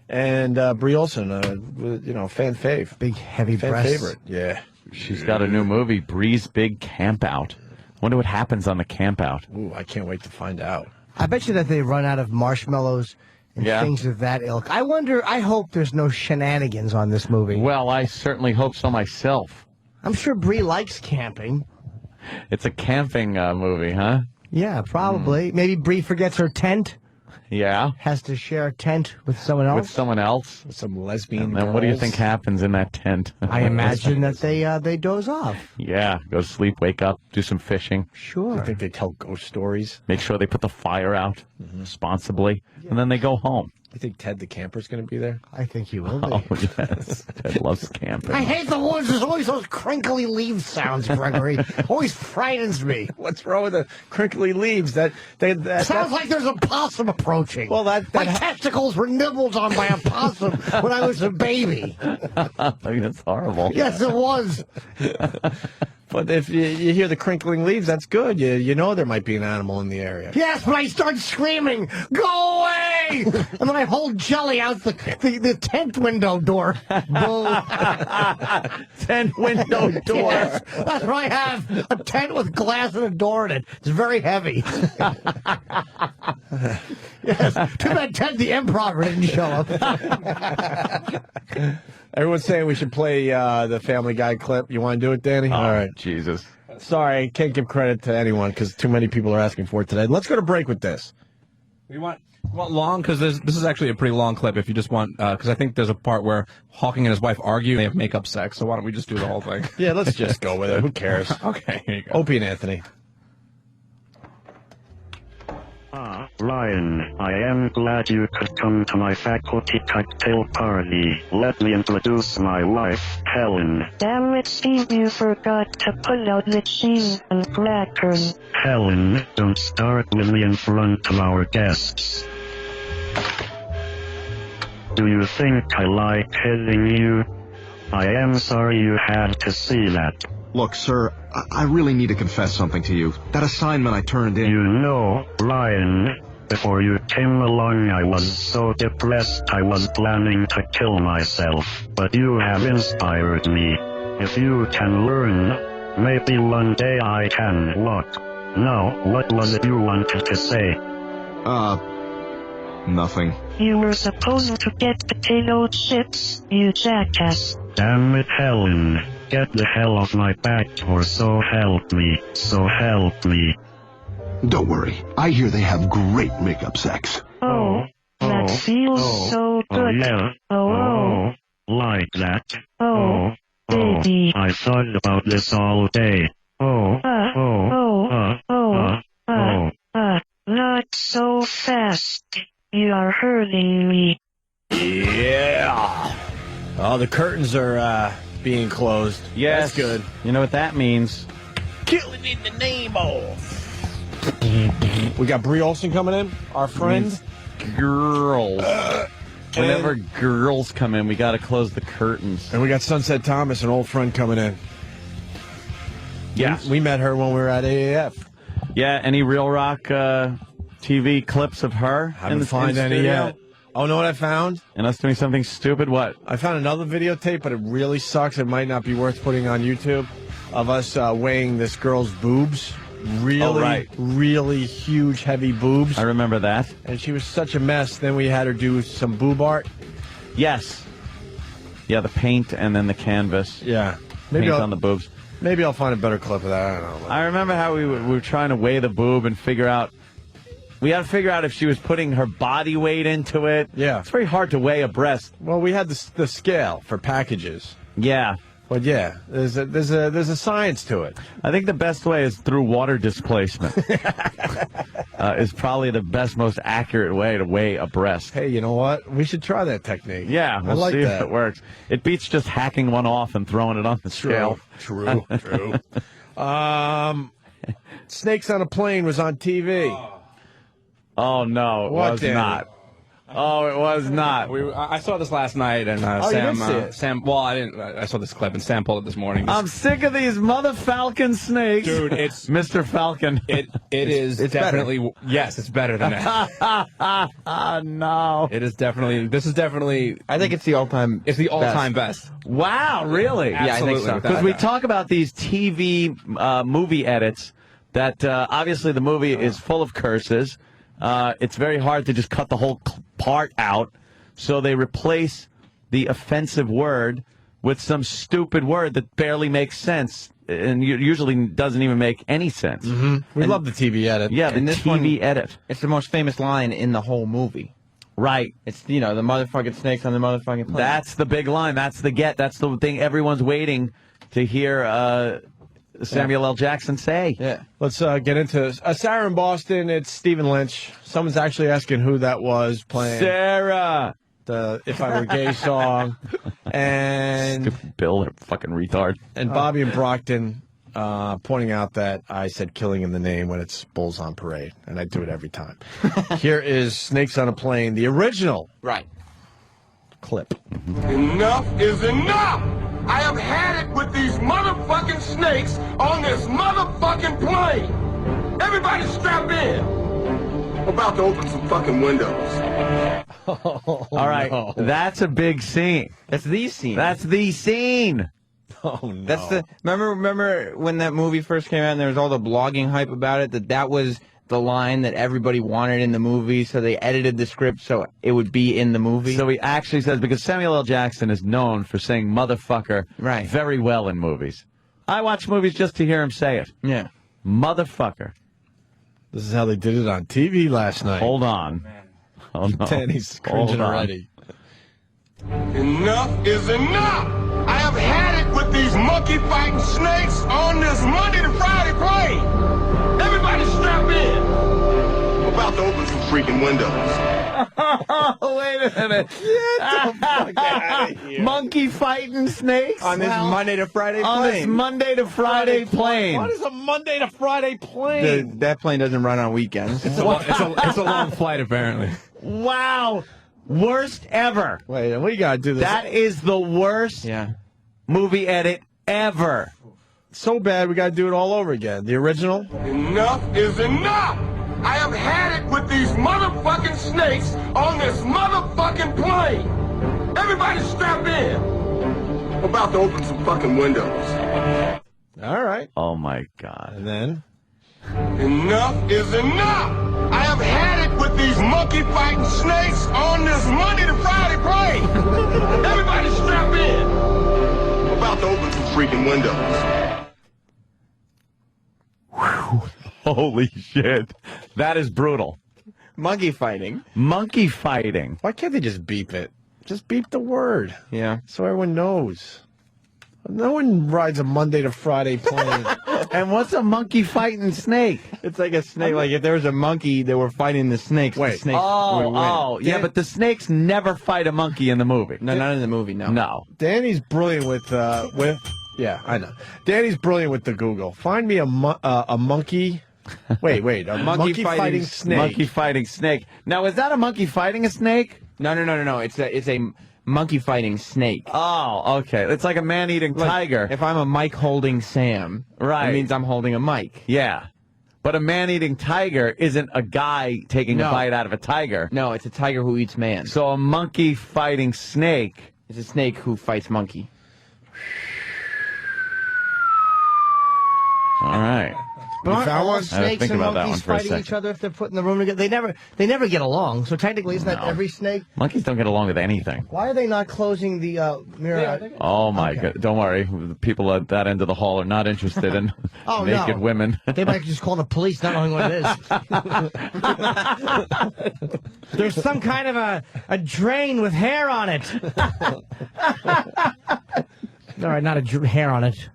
And Brie Olson, fan fave. Big, heavy fan breasts. favorite. Yeah. She's got a new movie, Brie's Big Camp Out. Wonder what happens on the camp out. Ooh, I can't wait to find out. I bet you that they run out of marshmallows and things of that ilk. I hope there's no shenanigans on this movie. Well, I certainly hope so myself. I'm sure Brie likes camping. It's a camping movie, huh? Yeah, probably. Maybe Brie forgets her tent. Yeah. Has to share a tent with someone else. With someone else. With some lesbian And then what do you think happens in that tent? I imagine that they doze off. Yeah. Go to sleep, wake up, do some fishing. Sure. I think they tell ghost stories. Make sure they put the fire out responsibly. Yeah. And then they go home. You think Ted the camper's going to be there? I think he will be. Oh, yes. Ted loves camping. I hate the woods. There's always those crinkly leaf sounds, Gregory. Always frightens me. What's wrong with the crinkly leaves? That sounds like there's a possum approaching. Well, my testicles were nibbled on by a possum when I was a baby. That's horrible. Yes, it was. But if you hear the crinkling leaves, that's good. You know there might be an animal in the area. Yes, but I start screaming, "Go away!" And then I hold jelly out the tent window door. Tent window door. Yes, that's where I have a tent with glass and a door in it. It's very heavy. Yes, too bad Ted the Improver didn't show up. Everyone's saying we should play the Family Guy clip. You want to do it, Danny? Oh, all right. Jesus. Sorry, I can't give credit to anyone because too many people are asking for it today. Let's go to break with this. We want long because this is actually a pretty long clip. If you just want, because I think there's a part where Hawking and his wife argue. They have makeup sex. So why don't we just do the whole thing? Yeah, let's just go with it. Who cares? Okay, here you go. Opie and Anthony. Ryan, I am glad you could come to my faculty cocktail party. Let me introduce my wife, Helen. Damn it, Steve, you forgot to put out the cheese and crackers. Helen, don't start with me in front of our guests. Do you think I like hitting you? I am sorry you had to see that. Look, sir, I really need to confess something to you. That assignment I turned in... You know, Ryan, before you came along I was so depressed I was planning to kill myself. But you have inspired me. If you can learn Maybe one day I can. What? No, what was it you wanted to say? Nothing. You were supposed to get potato chips, you jackass. Damn it, Helen. Get the hell off my back, or so help me. So help me. Don't worry. I hear they have great makeup sex. Oh, that feels so good. Yeah. Oh, Like that. oh, baby. I thought about this all day. Not so fast. You are hurting me. Yeah. Oh, the curtains are being closed. Yes. That's good. You know what that means? Killing in the name of. We got Brie Olson coming in, our friend. Girls. Whenever girls come in, we got to close the curtains. And we got Sunset Thomas, an old friend, coming in. Yeah. We met her when we were at AAF. Yeah, any Real Rock TV clips of her? Haven't found any yet. Oh, know what I found? And us doing something stupid? What? I found another videotape, but it really sucks. It might not be worth putting on YouTube, of us weighing this girl's boobs. Really, really huge, heavy boobs. I remember that. And she was such a mess. Then we had her do some boob art. Yes. Yeah, the paint and then the canvas. Yeah. Paint on the boobs. Maybe I'll find a better clip of that. I don't know. I remember how we were trying to weigh the boob and figure out. We had to figure out if she was putting her body weight into it. Yeah. It's very hard to weigh a breast. Well, we had the scale for packages. Yeah. But yeah, there's a science to it. I think the best way is through water displacement. Is probably the best, most accurate way to weigh a breast. Hey, you know what? We should try that technique. Yeah, we'll like see that. if it works. It beats just hacking one off and throwing it on the scale. True. Snakes on a Plane was on TV. Oh no, it was Danny? not. Oh, it was not. I saw this last night, and you didn't see it? Sam. Well, I didn't. I saw this clip, and Sam pulled it this morning. I'm sick of these mother falcon snakes, Dude, it's Mr. Falcon. It is definitely better. Yes, it's better than that. No, it is definitely. This is definitely. I think it's the all-time. It's the all-time best. Wow, really? Yeah, I think so. Because we talk about these TV movie edits that obviously the movie is full of curses. It's very hard to just cut the whole part out, so they replace the offensive word with some stupid word that barely makes sense and usually doesn't even make any sense. Mm-hmm. We love the TV edit. Yeah, the TV edit. It's the most famous line in the whole movie. Right. It's, the motherfucking snakes on the motherfucking plane. That's the big line. That's the get. That's the thing everyone's waiting to hear Samuel L. Jackson say. Yeah. Let's get into Sarah in Boston. It's Stephen Lynch. Someone's actually asking who that was playing. Sarah! The If I Were Gay song. And Stupid Bill, fucking retard. And Bobby and Brockton pointing out that I said killing in the name when it's Bulls on Parade. And I do it every time. Here is Snakes on a Plane, the original clip. Enough is enough! I have had it with these motherfucking snakes on this motherfucking plane! Everybody strap in! I'm about to open some fucking windows. All right, that's a big scene. That's the scene. That's the scene. Oh, no. That's the... Remember when that movie first came out and there was all the blogging hype about it? That was the line that everybody wanted in the movie, so they edited the script so it would be in the movie. So he actually says, because Samuel L. Jackson is known for saying motherfucker very well in movies. I watch movies just to hear him say it. Yeah. Motherfucker. This is how they did it on TV last night. Hold on. Hold on. Danny's cringing already. Enough is enough! I have had it with these monkey-fighting snakes on this Monday to Friday plane! Everybody strap in! I'm about to open some freaking windows. Wait a minute. Get the fuck out of here. Monkey fighting snakes? On this Monday to Friday plane. On this Monday to Friday plane. What is a Monday to Friday plane? That plane doesn't run on weekends. It's a long flight, apparently. Wow. Worst ever. Wait, we gotta do this. That is the worst movie edit ever. So bad, we gotta do it all over again. The original? Enough is enough! I have had it with these motherfucking snakes on this motherfucking plane! Everybody strap in! I'm about to open some fucking windows. All right. Oh, my God. And then? Enough is enough! I have had it with these monkey-fighting snakes on this Monday to Friday plane! Everybody strap in! I'm about to open some freaking windows. Holy shit. That is brutal. Monkey fighting. Monkey fighting. Why can't they just beep it? Just beep the word. Yeah. So everyone knows. No one rides a Monday to Friday plane. And what's a monkey fighting snake? It's like a snake. Like if there was a monkey that were fighting the snakes, the snake would win. Yeah, but the snakes never fight a monkey in the movie. No, not in the movie, no. No. Danny's brilliant with yeah, I know. Danny's brilliant with the Google. Find me a monkey. Wait, a monkey fighting snake. Monkey fighting snake. Now, is that a monkey fighting a snake? No. It's a monkey fighting snake. Oh, okay. It's like a man-eating tiger. If I'm a Mike holding Sam, right, it means I'm holding a Mike. Yeah. But a man-eating tiger isn't a guy taking a bite out of a tiger. No, it's a tiger who eats man. So a monkey fighting snake is a snake who fights monkey. All right. But aren't all snakes and monkeys fighting each other if they're put in the room together? They never get along. So technically, isn't that every snake? Monkeys don't get along with anything. Why are they not closing the mirror? Oh my God! Don't worry. The people at that end of the hall are not interested in naked women. They might just call the police, not knowing what it is. There's some kind of a drain with hair on it. All right, not a hair on it.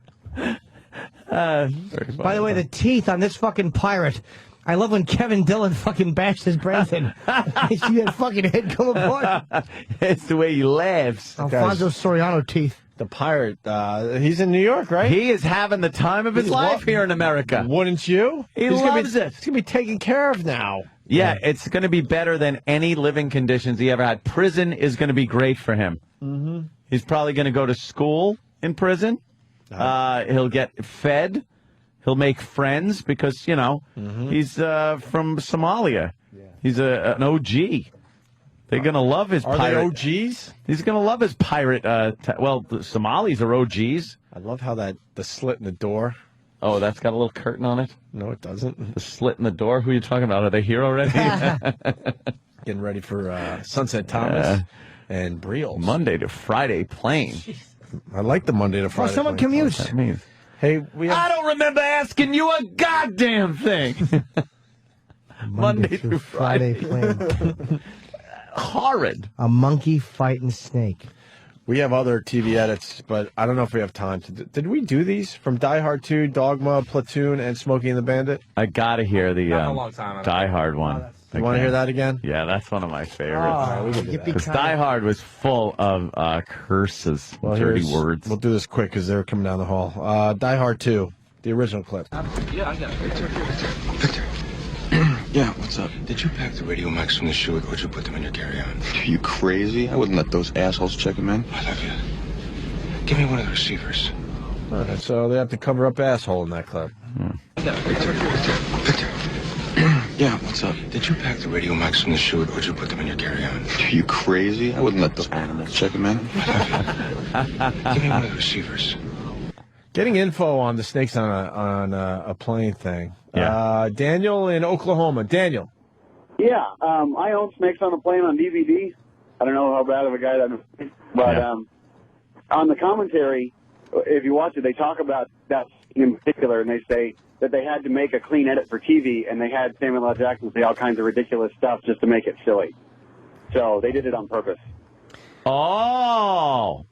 By the way, the teeth on this fucking pirate. I love when Kevin Dillon fucking bashed his brains in. You see that fucking head come apart? It's the way he laughs. Alfonso Soriano teeth. The pirate, he's in New York, right? He is having the time of his life here in America. Wouldn't you? He loves it. He's going to be taken care of now. Yeah, it's going to be better than any living conditions he ever had. Prison is going to be great for him. Mm-hmm. He's probably going to go to school in prison. He'll get fed. He'll make friends because, you know, he's from Somalia. Yeah. He's an OG. They're going to love his pirate. Are they OGs? He's going to love his pirate. Well, the Somalis are OGs. I love how the slit in the door. Oh, that's got a little curtain on it? No, it doesn't. The slit in the door? Who are you talking about? Are they here already? Getting ready for Sunset Thomas and Brie Olson. Monday to Friday plane. I like the Monday to Friday. Well, someone commutes. That means. Hey, I don't remember asking you a goddamn thing. Monday through Friday plane. Horrid. A monkey fighting snake. We have other TV edits, but I don't know if we have time to. Did we do these from Die Hard 2, Dogma, Platoon, and Smokey and the Bandit? I gotta hear the a long time Die Hard one. You want to hear that again? Yeah, that's one of my favorites. All right, we can do that. Because Die Hard was full of curses, dirty words. We'll do this quick because they're coming down the hall. Die Hard 2, the original clip. Yeah, I got it. Victor. Yeah, what's up? Did you pack the radio mics from the shoe or would you put them in your carry-on? Are you crazy? I wouldn't let those assholes check them in. I love you. Give me one of the receivers. All right, so they have to cover up asshole in that clip. Victor. Yeah, what's up? Did you pack the radio mics from the shoe or would you put them in your carry-on? Are you crazy? I wouldn't let those animals check them in. Give me one of the receivers. Getting info on the snakes on a plane thing. Yeah. Daniel in Oklahoma. Daniel. Yeah, I own Snakes on a Plane on DVD. I don't know how bad of a guy that is, but on the commentary, if you watch it, they talk about that scene in particular, and they say that they had to make a clean edit for TV, and they had Samuel L. Jackson say all kinds of ridiculous stuff just to make it silly. So they did it on purpose. Oh!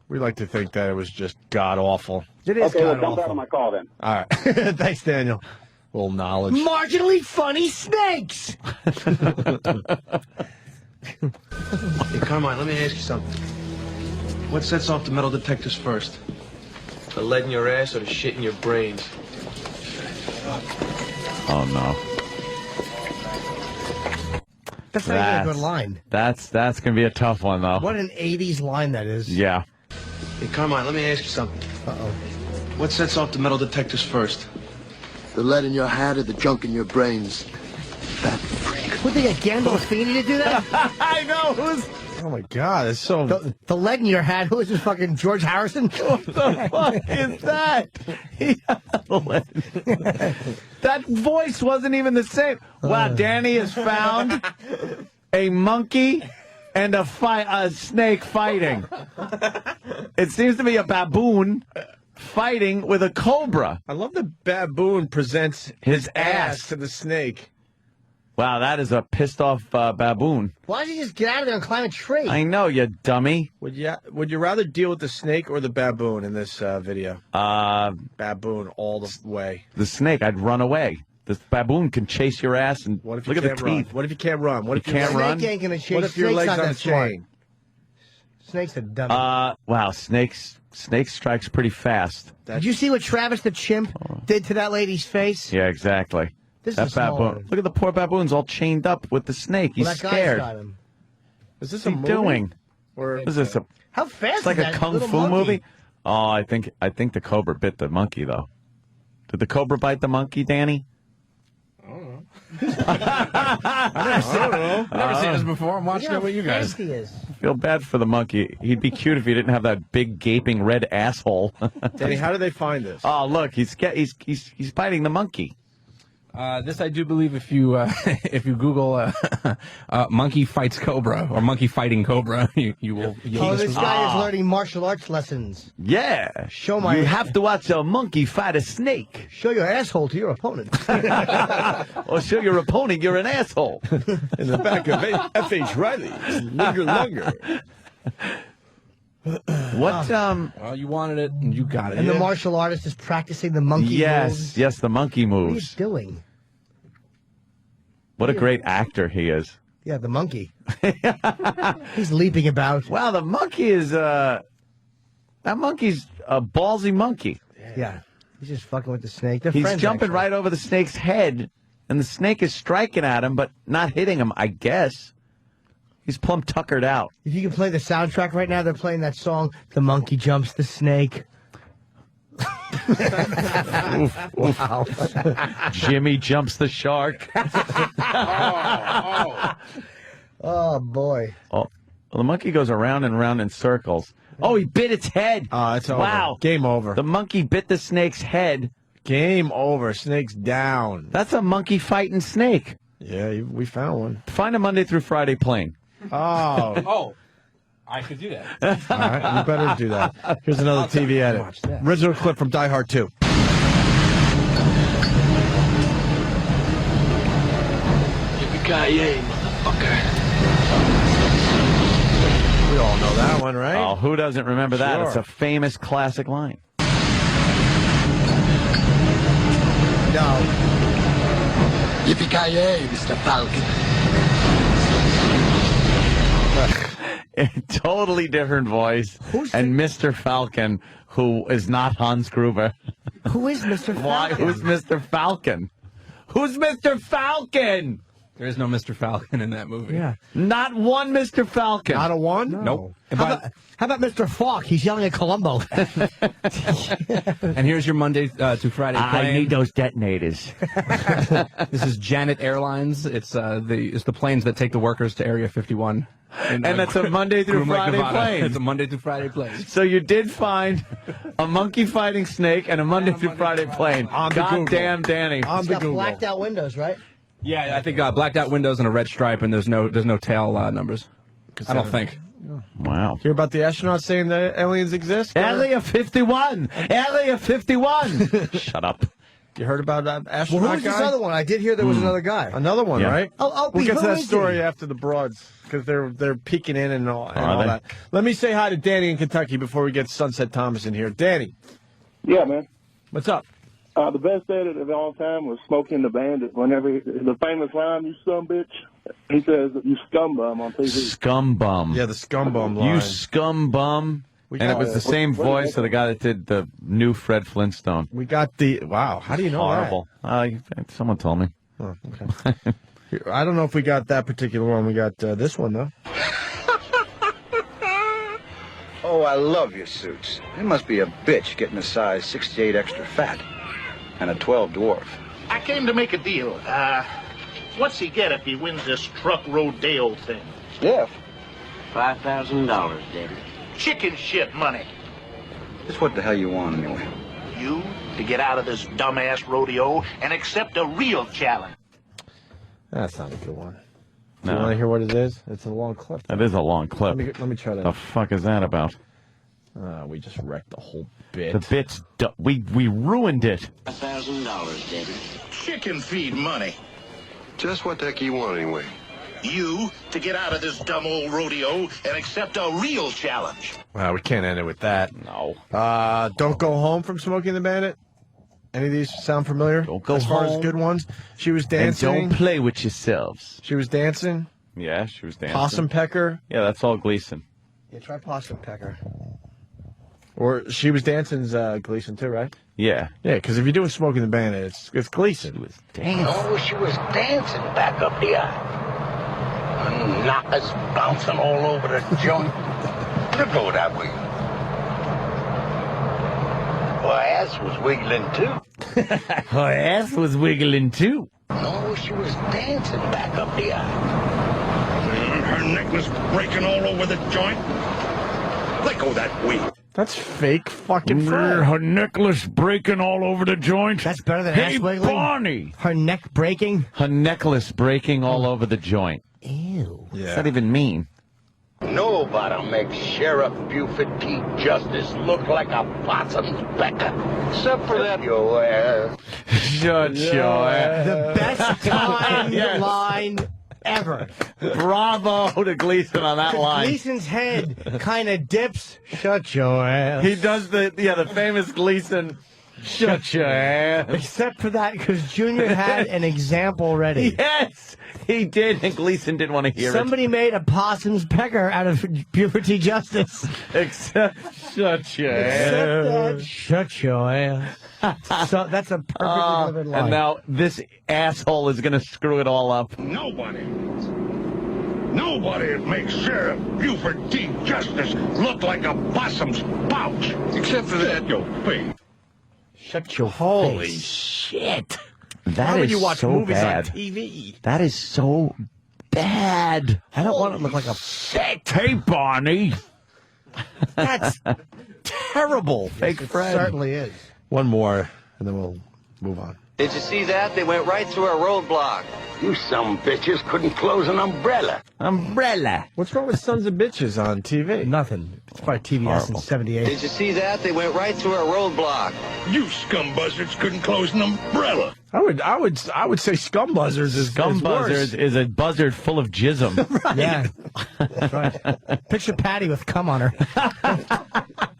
We like to think that it was just god-awful. It is okay, well, god-awful. dump out on my call then. All right. Thanks, Daniel. A little knowledge. Marginally funny snakes! Hey, Carmine, let me ask you something. What sets off the metal detectors first? The lead in your ass or the shit in your brains? Oh, no. That's not even a good line. That's going to be a tough one, though. What an 80s line that is. Yeah. Hey, Carmine, let me ask you something. Uh-oh. What sets off the metal detectors first? The lead in your hat or the junk in your brains? Would they get Gandolfini to do that? I know. Oh my God, it's so. The lead in your hat. Who is this fucking George Harrison? What the fuck is that? That voice wasn't even the same. Wow, Danny has found a monkey and a snake fighting. It seems to be a baboon fighting with a cobra. I love the baboon presents his ass to the snake. Wow, that is a pissed off baboon. Why don't you just get out of there and climb a tree? I know, you dummy. Would you rather deal with the snake or the baboon in this video? Baboon all the way. The snake, I'd run away. This baboon can chase your ass and What if you look at can't the run? teeth. What if you can't run? What if You can't run? Snake ain't gonna chase. What if your Snake's legs not on a that smart. chain? Snake's a dummy. Wow, snake strikes pretty fast. Did you see what Travis the chimp did to that lady's face? Yeah, exactly. This That is a small baboon. one. Look at the poor baboon's all chained up with the snake. He's Well, that guy's scared. got him. Is this What's he doing? Or What is this? How fast It's like is a that kung little fu monkey? movie. Oh, I think the cobra bit the monkey though. Did the cobra bite the monkey, Danny? I've never seen this before. I'm watching it with you guys. He is. I feel bad for the monkey. He'd be cute if he didn't have that big gaping red asshole. Danny, how do they find this? Oh, look, he's biting the monkey. This I do believe if you if you Google monkey fights cobra or monkey fighting cobra, you will. Oh, this guy is learning martial arts lessons. Yeah. Show my. You have to watch a monkey fight a snake. Show your asshole to your opponent. Or show your opponent you're an asshole. In the back of F.H. Riley, linger longer. What? Well, you wanted it and you got it. And the martial artist is practicing the monkey moves. Yes, the monkey What are you moves. doing? What a great actor he is. Yeah, the monkey. He's leaping about. Wow, the monkey is that monkey's a ballsy monkey. Yeah. He's just fucking with the snake. They're He's friends, jumping actually. right over the snake's head, and the snake is striking at him, but not hitting him, I guess. He's plumb tuckered out. If you can play the soundtrack right now, they're playing that song, The Monkey Jumps the Snake. Wow. Jimmy jumps the shark. Oh, boy. Oh, well, the monkey goes around and around in circles. Oh, he bit its head. Oh, it's over. Wow. Game over. The monkey bit the snake's head. Game over. Snake's down. That's a monkey fighting snake. Yeah, we found one. Find a Monday through Friday plane. Oh. I could do that. All right, you better do that. Here's another TV edit. Original clip from Die Hard 2. Yippee-ki-yay, motherfucker. We all know that one, right? Oh, who doesn't remember that? Sure. It's a famous classic line. No. Yippee-ki-yay, Mr. Falcon. A totally different voice. And Mr. Falcon, who is not Hans Gruber. Who is Mr. Falcon? Why? Who's Mr. Falcon? Who's Mr. Falcon? There is no Mr. Falcon in that movie. Yeah. Not one Mr. Falcon. Not a one? No. Nope. How about Mr. Falk? He's yelling at Columbo. And here's your Monday to Friday plane. I need those detonators. This is Janet Airlines. It's the planes that take the workers to Area 51. And that's a Monday through Groom Lake, Friday Nevada. plane. It's a Monday through Friday plane. So you did find a monkey fighting snake and a Monday through Friday plane. On the God Google. damn, Danny. On He's the got Google. blacked out windows, right? Yeah, I think blacked out windows and a red stripe, and there's no tail numbers. I don't think. Wow. Hear about the astronauts saying that aliens exist? Area 51! Area 51! Shut up. You heard about that astronaut Well, who was this guy? other one? I did hear there was another guy. Another one, Yeah. right? Oh, We'll get to who that is story he? after the broads because they're peeking in and all, they? that. Let me say hi to Danny in Kentucky before we get Sunset Thomas in here. Danny, Yeah, man. what's up? The best edit of all time was Smoking the Bandit. Whenever the famous line, "You sumbitch," he says, "You scumbum" on TV. Scumbum. Yeah, the scumbum line. You scumbum. And it was the same voice of the guy that did the new Fred Flintstone. We got the wow. How do you know Horrible. Someone told me. that? Oh, okay. I don't know if we got that particular one. We got this one though. Oh, I love your suits. It must be a bitch getting a size 68 extra fat and a 12 dwarf. I came to make a deal. What's he get if he wins this truck rodeo thing? Jeff, $5,000, Daddy. Chicken shit money. Just what the hell you want, anyway? You to get out of this dumbass rodeo and accept a real challenge. That's not a good one. Do No. you want to hear what it is? It's a long clip. That is a long clip. Let me try to. The fuck is that about? We just wrecked the whole bit. The bit's we ruined it. $5,000, Daddy. Chicken feed money. Just what the heck you want, anyway? You to get out of this dumb old rodeo and accept a real challenge. Well, we can't end it with that. No. Don't Go Home from Smokey and the Bandit. Any of these sound familiar? Don't go as far home. as good ones. She was dancing. And don't play with yourselves. She was dancing. Yeah, she was dancing. Possum Pecker. Yeah, that's all Gleason. Yeah, try Possum Pecker. Or She Was Dancing's Gleason too, right? Yeah. Yeah, because if you're doing Smoking the Bandit, it's Gleason. She was dancing. Oh, she was dancing back up the aisle. Knockers bouncing all over the joint. Look go that way. Her ass was wiggling too. Her ass was wiggling too. No, she was dancing back up the aisle. Her neck was breaking all over the joint. Let go that way. That's fake fucking Fred. Her necklace breaking all over the joint. That's better than Hey, ass wiggling. Barney. Her neck breaking. Her necklace breaking all over the joint. Ew. What does that even mean? Nobody makes Sheriff Buford T. Justice look like a possum's pecker. Except for that your ass. Shut your ass. The best time Yes. line ever. Bravo to Gleason on that line. Gleason's head kind of dips. Shut your ass. He does the famous Gleason. Shut your ass. Except for that, because Junior had an example ready. Yes, he did, and Gleason didn't want to hear Somebody made a possum's pecker out of puberty justice. Except shut your Except ass. that, shut your ass. So that's a perfectly delivered line. And now this asshole is going to screw it all up. Nobody makes Sheriff Buford T. Justice look like a possum's pouch. Except for that your face. Shut your Holy face. Shit. Why That would is you watch so movies bad. on TV? That is so bad. I don't want to look like a... Hey, Barney. That's terrible. Fake It friend. certainly is. One more, and then we'll move on. Did you see that? They went right through our roadblock. You some bitches couldn't close an umbrella. Umbrella. What's wrong with Sons of Bitches on TV? Nothing. It's probably TBS in '78. Did you see that? They went right through our roadblock. You scum buzzards couldn't close an umbrella. I would say Scum Buzzards is Scum is worse. Buzzards is a buzzard full of jism. Yeah. That's right. Picture Patty with cum on her.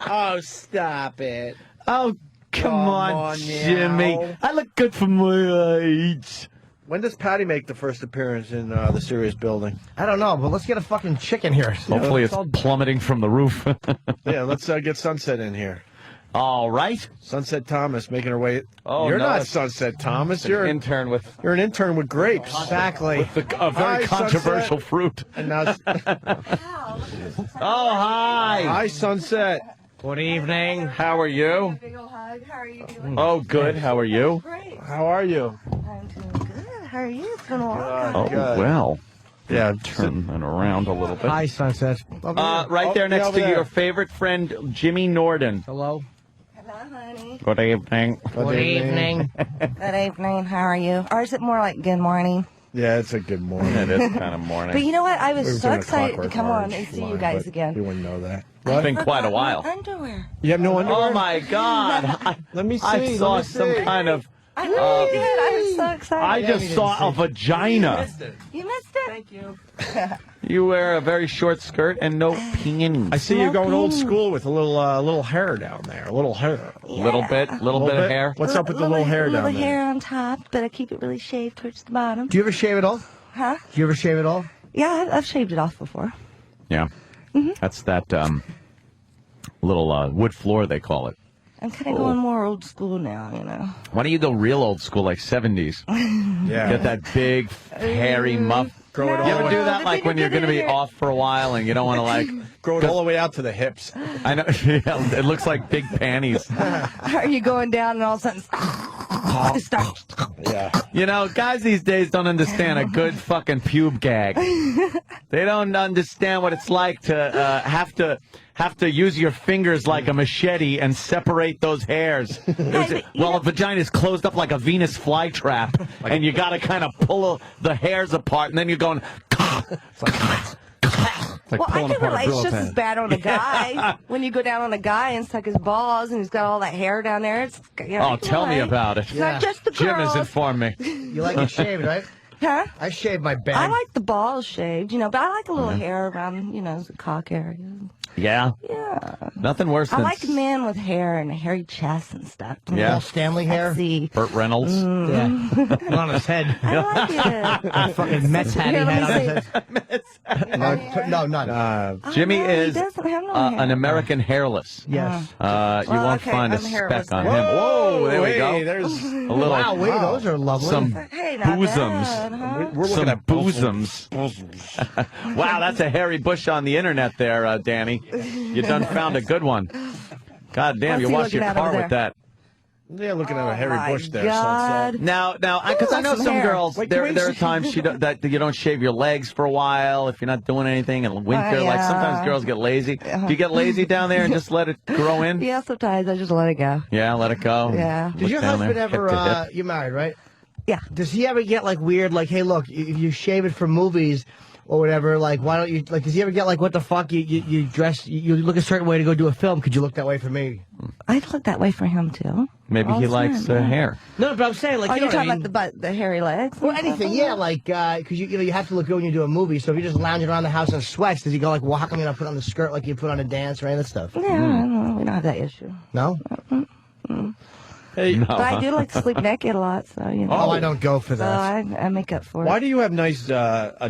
Oh, stop it. Oh, come on, Jimmy. now. I look good for my age. When does Patty make the first appearance in the Sirius building? I don't know, but let's get a fucking chicken here. Hopefully it's plummeting from the roof. Yeah, let's get Sunset in here. All right. Sunset Thomas making her way. Oh, you're no, not it's- Sunset Thomas. You're an intern with You're an intern with grapes. Exactly. a very Hi, controversial Sunset. fruit. And now, Oh, hi. hi, Sunset. Good evening. How are you? Big ol' hug. How are you doing? Oh, good. How are you? Great. How are you? I'm doing good. How are you? It's been a while. Oh, Good. well. Yeah, Turn that around a little bit. Hi, Sunset. Right there next to your favorite friend, Jimmy Norden. Hello. Hello, honey. Good evening. Good evening. Good evening. How are you? Or is it more like good morning? Yeah, it's a good morning. It is kind of morning. But you know what? I We were was so doing a excited to Clockwork come on Orange and see you line, guys but again. You wouldn't know that. It's been quite a Forgot while. my underwear. You have no underwear? Oh, my God. Let me see. I saw let me some see. kind of... I know you did. I was so excited. I just saw a vagina. You missed it. Thank you. You wear a very short skirt and no panties. I see you going old school with a little hair down there. A little hair. Little bit of hair. What's up with the little hair down Little there? hair on top, but I keep it really shaved towards the bottom. Do you ever shave it off? Huh? Do you ever shave it off? Yeah, I've shaved it off before. Yeah. Mm-hmm. That's that little wood floor, they call it. I'm kind of going more old school now, you know. Why don't you go real old school, like 70s? Yeah. Get that big, hairy muff. Grow it all You the ever way. do that, like when you're going to be off for a while and you don't want to, like... Grow it all the way out to the hips. I know. Yeah, it looks like big panties. Are you going down and all of a sudden... Yeah. You know, guys these days don't understand a good fucking pube gag. They don't understand what it's like to have to use your fingers like a machete and separate those hairs. Well, a vagina is closed up like a Venus flytrap, and you got to kind of pull the hairs apart, and then you're going. Well, I can relate. It's just as bad on a guy when you go down on a guy and suck his balls, and he's got all that hair down there. It's Tell me about it. It's not just the girls. Jim has informed me. You like it shaved, right? Huh? I shave my bag. I like the balls shaved, but I like a little hair around, the cock area. Yeah. Yeah. Nothing worse I than like men with hair and a hairy chest and stuff. Yeah. Stanley hair. Burt Reynolds. Yeah. On his head. I like it. Fucking Mets hat he Here, had let on me his head. No, none. Jimmy he is doesn't have no hair. an American hairless. Yes. You won't find a I'm hairless speck on then. him. Whoa, there we hey, go. there's A little. Wow, wait, those are lovely. Some Hey, not bosoms. bad, huh? We're looking Some at bosoms. Wow, that's a hairy bush on the internet there, Danny. You done found a good one. God damn, What's you he washed your looking at car over with there? that. Yeah, looking at a hairy my bush there. God. Sunset. Now, because I know some some hair. girls, Wait, there can we are see- times that you don't shave your legs for a while if you're not doing anything in winter. Like yeah. sometimes girls get lazy. Do you get lazy down there and just let it grow in? Yeah, sometimes I just let it go. Yeah, let it go. Yeah. Does your husband ever, you're married, right? Yeah. Does he ever get, weird, hey, look, if you shave it for movies or whatever, why don't you, does he ever get, what the fuck, you dress, you look a certain way to go do a film, could you look that way for me? I look that way for him, too. Maybe All he the likes time, yeah. hair. No, but I'm saying, Oh, you know you're what I talking mean? about the hairy legs? Well, anything, yeah, because you have to look good when you do a movie, so if you're just lounging around the house in sweats, does he go well, how come you not put on the skirt like you put on a dance or any of that stuff? Yeah, no, we don't have that issue. No? Hey, No, But I do like to sleep naked a lot, so, Oh, I don't go for So that. I make up for it. why do you have a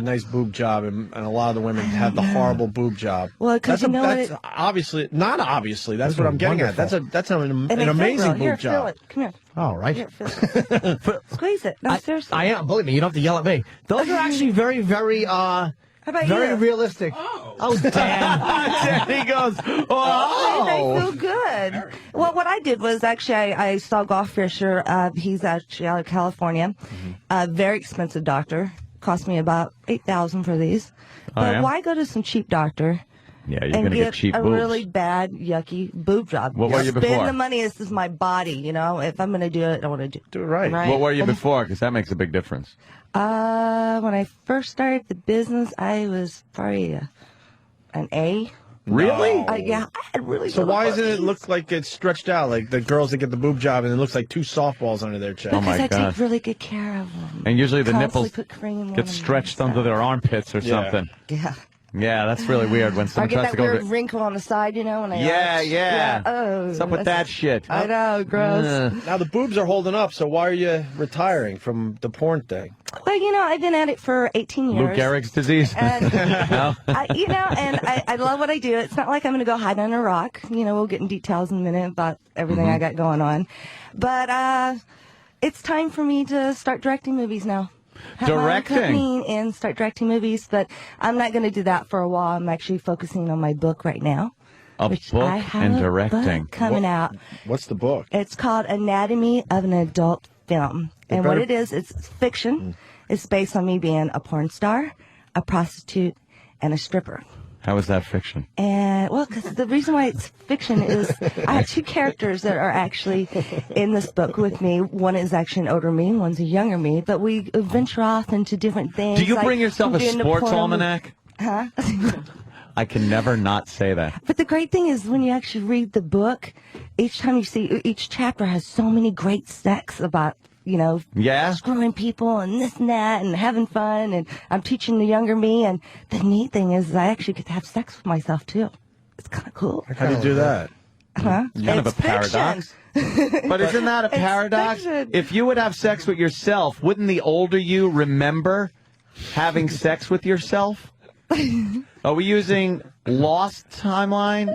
nice boob job, and a lot of the women have the horrible boob job? Well, 'cause that's you know that's what obviously not obviously. That's Those what are I'm getting at. wonderful. That's an And it's amazing Here, boob feel job. it. Come here. All right. Here, feel it. Squeeze it. No, seriously. I am. Believe me, you don't have to yell at me. Those are actually very, very, How about very you? realistic. Oh, damn. He goes, They oh. feel good. Well, what I did was actually I saw Golf Fisher. He's actually out of California. Very expensive doctor. Cost me about $8,000 for these. But yeah? why go to some cheap doctor? Yeah, you're and going to get get cheap a boobs. really bad, yucky boob job. What were you before? Spend the money. This is my body. If I'm going to do it, I want to do it right. What were you before? Because that makes a big difference. When I first started the business, I was probably an A. Really? Yeah, I had really. So good why doesn't it boobies. look like it's stretched out, like the girls that get the boob job, and it looks like two softballs under their chest? Oh, my Because I God. take really good care of them. And usually the Constantly nipples put cream on get them stretched and under their armpits or Yeah. something. Yeah. Yeah, that's really weird when I someone get tries that to go weird to... wrinkle on the side, when I Yeah, arch. yeah. Oh, What's up with that that's- shit? I know, gross. Now the boobs are holding up, so why are you retiring from the porn thing? Well, I've been at it for 18 years. Lou Gehrig's disease? And, No? I love what I do. It's not like I'm going to go hide under a rock. We'll get in details in a minute about everything I got going on. But it's time for me to start directing movies now. Have my own Directing? company and start directing movies, but I'm not going to do that for a while. I'm actually focusing on my book right now. A which book I have and a directing. book coming out. What's the book? It's called Anatomy of an Adult Film. And what it is, it's fiction. It's based on me being a porn star, a prostitute, and a stripper. How is that fiction? And, because the reason why it's fiction is I have two characters that are actually in this book with me. One is actually an older me, one's a younger me, but we venture off into different things. Do you like bring yourself a doing the sports porn- almanac? Huh? I can never not say that. But the great thing is when you actually read the book, each time you see, each chapter has so many great sex about, Yeah? screwing people and this and that and having fun. And I'm teaching the younger me. And the neat thing is I actually get to have sex with myself, too. It's kind of cool. How do you do that? Huh? Kind of a It's fiction. paradox. But isn't that a It's paradox? fiction. If you would have sex with yourself, wouldn't the older you remember having sex with yourself? Are we using Lost timeline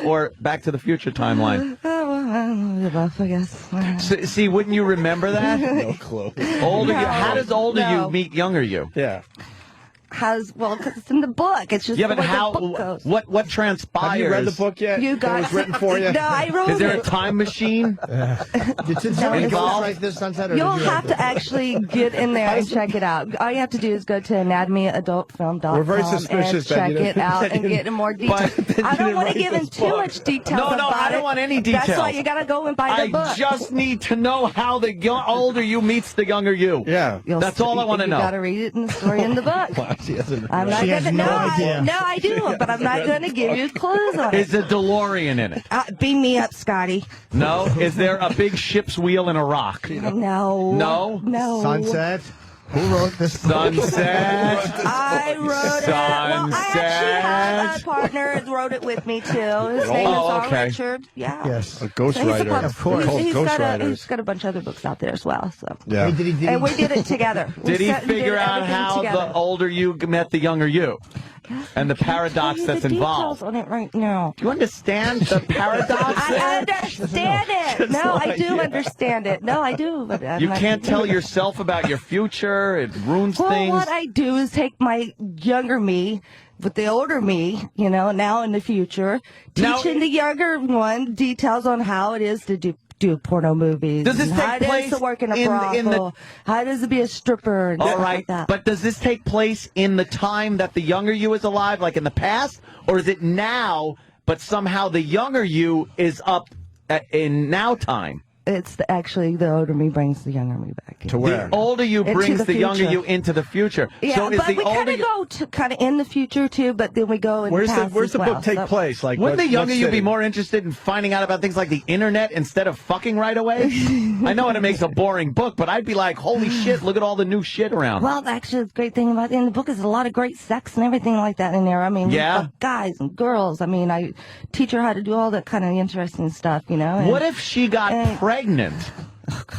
or Back to the Future timeline? Oh, well, I don't know both, I guess. See, wouldn't you remember that? No clue. Older you, how does older No. you meet younger you? Yeah. Well, because it's in the book. It's just Yeah, the but way how? the book goes. What transpires? Have you read the book yet? You got it was written for you. No, I wrote Is there a it. time machine? Did somebody ghostwrite this Sunset? Or You'll did you have to actually get in there and check it out. All you have to do is go to anatomyadultfilm.com We're very suspicious and that check you it out and get in more detail. I don't want to give him too much detail. No, I don't want any details. That's why you got to go and buy the book. I just need to know how the older you meets the younger you. Yeah. That's all I want to know. You got to read it in the story in the book. I'm not going to. No, I do, but I'm not going to give you clues on it. Is a DeLorean in it? Beam me up, Scotty. No. Is there a big ship's wheel in a rock? No. No. No. Sunset. Who wrote this? Sunset. I wrote it. Well, I actually have a partner that wrote it with me too. His name is Richard. Yeah. Yes. A ghostwriter. Of course. He's got a bunch of other books out there as well. So. Yeah. And we did it together. Did he figure out how the older you met the younger you? And the paradox that's involved. On it right now. Do you understand the paradox? I understand it. No, I do understand it. No, I do. But you can't tell yourself about your future. It ruins things. Well, what I do is take my younger me with the older me, now in the future, teaching the younger one details on how it is to do porno movies. Does this take how place it is to work in a brothel? How does it be a stripper? And stuff like that. But does this take place in the time that the younger you is alive, like in the past, or is it now? But somehow the younger you is up in now time. It's actually the older me brings the younger me back. To where? The older you brings the younger future. you into the future. Yeah, so is but the we kind of go to kind of in the future too, but then we go in Where's past the as well. book take place? Like, wouldn't the younger what you be city? more interested in finding out about things like the internet instead of fucking right away? I know it makes a boring book, but I'd be like, holy shit, look at all the new shit around. Well, actually, the great thing about in the book is a lot of great sex and everything like that in there. I mean, Yeah? we've got guys and girls. I mean, I teach her how to do all that kind of interesting stuff, and What if she got pregnant?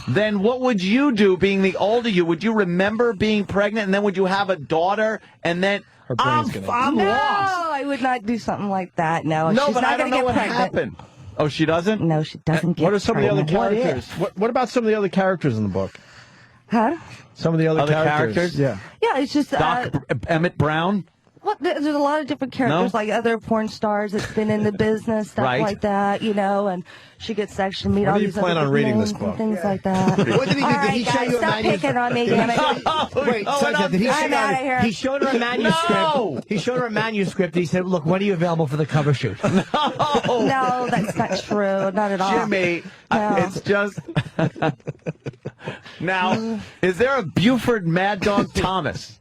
Then what would you do being the older you? Would you remember being pregnant and then would you have a daughter and then I'm no, lost? I would not do something like that. No, No, she's but not I don't gonna know get what pregnant. happened. Oh, she doesn't? No, she doesn't get What are some of the other pregnant. characters? What about some of the other characters in the book? Huh? Some of the other characters? Yeah. Yeah, it's just Emmett Brown? Well, there's a lot of different characters, like other porn stars that's been in the business, stuff Right. like that, and she gets to actually meet When all do you these plan other on reading names this book? and things like that. What did he do? All Did right, he show guys, you a stop picking on me, damn it. Wait, Sunset, did he I'm outta here. He showed her a manuscript. No! He showed her a manuscript. He said, "Look, when are you available for the cover shoot?" No, that's not true. Not at all. Jimmy, No. it's just... Now, is there a Buford Mad Dog Thomas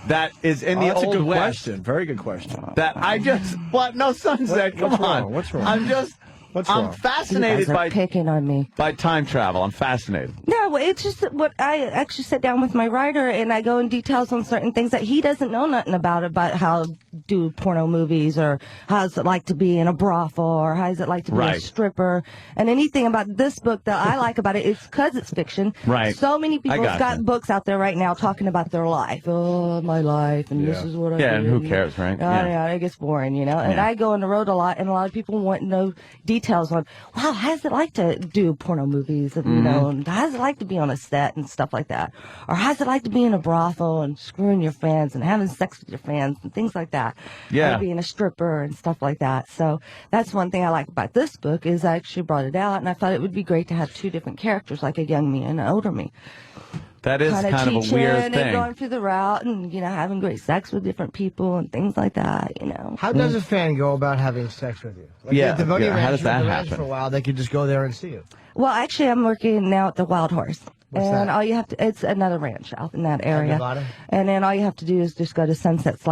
that is in the that's Old a good West? question. Very good question. That I just... What? No, Sunset, come What's on. wrong? What's wrong? I'm just... What's I'm wrong? fascinated You guys are by picking on me. time travel. I'm fascinated. No, it's just that what I actually sit down with my writer and I go in details on certain things that he doesn't know nothing about how do porno movies or how's it like to be in a brothel or how's it like to be a Right. stripper and anything about this book that I like about it is because it's fiction. Right. So many people gotcha. got books out there right now talking about their life. Oh, my life, and this is what I do. Yeah, and who cares, right? Yeah, it gets boring, And Yeah. I go on the road a lot, and a lot of people want to know details on, wow, how's it like to do porno movies? And, and how's it like to be on a set and stuff like that? Or how's it like to be in a brothel and screwing your fans and having sex with your fans and things like that? Yeah. Or being a stripper and stuff like that. So that's one thing I like about this book is I actually brought it out, and I thought it would be great to have two different characters, like a young me and an older me. That is kind of a teaching weird and thing. going through the route and, having great sex with different people and things like that, How does a fan go about having sex with you? Like, Yeah, at the Voting yeah, how Ranch, does that the ranch happen? For a while, they could just go there and see you. Well, actually, I'm working now at the Wild Horse. What's and that? all you have to, it's another ranch out in that In area. Nevada? And then all you have to do is just go to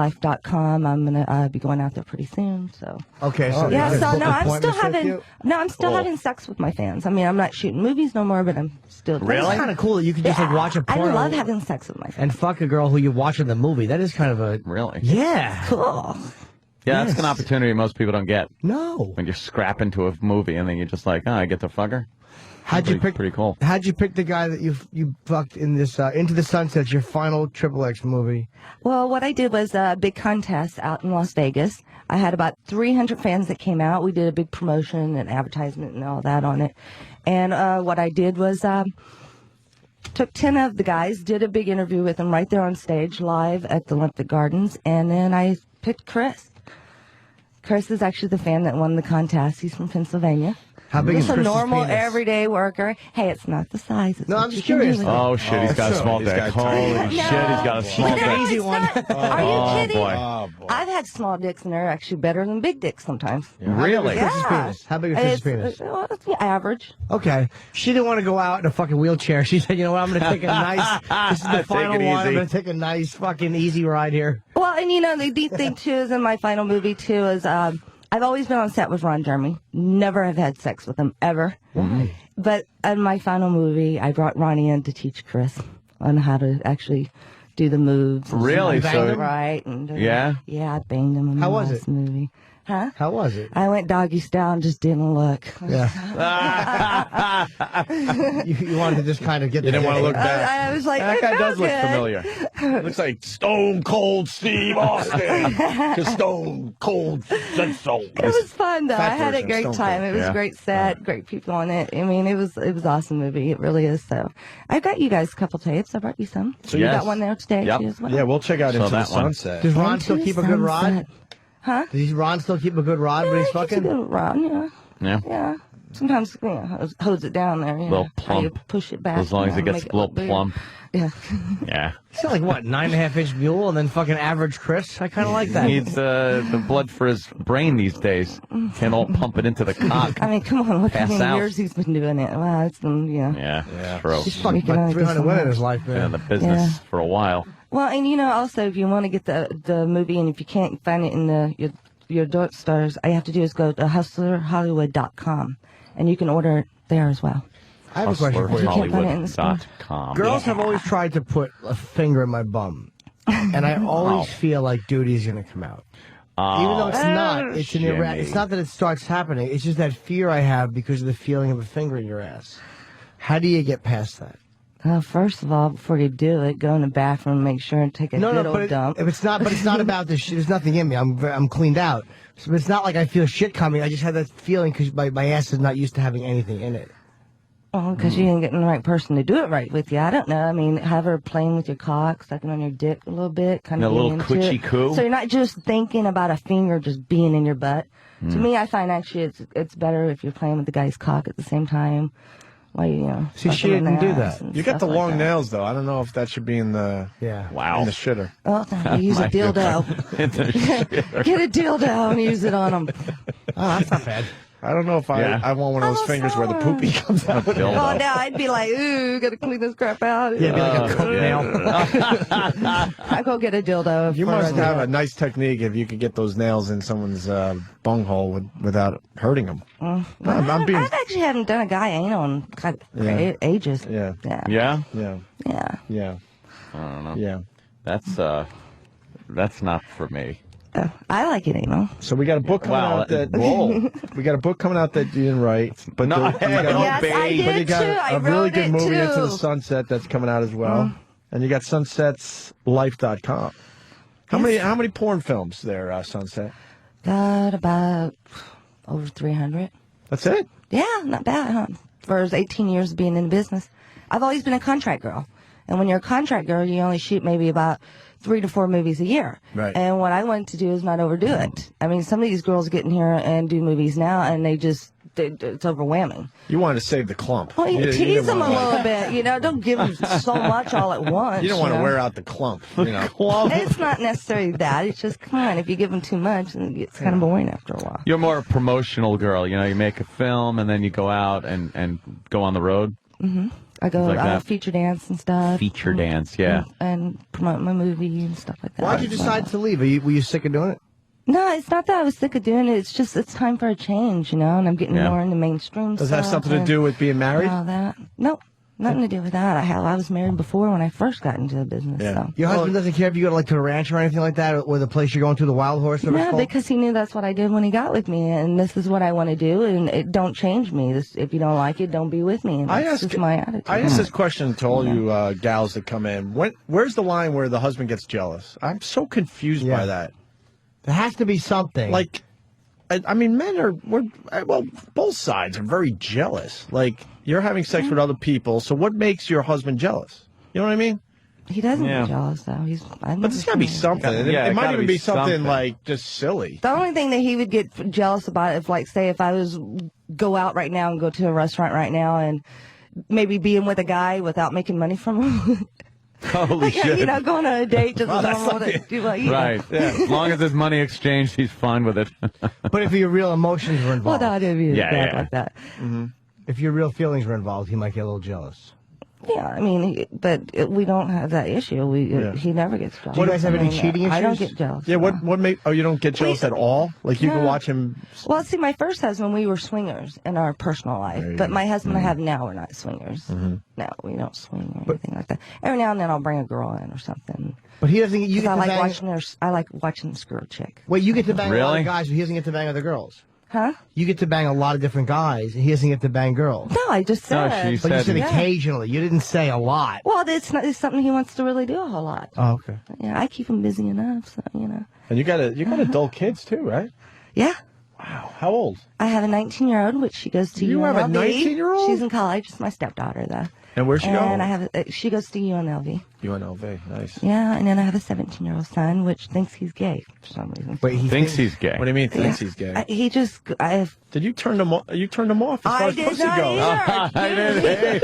sunsetslife.com. I'm going to be going out there pretty soon. So. Okay, so Yeah, you so book no, I'm still appointments with having, you? I'm still Cool. having sex with my fans. I mean, I'm not shooting movies no more, but I'm still. It's kind of cool that you can just like watch a I porno love having sex with my fans. and fuck a girl who you watch in the movie. That is kind of a Really? yeah. Cool. Yeah, that's Yes. an opportunity most people don't get. No. When you're scrapping to a movie and then you're just like, I get to fuck her. How'd you pick? Pretty cool. How'd you pick the guy that you fucked in this Into the Sunset, your final XXX movie? Well, what I did was a big contest out in Las Vegas. I had about 300 fans that came out. We did a big promotion and advertisement and all that on it. And what I did was took 10 of the guys, did a big interview with them right there on stage, live at the Olympic Gardens, and then I picked Chris. Chris is actually the fan that won the contest. He's from Pennsylvania. How big is Just a Chris's normal, penis? everyday worker. Hey, it's not the size. It's No, what I'm you just can do curious. with it. Oh, shit, he's got a small dick. Holy shit, he's got a small dick. Easy one. Are you kidding? Boy. I've had small dicks, and they're actually better than big dicks sometimes. Really? How big is Chris's penis? Well, it's average. Okay. She didn't want to go out in a fucking wheelchair. She said, you know what, I'm going to take a nice, this is the Take final it one. I'm easy. going to take a nice fucking easy ride here. Well, and you know, the neat thing, too, is in my final movie, too, is I've always been on set with Ron Jeremy. Never have had sex with him, ever. Why? But in my final movie, I brought Ronnie in to teach Chris on how to actually do the moves. And Really? bang So- him right. And, Yeah? Yeah, I banged him in How the was last it? movie. Huh? How was it? I went doggy style and just didn't look. Yeah. you wanted to just kind of get You didn't want to look back. I was like, That it guy felt does look good. familiar. Looks like Stone Cold Steve Austin. Just Stone Cold said so. It was fun though. Fat I had a version, great Stone time. Cold. It was Yeah. a great set, great people on it. I mean, it was awesome movie. It really is. So I got you guys a couple tapes. I brought you some. So you Yes. got one there today Yep. too as well. Yeah, we'll check out So Into the that one. Sunset. Does Ron Into still keep a good rod? Sunset. Huh? Does Ron still keep a good rod when he's It's a fucking? good rod, yeah. Yeah. Yeah. Sometimes, hose it down there. Little How you plump. push it back. As long as it make gets a little look bigger. plump. Yeah. Yeah. He's got like what, 9.5-inch mule and then fucking average Chris? I kind of like He that. needs the blood for his brain these days. Can't all pump it into the cock. I mean, come on, look how Pass many out. years he's been doing it. Wow, it's been, Yeah. True. He's fucking You can only like 300 do so women in much. his life, Been in man. the business Yeah. for a while. Well, and you know, also, if you want to get the movie, and if you can't find it in your Dark Stars, all you have to do is go to hustlerhollywood.com, and you can order it there as well. I have a question for you. HustlerHollywood.com. Girls have always tried to put a finger in my bum, and I always feel like duty's going to come out. Even though it's not, it's an it's not that it starts happening. It's just that fear I have because of the feeling of a finger in your ass. How do you get past that? First of all, before you do it, go in the bathroom, and make sure and take a good old dump. If it's not, but it's not about the shit. There's nothing in me. I'm cleaned out. So it's not like I feel shit coming. I just had that feeling because my ass is not used to having anything in it. Oh, because you ain't getting the right person to do it right with you. I don't know. I mean, have her playing with your cock, sucking on your dick a little bit, kind of A little into coochie it. coo? So you're not just thinking about a finger just being in your butt. To me, I find actually it's better if you're playing with the guy's cock at the same time. While See, she fucking in didn't the do ass that. and You got the stuff like long that. nails, though. I don't know if that should be in the Wow in the shitter. Oh, then you use a dildo. Get a dildo and use it on them. Oh, that's not bad. I don't know if I want one of those fingers where the poopy comes out. Oh, no, I'd be like, ooh, gotta clean this crap out. Yeah, be like a coat nail. I go get a dildo. You for must have that. a nice technique if you could get those nails in someone's bunghole without hurting them. I'm being. I actually haven't done a guy anal in ages. Yeah. Yeah. Yeah? Yeah. Yeah. I don't know. Yeah. That's not for me. I like it anal. So we got a book coming out that we got a book coming out that you didn't write, but No, you got, Yes, I but you did got too. I a really wrote good it movie Into the too. Sunset that's coming out as well, and you got sunsetslife.com. How many porn films there, Sunset? Got about over 300. That's it. Yeah, not bad, huh? For 18 years of being in the business. I've always been a contract girl. And when you're a contract girl, you only shoot maybe about 3 to 4 movies a year. Right. And what I want to do is not overdo it. I mean, some of these girls get in here and do movies now, and it's overwhelming. You wanted to save the clump. Well, you didn't tease them a wanna, little bit, you know. Don't give them so much all at once. You don't want to know? wear out the clump. You know. It's not necessarily that. It's just, come on, if you give them too much, then it gets kind of boring after a while. You're more a promotional girl. You know, you make a film and then you go out and go on the road. Mm-hmm. I go Like that. feature dance and stuff. Feature dance, yeah. And promote my movie and stuff like that. Why'd you decide to leave? Were you sick of doing it? No, it's not that I was sick of doing it. It's just it's time for a change, you know, and I'm getting more into mainstream Does stuff. that have something to and do with being married? All that. Nope. Nothing to do with that. I was married before when I first got into the business. So. Your husband doesn't care if you go to the ranch or anything like that, or the place you're going to, the Wild Horse? Or No, because he knew that's what I did when he got with me, and this is what I want to do, and it don't change me. If you don't like it, don't be with me. And that's just my attitude. I ask this question to all you gals that come in. Where's the line where the husband gets jealous? I'm so confused by that. There has to be something. Like, I mean, both sides are very jealous. Like, you're having sex with other people, so what makes your husband jealous? You know what I mean? He doesn't get jealous, though. But there's got to be something. It might even be something like just silly. The only thing that he would get jealous about, if I was go out right now and go to a restaurant right now and maybe being with a guy without making money from him. Holy shit. You know, going on a date just normal. Right. Yeah. As long as there's money exchanged, he's fine with it. But if your real emotions were involved. Well, that'd be bad like that. Mm-hmm. If your real feelings were involved, he might get a little jealous. Yeah, I mean, we don't have that issue. He never gets jealous. Do you guys have any cheating issues? I don't get jealous. Yeah, what made? Oh, you don't get jealous at all? Like you can watch him. Well, see, my first husband, we were swingers in our personal life, but my husband I have now, we're not swingers. Mm-hmm. No, we don't swing or anything like that. Every now and then, I'll bring a girl in or something. But he doesn't. You get I to like bang. watching I like watching this girl chick. Wait, you get to bang a lot Really? of guys, but he doesn't get to bang other girls. Huh? You get to bang a lot of different guys, and he doesn't get to bang girls. No, I just said. No, she But you said Yeah. occasionally. You didn't say a lot. Well, it's something he wants to really do a whole lot. Oh, okay. Yeah, I keep him busy enough, so you know. And you got adult kids too, right? Yeah. Wow. How old? I have a 19-year-old, which she goes to You have a UNLV. 19-year-old? She's in college. It's my stepdaughter, though. And where's she going? And I have she goes to UNLV. UNLV. Nice. Yeah, and then I have a 17-year-old son, which thinks he's gay for some reason. Wait, he thinks he's gay. What do you mean thinks he's gay? Did you turn him off? You turned him off as far I as did pussy not goes. either.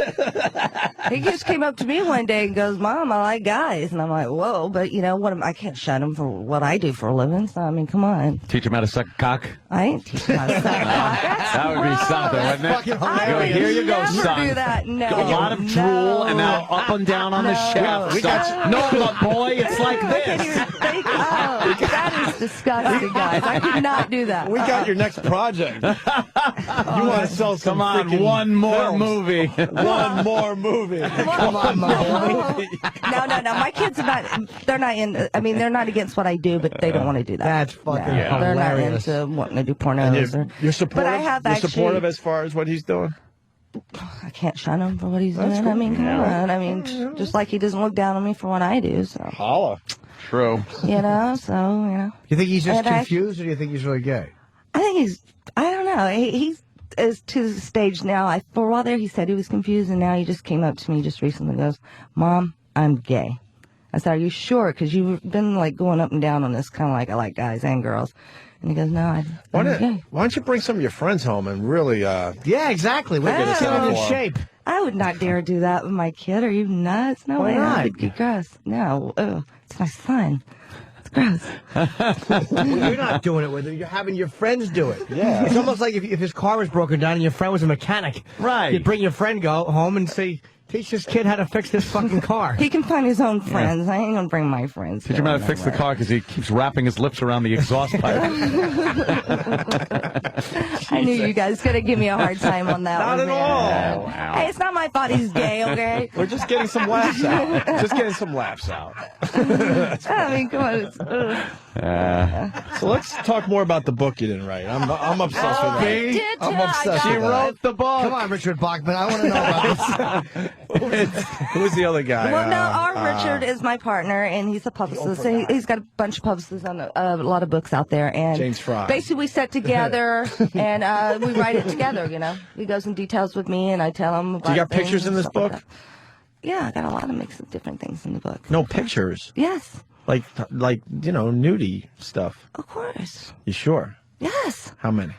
He just came up to me one day and goes, "Mom, I like guys," and I'm like, "Whoa!" But you know what? I can't shut him for what I do for a living. So I mean, come on. Teach him how to suck cock. I ain't teaching how to suck cock. That would be something, wouldn't it? I would Here you go, never son. do that. No. A lot of drool and now up and down on the shaft. We got no, but boy, it's like this. That is disgusting, guys. I could not do that. We got your next project. You want to sell some? Come on, freaking one more films. movie. One more movie. Come on, my boy. No. My kids are not. They're not in. I mean, they're not against what I do, but they don't want to do that. That's fucking They're not hilarious. into wanting to do And pornos. you're supportive. But I have you're actually. supportive as far as what he's doing. I can't shun him for what he's That's doing. cool. I mean, come on. I mean, just like he doesn't look down on me for what I do. So Holla. True. you know. So you know. You think he's just And I- confused, or do you think he's really gay? I think he's. I don't know. He's is to the stage now. For a while there, he said he was confused, and now he just came up to me just recently and goes, "Mom, I'm gay." I said, "Are you sure? Because you've been like going up and down on this, kind of like I like guys and girls." And he goes, "No, I'm gay." Why don't you bring some of your friends home and really? Yeah, exactly. We're Look at get him in this. shape. I would not dare do that with my kid. Are you nuts? No Why way. not? That would be gross. No. Ugh. It's my son. It's gross. Well, you're not doing it with him. You're having your friends do it. Yeah. It's almost like if his car was broken down and your friend was a mechanic. Right. You'd bring your friend home and say, teach this kid how to fix his fucking car. He can find his own friends. I ain't going to bring my friends. Teach him how to fix the car because he keeps wrapping his lips around the exhaust pipe. I knew you guys going to give me a hard time on that Not one. at all. Hey, it's not my fault he's gay, okay? We're just getting some laughs out. Just getting some laughs out. I mean, come on. So let's talk more about the book you didn't write. I'm obsessed with it. did I'm too. obsessed I with got it. it. the book. Come on, Richard Bachman. I want to know about this. Who's the other guy? Well, no, our Richard is my partner, and he's a publicist. So he's got a bunch of publicists on a lot of books out there. And James Fry. basically, we sit together and we write it together. You know, he goes in details with me, and I tell him about. Do you got things pictures in and this stuff like book? that. Yeah, I got a lot of mix of different things in the book. No pictures. Yes, Like nudie stuff. of course. You sure? Yes. How many?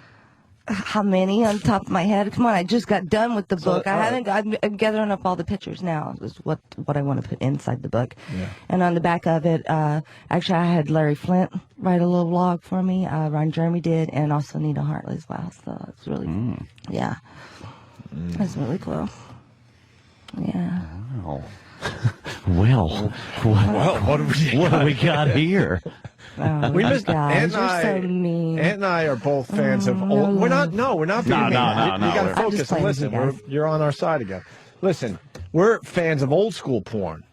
How many on top of my head? Come on, I just got done with the book. all right. I'm gathering up all the pictures now. Is what I want to put inside the book. Yeah. And on the back of it, actually, I had Larry Flint write a little blog for me. Ron Jeremy did, and also Nita Hartley as well. So it's really, yeah, that's really cool. Yeah. Oh. Well, what do we got here? Oh, We missed guys, Ant you're and so mean. Ant and I are both fans of old. We're not. No, we're not being mean. No, You got to we're- I'm just focus and playing with you listen. guys. You're on our side again. Listen, we're fans of old school porn.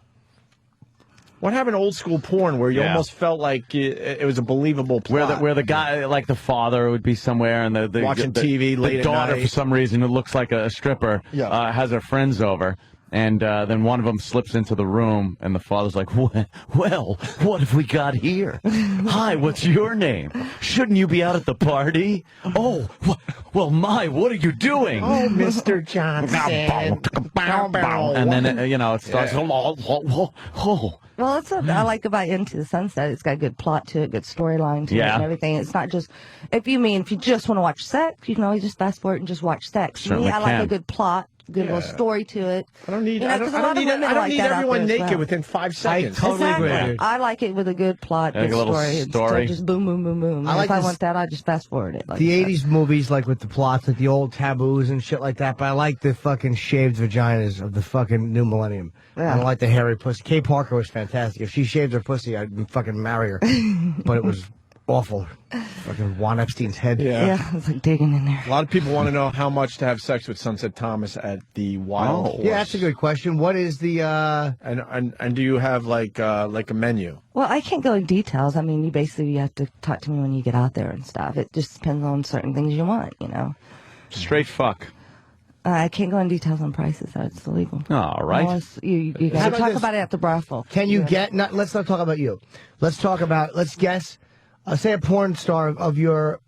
What happened to old school porn where you Yeah. almost felt like it was a believable plot? Where the guy, like the father, would be somewhere and the Watching TV late the at daughter night. for some reason who looks like a stripper Yeah. has her friends over. And then one of them slips into the room, and the father's like, well, what have we got here? Hi, what's your name? Shouldn't you be out at the party? Oh, well, what are you doing? Oh, Mr. Johnson. And then, it starts, Well, that's what I like about Into the Sunset. It's got a good plot to it, good storyline to it, and everything. It's not just if you just want to watch sex, you can always just fast forward and just watch sex. Certainly Me, I like can. a good plot, good little story to it. I don't need. I don't need everyone naked within 5 seconds. I totally agree. Dude. I like it with a good plot, Like good a little story. story. Instead of just boom, boom, boom, boom. I like if I this- want that, I just fast forward it. Like The that. 80s movies, like with the plots, like the old taboos and shit like that, but I like the fucking shaved vaginas of the fucking new millennium. Yeah. I don't like the hairy pussy. Kay Parker was fantastic. If she shaved her pussy, I'd fucking marry her. But it was awful. Fucking Juan Epstein's head. Yeah, it's like digging in there. A lot of people want to know how much to have sex with Sunset Thomas at the Wild Horse. Yeah, that's a good question. What is the And do you have like a menu? Well, I can't go in details. I mean, you have to talk to me when you get out there and stuff. It just depends on certain things you want, Straight fuck. I can't go in details on prices. That's illegal. All right. Unless you How got to about talk this? about it at the brothel. Can you let's not talk about you. Let's guess, say a porn star of your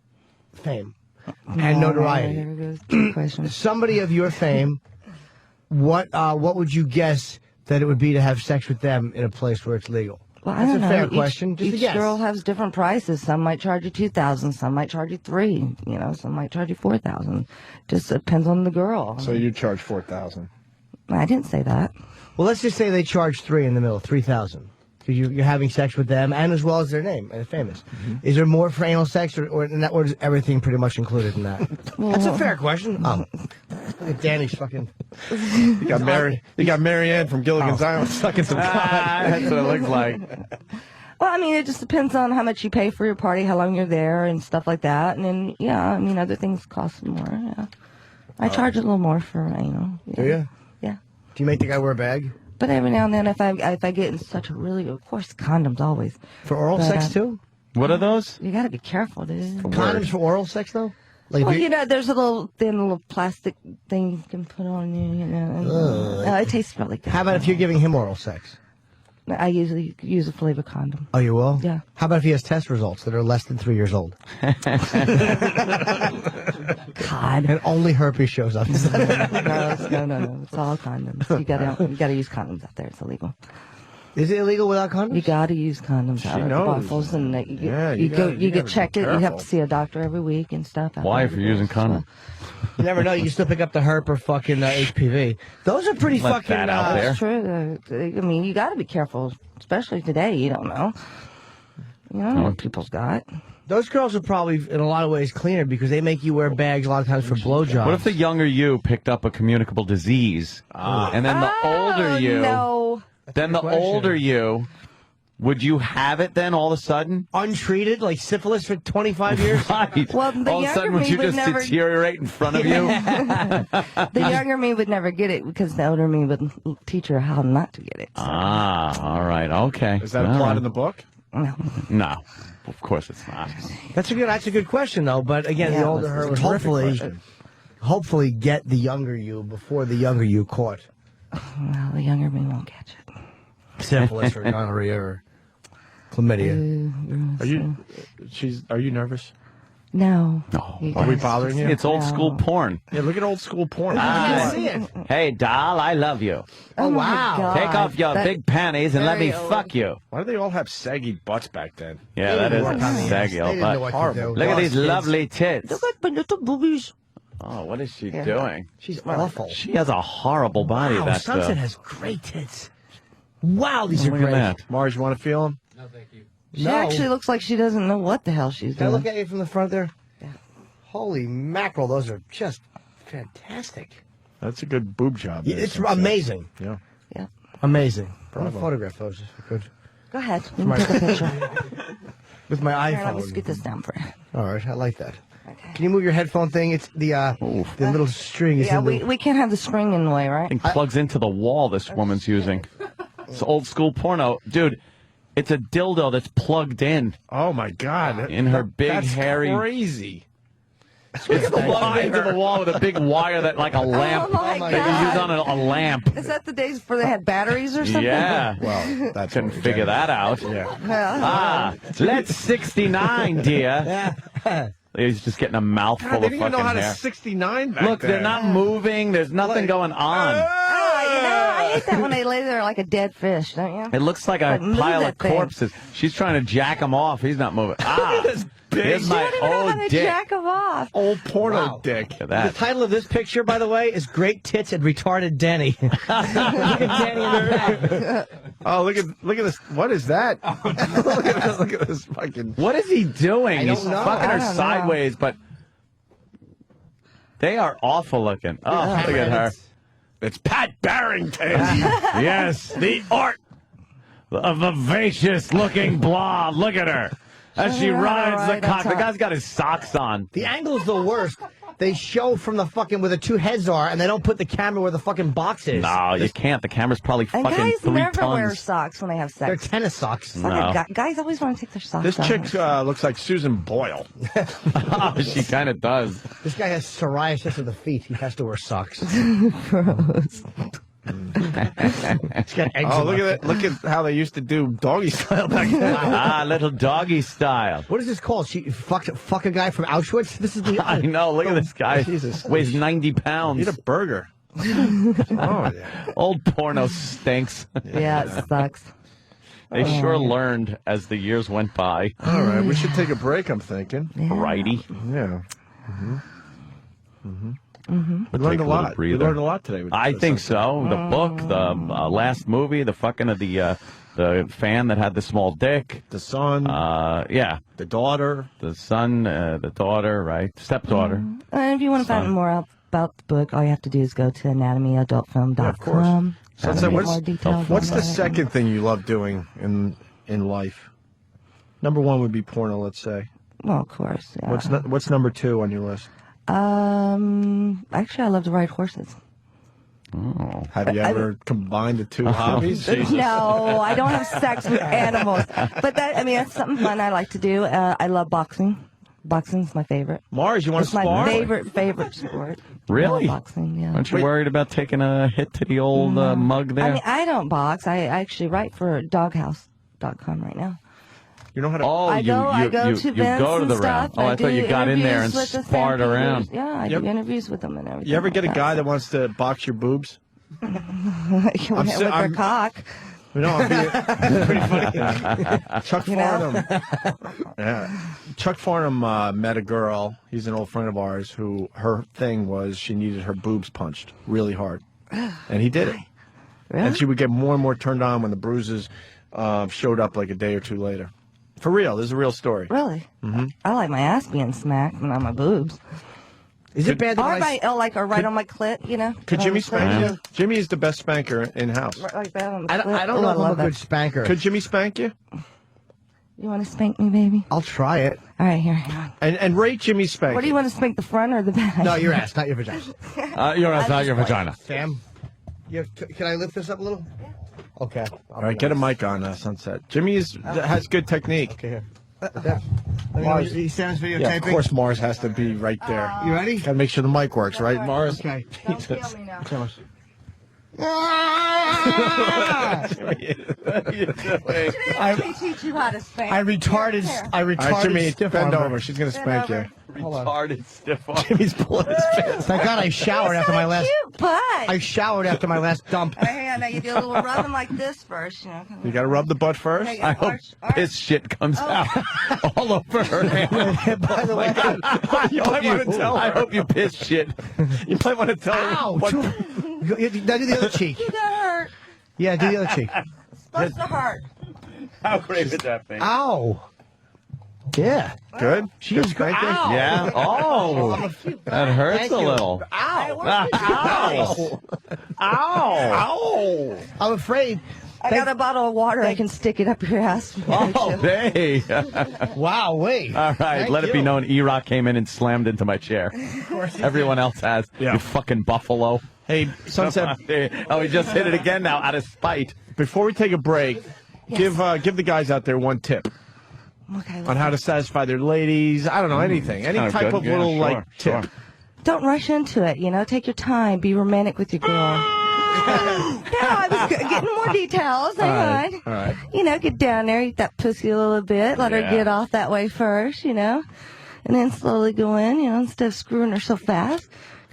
fame and notoriety. There goes the question. Somebody of your fame, what would you guess that it would be to have sex with them in a place where it's legal? Well, I That's don't a know. fair question. Just a Each guess. girl has different prices. Some might charge you $2,000. Some might charge you $3,000. Some might charge you $4,000. Just depends on the girl. So you charge $4,000. I didn't say that. Well, let's just say they charge $3,000 in the middle, $3,000. Because you're having sex with them, and as well as their name, and famous. Is there more for anal sex, or is everything pretty much included in that? That's a fair question. Danny's fucking. You got Mary Ann from Gilligan's Island sucking some cock. That's what it looks like. Well, I mean, it just depends on how much you pay for your party, how long you're there, and stuff like that. And then, other things cost more. Yeah, I charge a little more for anal. Do you? Yeah. Do you make the guy wear a bag? But every now and then, if I get in such a really, of course, condoms always. For oral sex, too? What are those? You got to be careful, dude. Condoms for oral sex, though? Well, there's a little thin little plastic thing you can put on you, it tastes really good. How about if you're giving him oral sex? I usually use a flavor condom. Oh, you will? Yeah. How about if he has test results that are less than 3 years old? God. And only herpes shows up. No. It's all condoms. You gotta use condoms out there. It's illegal. Is it illegal without condoms? You gotta use condoms out at the brothels, and you get checked. You have to see a doctor every week and stuff. Why, if you're using condoms? You never know. You can still pick up the herp or fucking HPV. Those are pretty Let fucking. that out there. That's true. I mean, you gotta be careful, especially today. You don't know. You don't know what people's got. Those girls are probably, in a lot of ways, cleaner because they make you wear bags a lot of times for blowjobs. What if the younger you picked up a communicable disease, and then the older you, No. then the older you, would you have it then all of a sudden? Untreated, like syphilis for 25 years? Right. Well, the all of a sudden, younger would you me would just never- deteriorate in front of you? The younger me would never get it because the older me would teach her how not to get it. All right, okay. Is that a plot in the book? No, of course it's not. That's a good question, though. But again, Yeah, the older her would hopefully get the younger you before the younger you caught Well, the younger me won't catch it. syphilis or gonorrhea or chlamydia. Are you nervous? No. No. Are we bothering you? It's old school porn. Yeah, look at old school porn. Ah. see it. Hey, doll, I love you. Oh, my wow. God. Take off your That- big panties and let me very old. fuck you. Why do they all have saggy butts back then? Yeah, They that didn't is work on the a ass. saggy They old didn't know butt. what to Horrible. do. Look at these Kids. lovely tits. Look at my little boobies. Oh, what is she Yeah. doing? She's awful. She has a horrible body. Wow, That's Sunset has great tits. Wow, these are look great. at that. Mars, you want to feel them? She actually looks like she doesn't know what the hell she's Can I doing. look at you from the front there? Yeah. Holy mackerel, those are just fantastic. That's a good boob job. Yeah, there, it's Sunset. amazing. Yeah. Yeah. Amazing. I want to Bravo. photograph those if I could. Go ahead. You can take a picture. With my Here, iPhone. let me scoot this down for you. All right, I like that. Okay. Can you move your headphone thing? It's the little string is Yeah, in the... we can't have the string in the way, right? Thing plugs into the wall this woman's using. It's old school porno. Dude, it's a dildo that's plugged in Oh my God. in her big That's hairy. crazy. It's plugged into the wall with a big wire that, like a lamp, Oh, my that you God. use on a lamp. Is that the days before they had batteries or something? Yeah. Well, that's Couldn't figure that out. Yeah. Let's 69, dear. He's just getting a mouthful God, they of didn't even fucking know how to hair. 69 back Look, then. they're not moving. There's nothing going on. I hate that when they lay there like a dead fish, don't you? It looks like a Like, move pile that of thing. corpses. She's trying to jack him off. He's not moving. Here's You my don't even know how old to dick. jack them off. Old porno Wow. dick. Look at The that. title of this picture, by the way, is Great Tits and Retarded Danny. Look at Danny in the back. Oh, look at this. What is that? look at this fucking. What is he doing? I don't He's know. fucking I her don't know. sideways, but they are awful looking. Oh, look at her. It's Pat Barrington. Yes, the art. A vivacious looking blonde. Look at her. As she Yeah, rides right, the cock. The that's guy's got his socks on. The angle is the worst. They show from the fucking where the two heads are, and they don't put the camera where the fucking box is. No, you can't. The camera's probably And fucking guys 3 never wear tons. socks when they have They're sex. tennis socks. No. Guys always want to take their socks This off. chick looks like Susan Boyle. She kind of does. This guy has psoriasis of the feet. He has to wear socks. Gross. He's got eczema. Oh, look at that! Look at how they used to do doggy style back then. Little doggy style. What is this called? She fuck a guy from Auschwitz? This is the. I know. Look at this guy. Jesus. Weighs 90 pounds. Eat a burger. Oh yeah. Old porno stinks. Yeah, it sucks. They sure learned as the years went by. All right, we should take a break. I'm thinking. Righty. Yeah. We We'll learned take a little lot. We breather. learned a lot today. With I this, think so. The book, the last movie, the fucking of the fan that had the small dick. The son. Yeah. The daughter. The son, the daughter, right? Stepdaughter. And if you want to find more out about the book, all you have to do is go to anatomyadultfilm.com. Yeah, of course. So Get what's more details what's on the that. second thing you love doing in life? Number one would be porno. Let's say. Well, of course. Yeah. What's number two on your list? Actually, I love to ride horses. Oh. Have you ever combined the two hobbies? No, I don't have sex with animals. But that's something fun I like to do. I love boxing. Boxing's my favorite. Mars, you want It's to my spar? favorite sport. Really? I love boxing, yeah. Aren't you worried about taking a hit to the old mug there? I mean, I don't box. I actually write for doghouse.com right now. You know how to? Oh, I go to you events go to and the stuff. round. Oh, I thought you do got in there and interviews with the sparred stampeders. around. Yeah, I do interviews with them and everything. You ever get a like guy that. that wants to box your boobs? with their cock. No, I'm being pretty funny. Chuck Farnham. Yeah. Chuck Farnham met a girl. He's an old friend of ours who her thing was she needed her boobs punched really hard, and he did it. Really? And she would get more and more turned on when the bruises showed up like a day or two later. For real, this is a real story. Really? Mm-hmm. I like my ass being smacked, not my boobs. Is it bad that or right on my clit, you know? Could On Jimmy the spank clit. you? Jimmy is the best spanker in house. Right like that on the I clit. don't know Oh, if I'm a love good that. spanker. Could Jimmy spank you? You want to spank me, baby? I'll try it. All right, here. Hang on. And rate Jimmy's spanking. What do you want to spank, the front or the back? No, your ass, not your vagina. Your ass, not your vagina. Sam, can I lift this up a little? Okay. All right, get a mic on Sunset. Jimmy has good technique. Okay, here. Mars, Sam's videotaping. Yeah, of course Mars has to be right there. You ready? Gotta make sure the mic works, right, Mars? Okay. Don't kill me now. Okay, Mars. I teach you how to spank. I retarded All right, Jimmy, stiff bend arm. over. She's gonna spank you. Retarded stiff arm. Jimmy's pulling his pants. Thank God I showered after my last. Cute butt. I showered after my last dump. All right, hang on. Now you do a little rubbing like this first, you know. You gotta rub the butt first. Okay, I hope piss shit comes out all over her hand. By the way, You might want to tell her. I hope you piss shit. You might want to tell her. Ow! What... Now do the other cheek. You got hurt. Yeah, do the other cheek. Supposed to hurt. How great would that be? Ow. Yeah. Good? She Good is good. spanking? Ow. Yeah. Oh, that hurts Thank a you. little. Ow. Ow. Ow. I'm afraid. I got a bottle of water. I can stick it up your ass. Oh, hey. Wow, wait. All right, let it be known E-Rock came in and slammed into my chair. Everyone else has. Yeah. You fucking buffalo. Hey, Sunset, Oh, he just hit it again now out of spite. before we take a break, give the guys out there one tip. Okay. on how to satisfy their ladies. I don't know, anything. Any Sounds type good. of Yeah, little, sure, like, tip. sure. Don't rush into it, you know. Take your time. Be romantic with your girl. No, I was getting more details. Hang on. All right. You know, get down there, eat that pussy a little bit. Let her Yeah. get off that way first, you know. And then slowly go in, you know, instead of screwing her so fast.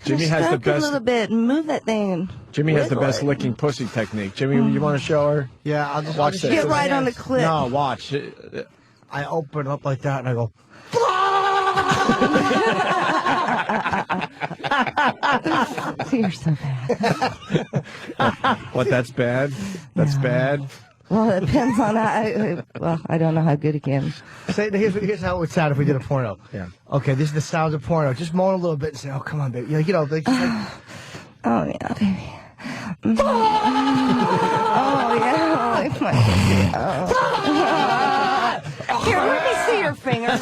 Jimmy Just has the stroke it best- a little bit and move that thing. Jimmy has the Wiggle best it. licking pussy technique. Jimmy, you want to show her? Yeah, I'll just Watch this. Get right on the clip. No, watch. I open up like that and I go. You're so bad. What? That's bad. That's bad. Well, it depends on how. I don't know how good he can. Say, here's how it would sound if we did a porno. Yeah. Okay, this is the sounds of porno. Just moan a little bit and say, "Oh, come on, baby." You know, like, just like Oh yeah, baby. Oh yeah. Like my Here, let me see your finger.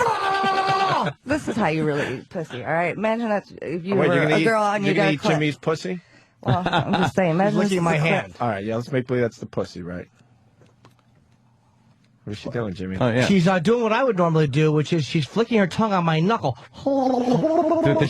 This is how you really eat pussy, all right? Imagine that if you Wait, were you're gonna a girl and you you're got gonna a eat clip. Jimmy's pussy? Well, I'm just saying. Imagine looking this at my is a hand. All right, yeah, let's make believe that's the pussy, right? What is she doing, Jimmy? Oh, yeah. she's doing what I would normally do, which is she's flicking her tongue on my knuckle. The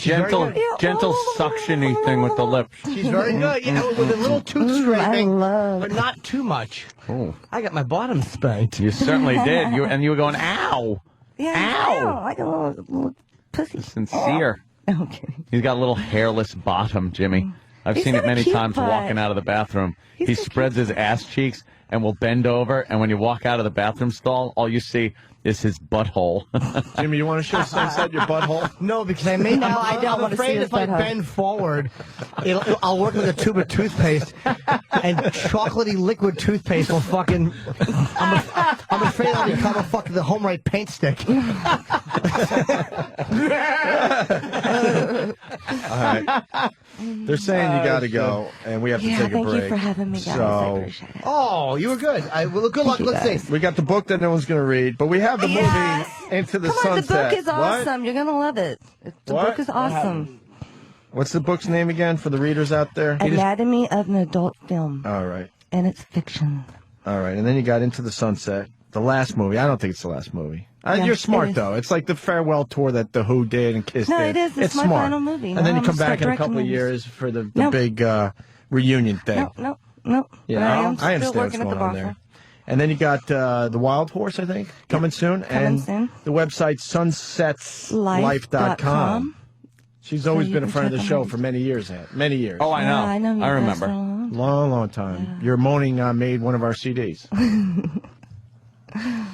gentle suction-y thing with the lips. She's very good. You know, with a little tooth straightening, love but not too much. Oh. I got my bottom spanked. You certainly did. You were going, ow. Yeah, Ow. like a little pussy. Sincere. Okay. He's got a little hairless bottom, Jimmy. I've He's seen got it a many cute times butt. walking out of the bathroom. He's He got spreads his ass cheeks and will bend over, and when you walk out of the bathroom stall, all you see is his butthole. Jimmy, you want to show Sunset your butthole? No, because I may. No, I don't I'm wanna see afraid his if I butthole. bend forward, I'll work with a tube of toothpaste, and chocolatey liquid toothpaste will fucking. I'm afraid I'll become a fucking the home right paint stick. All right. They're saying you got to go, and we have to Yeah, take a thank break. you for having me, guys. I So, appreciate it. Oh, you were good. Well, good luck. Let's see. we got the book that no one's going to read, but we have the Yes. movie Into the Come on, the Sunset. book is awesome. You're gonna love it. The What? book is awesome. What's the book's name again for the readers out there? Anatomy of an Adult Film, All right. and it's fiction. All right. And then you got Into the Sunset, the last movie. I don't think it's the last movie. Yeah, You're it smart, is. though. It's like the farewell tour that The Who did and Kiss No, did. it is. It's my smart. final movie. And No, then you I'm come gonna back in start a couple of directing years for the No. big reunion thing. No. Yeah, But I am I still understand working what's at the going bar on there. for. And then you got The Wild Horse, I think, coming soon. coming and soon. the website sunsetslife.com. She's always you been a can friend of the check show them for many years. Many years. Oh, I know. Yeah, I know you I guys remember. for a long- Long time. Your moaning made one of our CDs.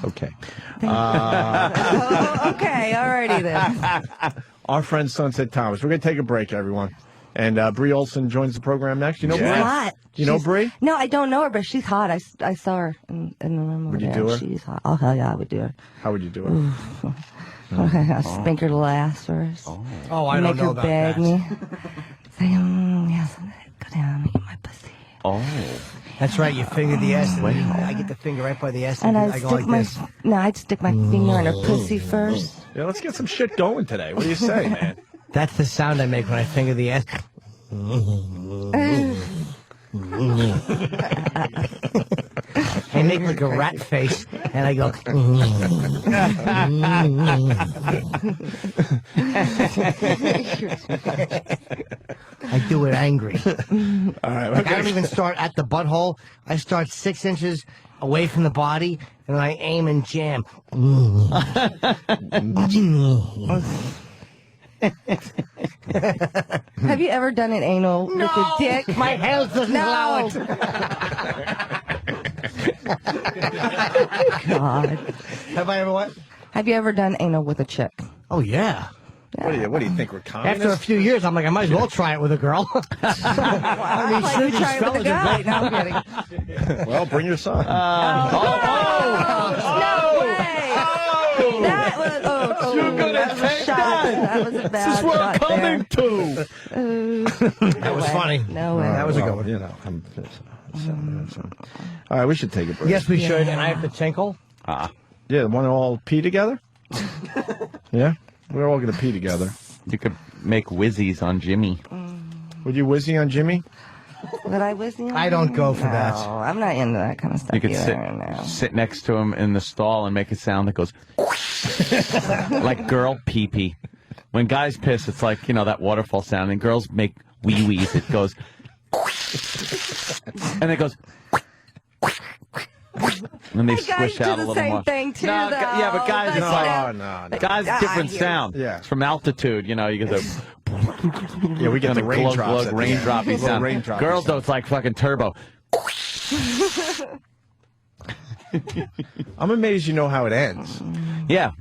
Okay. Okay, alrighty then. Our friend Sunset Thomas. We're going to take a break, everyone. And Brie Olson joins the program next. You know She's Brie? hot. You know She's- Brie? No, I don't know her, but she's hot. I saw her in the room. Would over you there. do her? She's hot. Oh hell yeah, I would do her. How would you do it? Okay, I'll spank her little ass first. Oh, I don't Make know her about beg that. me. Say, yes, go down, eat my pussy. Oh. That's right. You finger the ass. And I get the finger right by the ass, And and I I go stick like my this. I'd stick my finger in her pussy first. Yeah, let's get some shit going today. What do you say, man? That's the sound I make when I finger the ass. I make like a rat face, and I go. I do it angry. All right. Like, I don't even start at the butthole. I start 6 inches away from the body, and I aim and jam. Have you ever done an anal with a dick? My health doesn't allow it. God. Have I ever what? Have you ever done anal with a chick? Oh yeah. What do you think we're communists? After a few years, I'm like, I might as well try it with a girl. I mean, Like you try it with a guy. No, I'm kidding. Well, bring your son. No way. That was that was a shot. That was a bad shot there. That was funny. No way. That was a good one. You know. All right, we should take a break. Yes, we should. And I have to tinkle. Yeah, want to all pee together? Yeah? We're all going to pee together. You could make whizzies on Jimmy. Would you whizzy on Jimmy? Would I whiz you? I don't go for that. No, I'm not into that kind of stuff You could either. sit next to him in the stall and make a sound that goes like girl pee-pee. When guys piss, it's like, that waterfall sound, and girls make wee-wees. It goes and it goes and they squish out a little more. Thing too, no, yeah, but guys, it's like no. guys, different sound. Yeah, it's from altitude. You get the yeah, we get the raindrops. Raindroppy sound. Raindroppy Girls, sound. though, it's like fucking turbo. I'm amazed you know how it ends. Yeah,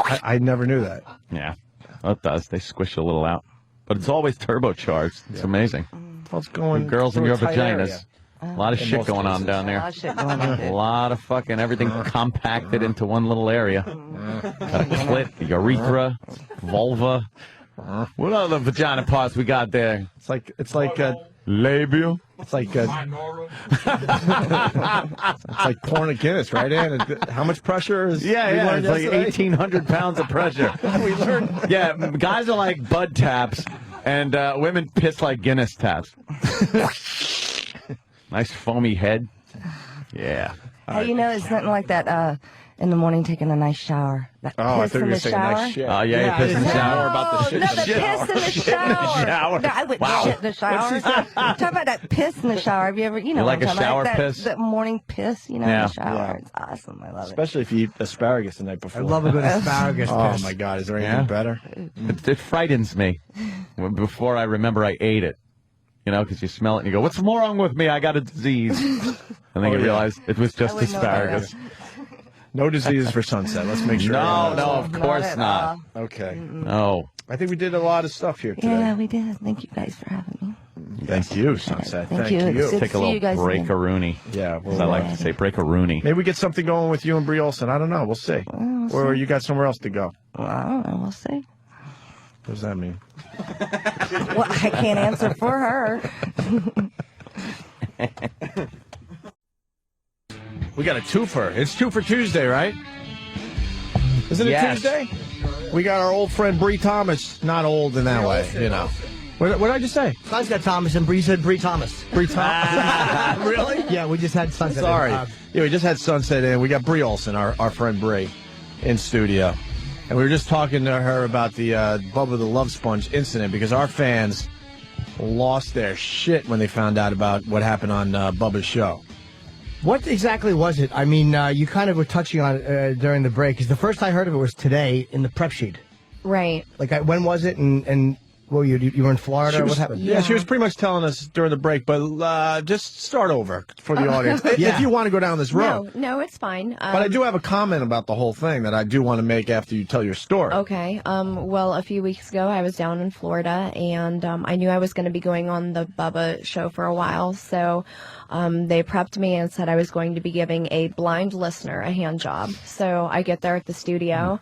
I never knew that. yeah, well, it does. They squish a little out, but it's always turbocharged. It's amazing. Well, it's going Girls in through your a tight vaginas. area. A lot of In shit most going on cases. down there. A lot of shit going on. A lot of fucking everything compacted into one little area. Got a clit, urethra, vulva. What other vagina parts we got there? It's like a labia. It's like it's like pouring a Guinness right in. How much pressure is? Yeah, it's like 1,800 pounds of pressure. We learned. Yeah, guys are like bud taps, and women piss like Guinness taps. Nice foamy head. Yeah. Hey, it's nothing like that in the morning taking a nice shower. That I piss thought you in were the saying shower. nice shit. Oh, yeah, you piss in the shower. More about the shit. No, in the the shower. piss in the Shit in the shower. shower. No, I wouldn't Wow. shit in the shower. Talk about that piss in the shower. Have you ever, You what like I'm a talking shower about? piss? That morning piss, in Yeah. the shower. Yeah. It's awesome. I love it. Especially if you eat asparagus the night before. I love a good asparagus Oh piss. my God, is there anything Yeah. better? It frightens me. Before I remember I ate it. Because you smell it and you go, what's wrong with me? I got a disease. And then you realize it was just wouldn't know about asparagus. No diseases for Sunset. Let's make sure. No, of course at not. all. Okay. No. I think we did a lot of stuff here today. Yeah, we did. Thank you guys for having me. Thank you, Sunset. Thank Thank you. you. It's good Take to a see you little guys again. break-a-rooney. Yeah. As I like to say, break-a-rooney. Maybe we get something going with you and Brie Olson. I don't know. We'll see. Or you got somewhere else to go. Well, I don't know. We'll see. What does that mean? Well, I can't answer for her. We got a twofer. It's Two for Tuesday, right? Isn't it Yes. Tuesday? We got our old friend Brie Thomas. Not old in that way, What did I just say? Sunset Thomas and Bree said Bree Thomas. Brie Thomas. Really? Yeah, we just had Sunset. Sorry. in. Yeah, we just had Sunset in. We got Brie Olson, our friend Brie, in studio. And we were just talking to her about the Bubba the Love Sponge incident because our fans lost their shit when they found out about what happened on Bubba's show. What exactly was it? I mean, you kind of were touching on it during the break. Because the first I heard of it was today in the prep sheet. Right. Like, when was it? And what were you were in Florida? What happened? Yeah, she was pretty much telling us during the break, but just start over for the audience. If you want to go down this road. No, it's fine. But I do have a comment about the whole thing that I do want to make after you tell your story. Okay. Well, a few weeks ago, I was down in Florida, and I knew I was going to be going on the Bubba show for a while. So they prepped me and said I was going to be giving a blind listener a hand job. So I get there at the studio,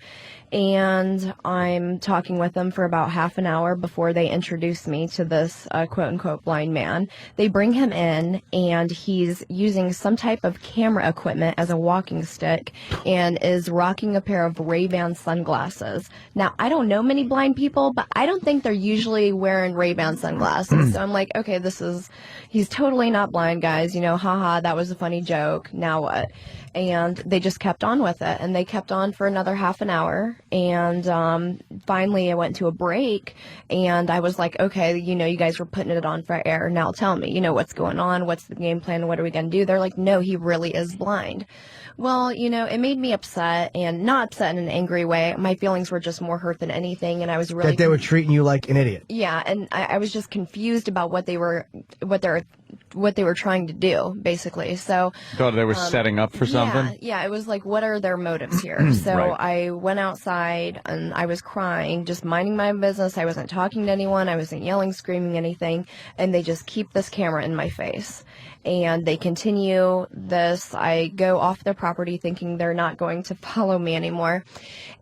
and I'm talking with them for about half an hour before they introduce me to this quote-unquote blind man. They bring him in, and he's using some type of camera equipment as a walking stick and is rocking a pair of Ray-Ban sunglasses. Now, I don't know many blind people, but I don't think they're usually wearing Ray-Ban sunglasses. So I'm like, okay, he's totally not blind, guys. Haha, that was a funny joke. Now what? And they just kept on with it, and they kept on for another half an hour, and finally I went to a break, and I was like, okay, you guys were putting it on for air, now tell me, what's going on, what's the game plan, what are we going to do? They're like, no, he really is blind. Well, it made me upset, and not upset in an angry way. My feelings were just more hurt than anything, and I was really... That they were treating you like an idiot. Yeah, and I was just confused about what they were trying to do, basically. So Thought they were setting up for something? Yeah, it was like, what are their motives here? So Right. I went outside, and I was crying, just minding my business. I wasn't talking to anyone. I wasn't yelling, screaming, anything. And they just keep this camera in my face. And they continue this. I go off their property thinking they're not going to follow me anymore.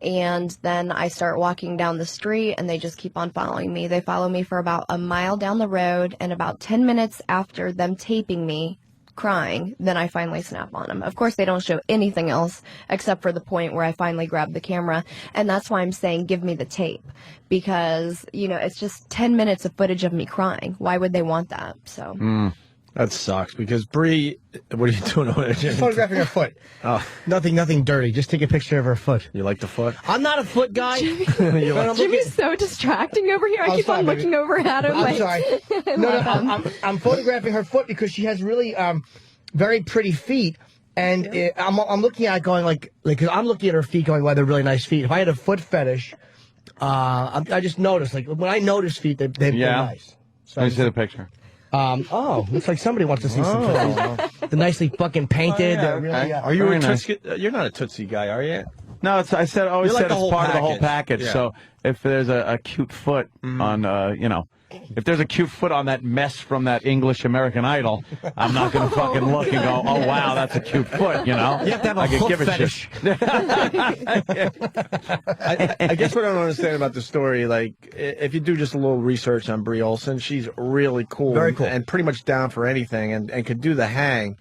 And then I start walking down the street, and they just keep on following me. They follow me for about a mile down the road, and about 10 minutes after them taping me, crying, then I finally snap on them. Of course, they don't show anything else except for the point where I finally grab the camera, and that's why I'm saying give me the tape, because, you know, it's just 10 minutes of footage of me crying. Why would they want that? So. That sucks, because Brie, what are you doing over there, Jimmy? Photographing her foot. Oh. Nothing dirty. Just take a picture of her foot. You like the foot? I'm not a foot guy. Jimmy's so distracting over here. I keep on looking over at him. I'm sorry. I'm photographing her foot because she has really very pretty feet. And I'm looking at it going like, cause I'm looking at her feet going, wow, they're really nice feet. If I had a foot fetish, I just noticed, like, when I notice feet, they're nice. So Let me see the picture. Looks like somebody wants to see some photos. They're nicely fucking painted. Are you a Tootsie? You're not a Tootsie guy, are you? No, always like said the it's whole part of the whole package. package. Yeah. So if there's a cute foot on, if there's a cute foot on that mess from that English American Idol, I'm not going to fucking look and go, oh, wow, that's a cute foot, you know? You have to have a foot fetish. I guess what I don't understand about the story, like, if you do just a little research on Brie Olson, she's really cool. Very cool. And pretty much down for anything and could do the hang.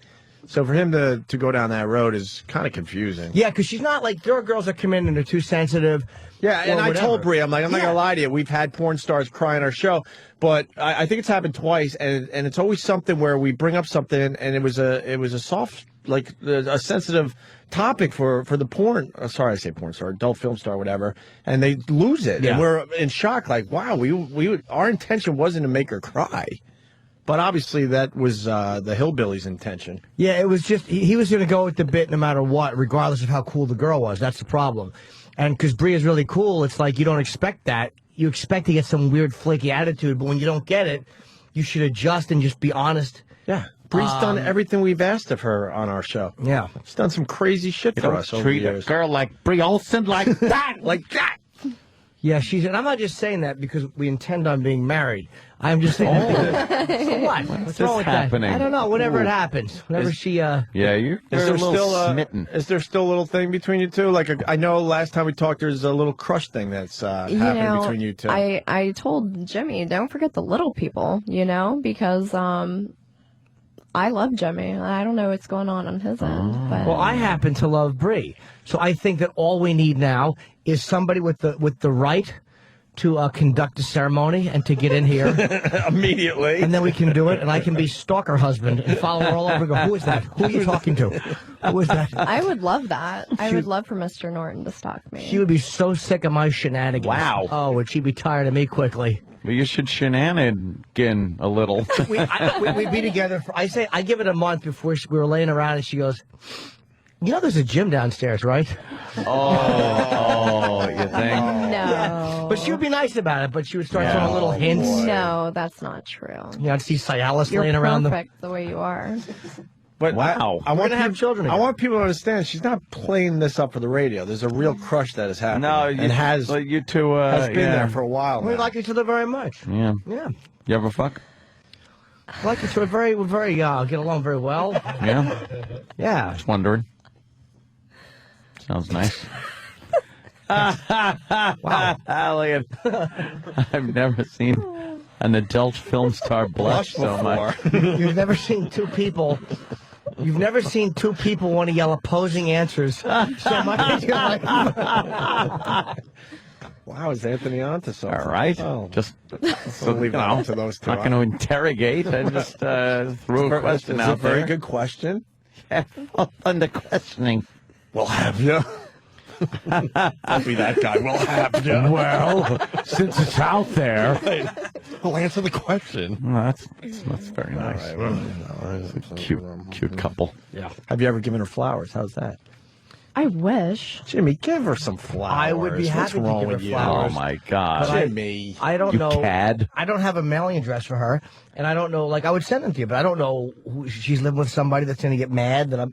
So for him to go down that road is kind of confusing. Yeah, because she's not like, there are girls that come in and they're too sensitive. Yeah, and I told Brie, I'm not going to lie to you. We've had porn stars cry on our show, but I think it's happened twice, and it's always something where we bring up something, and it was a soft, like a sensitive topic for the porn. Sorry, I say porn star, adult film star, whatever, and they lose it, and we're in shock. Like, wow, our intention wasn't to make her cry. But obviously that was the Hillbillies' intention. Yeah, it was just, he was going to go with the bit no matter what, regardless of how cool the girl was. That's the problem. And because Brie is really cool, it's like you don't expect that. You expect to get some weird flaky attitude, but when you don't get it, you should adjust and just be honest. Yeah. Brie's done everything we've asked of her on our show. Yeah. She's done some crazy shit for us over the Treat a years. girl like Brie Olson like that, like that. Yeah, and I'm not just saying that because we intend on being married. I'm just saying that. So what? What's wrong with happening? that? I don't know. Whenever it happens. Whenever she, Yeah, you're Is there a little still smitten. Is there still a little thing between you two? Like I know last time we talked, there's a little crush thing that's happening between you two. I told Jimmy, don't forget the little people, you know, because I love Jimmy. I don't know what's going on his end. But... Well, I happen to love Brie, so I think that all we need now is somebody with the right to conduct a ceremony and to get in here immediately, and then we can do it, and I can be stalker husband and follow her all over and go, who is that? Who are you talking to? Who is that? I would love that. I would love for Mr. Norton to stalk me. She would be so sick of my shenanigans. Wow. Oh, would she be tired of me quickly? But you should shenanigan a little. We'd be together. I give it a month before we were laying around, and she goes, you know, there's a gym downstairs, right? Oh, you think? No. Yeah. But she would be nice about it, but she would start throwing little hints. No, that's not true. Yeah, I'd see Cialis You're laying around them. perfect the way you are. But wow. I want to have children I again. want people to understand she's not playing this up for the radio. There's a real crush that has happened. No, and has you two has been there for a while. We now. like each other very much. Yeah. Yeah. You ever fuck? We like each other we get along very well. Yeah. Yeah. Just wondering. Sounds nice. Wow. Elliot, I've never seen an adult film star blush so much. You've never seen two people want to yell opposing answers so much in your life. Wow, is Anthony on to something? All right. Oh. Just So leave it up to those two. Not going to interrogate. I just threw a question It's out a very there. good question. Yeah, under questioning. We'll have you. I'll be that guy. We'll have you. Well, since it's out there. We'll answer the question. Well, that's very nice. All right. Cute couple. Yeah. Have you ever given her flowers? How's that? I wish. Jimmy, give her some flowers. I would be happy to wrong give her with you? flowers. Oh, my God. But Jimmy. I don't You know. cad. I don't have a mailing address for her, and I don't know. Like, I would send them to you, but I don't know who she's living with somebody that's going to get mad. That I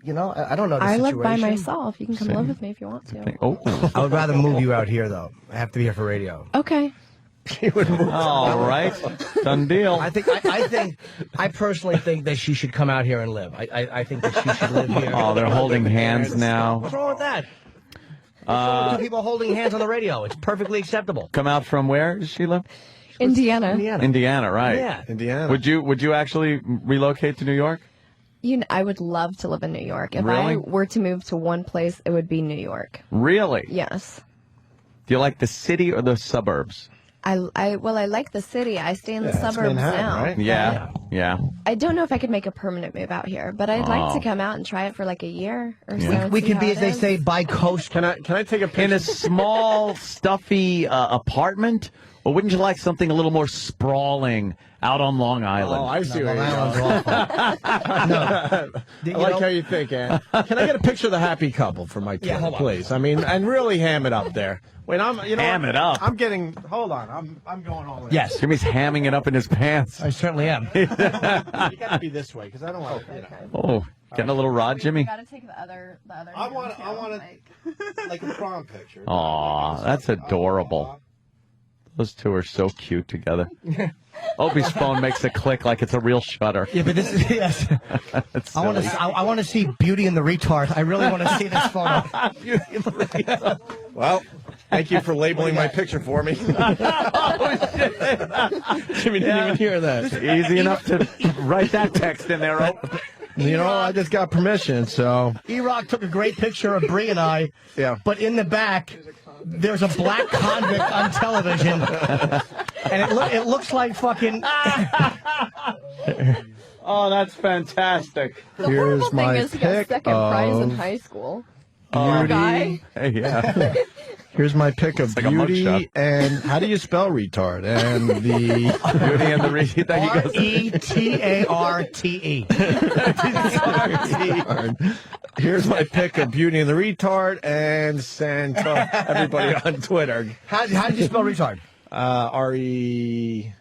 don't know. The I live situation. by myself. You can come live with me if you want to. Oh. I would rather move you out here, though. I have to be here for radio. Okay. She would move. All right. Done deal. I personally think that she should come out here and live. I think that she should live here. Oh, they're holding hands now. What's wrong with that? What's wrong with two people holding hands on the radio? It's perfectly acceptable. Come out from where does she live? Indiana. Indiana, right. Yeah. Indiana. Would you actually relocate to New York? I would love to live in New York. If Really? I were to move to one place, it would be New York. Really? Yes. Do you like the city or the suburbs? I like the city. I stay in the Yeah, it's suburbs Manhattan, now. right? Yeah. I don't know if I could make a permanent move out here, but I'd like to come out and try it for like a year or so. and We see could how be, it as they is. say, bi-coast. Can I take a picture? In a small, stuffy apartment? Or wouldn't you like something a little more sprawling out on Long Island? Oh, I see what Long you're Island's awful. I like how you think, Ann. Can I get a picture of the happy couple for my kid, hold on. please? I mean, and really ham it up there. Wait, Ham it up. I'm getting. Hold on, I'm going all in. Yes. Jimmy's hamming it up in his pants. I certainly am. You got to be this way because I don't want to. Oh, getting a little rod, Jimmy? Gotta take the other. I want like a prom picture. Aw, that's adorable. Those two are so cute together. Opie's phone makes a click like it's a real shutter. Yeah, but this is yes. That's I want silly. to. I want to see Beauty and the Retard. I really want to see this photo. Well, thank you for labeling my picture for me. Jimmy didn't even hear that. Easy enough to write that text in there. You know, I just got permission, so. E-Rock took a great picture of Brie and I. Yeah. But in the back, there's a black convict on television, and it looks like fucking. Oh, that's fantastic. The horrible thing is he got second prize in high school. Beauty. Guy. Hey, yeah. Here's my pick of like a Beauty mugshot. and how do you spell retard? And the Beauty and the Retard. RETARTE. Here's my pick of Beauty and the Retard and send to everybody on Twitter. How did you spell retard? RETARD.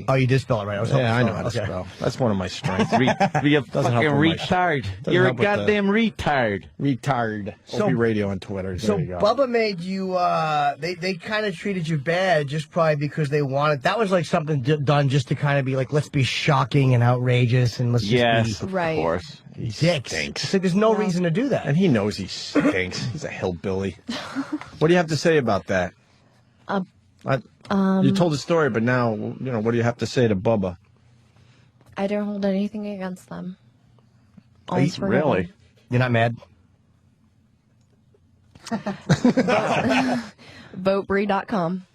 Oh, you did spell it right. I was hoping Yeah, I you know how to spelled it. spell. That's one of my strengths. Be a Doesn't help fucking with my- retard. doesn't You're a help with the- goddamn retard. Retard. So- Opie Radio on Twitter. So There you go. Bubba made you. They kind of treated you bad, just probably because they wanted. That was like something done just to kind of be like, let's be shocking and outrageous, and let's just Yes, be of Right. course. He dicks. stinks. It's like there's no reason to do that. And he knows he stinks. He's a hillbilly. What do you have to say about that? You told the story, but now, what do you have to say to Bubba? I don't hold anything against them. Really? You're not mad? VoteBrie.com.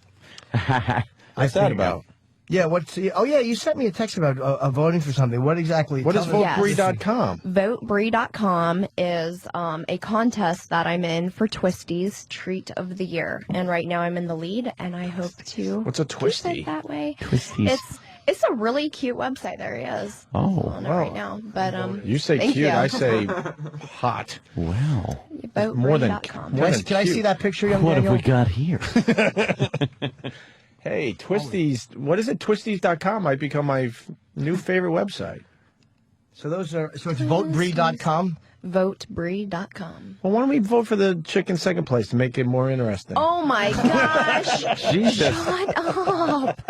What's that about? Yeah. You sent me a text about voting for something. What exactly? What is Tell me. VoteBrie.com? VoteBrie.com is a contest that I'm in for Twisties Treat of the Year, and right now I'm in the lead, and I hope to. What's a keep Twistie? it that way. Twisties. It's a really cute website. There he is. Oh, on it right now, but You say thank cute, you. I say hot. Wow. More than VoteBrie.com. Can I see that picture, young What have Daniel? we got here? Hey, Twisties. What is it? Twisties.com might become my new favorite website. So it's votebrie.com. VoteBrie.com. Well, why don't we vote for the chick in second place to make it more interesting? Oh my gosh! Jesus. Shut up!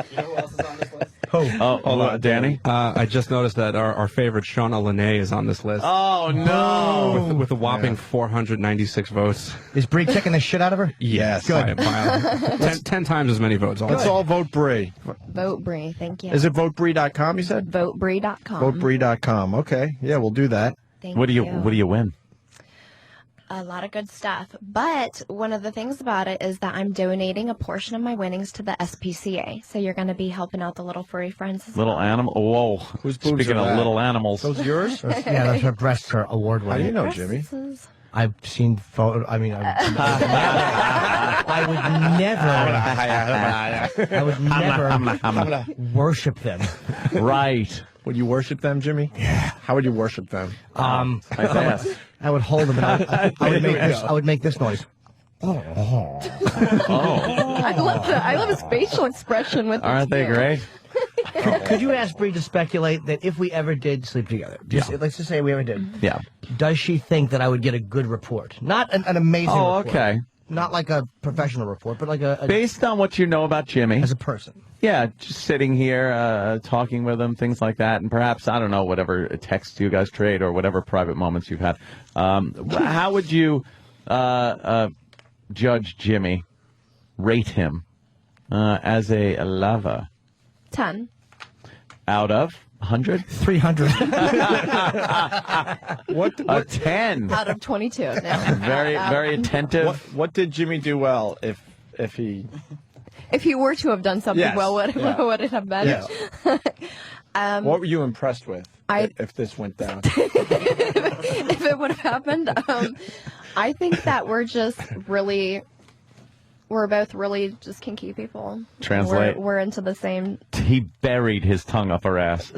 Hold on, Danny. I just noticed that our favorite Shauna Lene is on this list. Oh, no. With a whopping 496 votes. Is Brie kicking the shit out of her? Yes. Good. By 10 times as many votes. Let's all vote Brie. Vote Brie. Thank you. Is it votebrie.com, you said? VoteBrie.com. Votebrie.com. Okay. Yeah, we'll do that. Thank What do you win? A lot of good stuff. But one of the things about it is that I'm donating a portion of my winnings to the SPCA. So you're going to be helping out the little furry friends as Little well. animal. Whoa. Whose boobs Speaking are of that? little animals. Those yours? Yeah, those her breasts are award How do you winning. know, Jimmy? I've seen photo. I mean, I would never worship them. Right. Would you worship them, Jimmy? Yeah. How would you worship them? I I would hold them and I would make this noise. I love his facial expression with Aren't they great? Could you ask Brie to speculate that if we ever did sleep together, let's just say we ever did, Yeah. does she think that I would get a good report? Not an amazing Oh, report. okay. Not like a professional report, but like a Based on what you know about Jimmy. as a person. Yeah, just sitting here, talking with him, things like that, and perhaps, I don't know, whatever texts you guys trade or whatever private moments you've had. How would you judge Jimmy, rate him as a lover? 10. Out of 100? 300. What 10? Out of 22. No. Very attentive. What did Jimmy do well if he... If he were to have done something Yes. well, what would it have been? Yeah. What were you impressed with if this went down? If it would have happened, I think that we're both really just kinky people. Translate. We're into the same. He buried his tongue up her ass.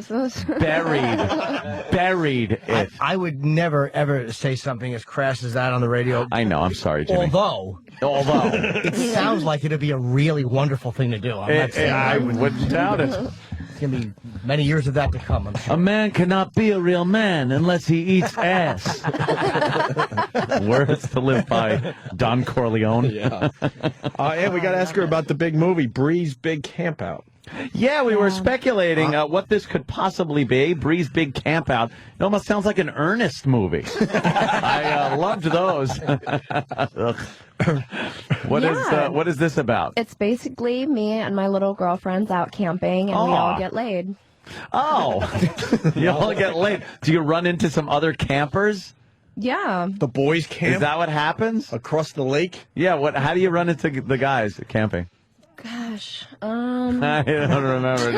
Buried it. I would never, ever say something as crass as that on the radio. I know. I'm sorry, Jimmy. Although it sounds like it'd be a really wonderful thing to do. I'm not saying I wouldn't doubt it. It's going to be many years of that to come, I'm sure. A man cannot be a real man unless he eats ass. Words to live by, Don Corleone. Yeah. And we got to ask her about the big movie, Brie's Big Campout. Yeah, we were speculating what this could possibly be. Brie's Big Campout. It almost sounds like an Ernest movie. I loved those. What is this about? It's basically me and my little girlfriends out camping, and we all get laid. Oh, you all get laid. Do you run into some other campers? Yeah. The boys camp? Is that what happens? Across the lake? Yeah, how do you run into the guys camping? Gosh, I don't remember.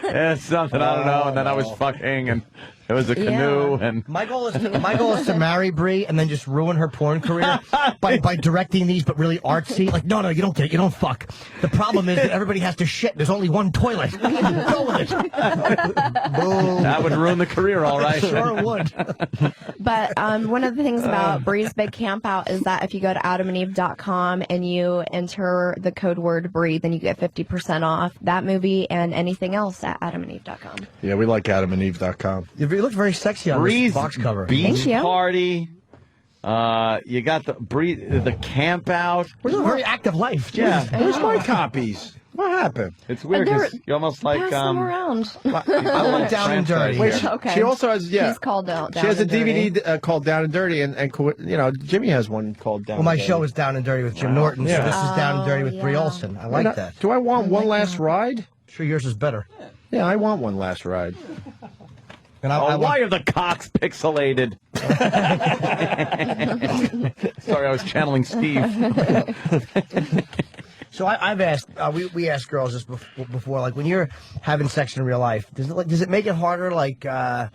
It's something I don't know. And then I was fucking, and it was a canoe. And my goal is to marry Brie and then just ruin her porn career by directing these, but really artsy. Like, no, you don't get it. You don't fuck. The problem is that everybody has to shit. There's only one toilet. Go with it. Boom. That would ruin the career, all right. Sure would. But one of the things about Brie's Big Campout is that if you go to adamandeve.com and you enter the code word Brie, then you get 50% off that movie and anything else at adamandeve.com. Yeah, we like adamandeve.com. You look very sexy on Bree's this box cover. Beach party. You got the camp out. We're a very active life. Yeah. Where's my copies? What happened? It's weird because you're almost like Pass them around. I went Down and Dirty. Wait, Okay. she also has He's called Down She has a and Dirty. DVD called Down and Dirty, and Jimmy has one called Down. Well, my and Dirty. show is Down and Dirty with Jim Norton, so this is Down and Dirty with Brie Olson. I like that. Do I want one last ride? Sure, yours is better. Yeah, I want one last ride. And why are the cocks pixelated? Sorry, I was channeling Steve. So I've asked, we asked girls this before, like when you're having sex in real life, does it make it harder, like, because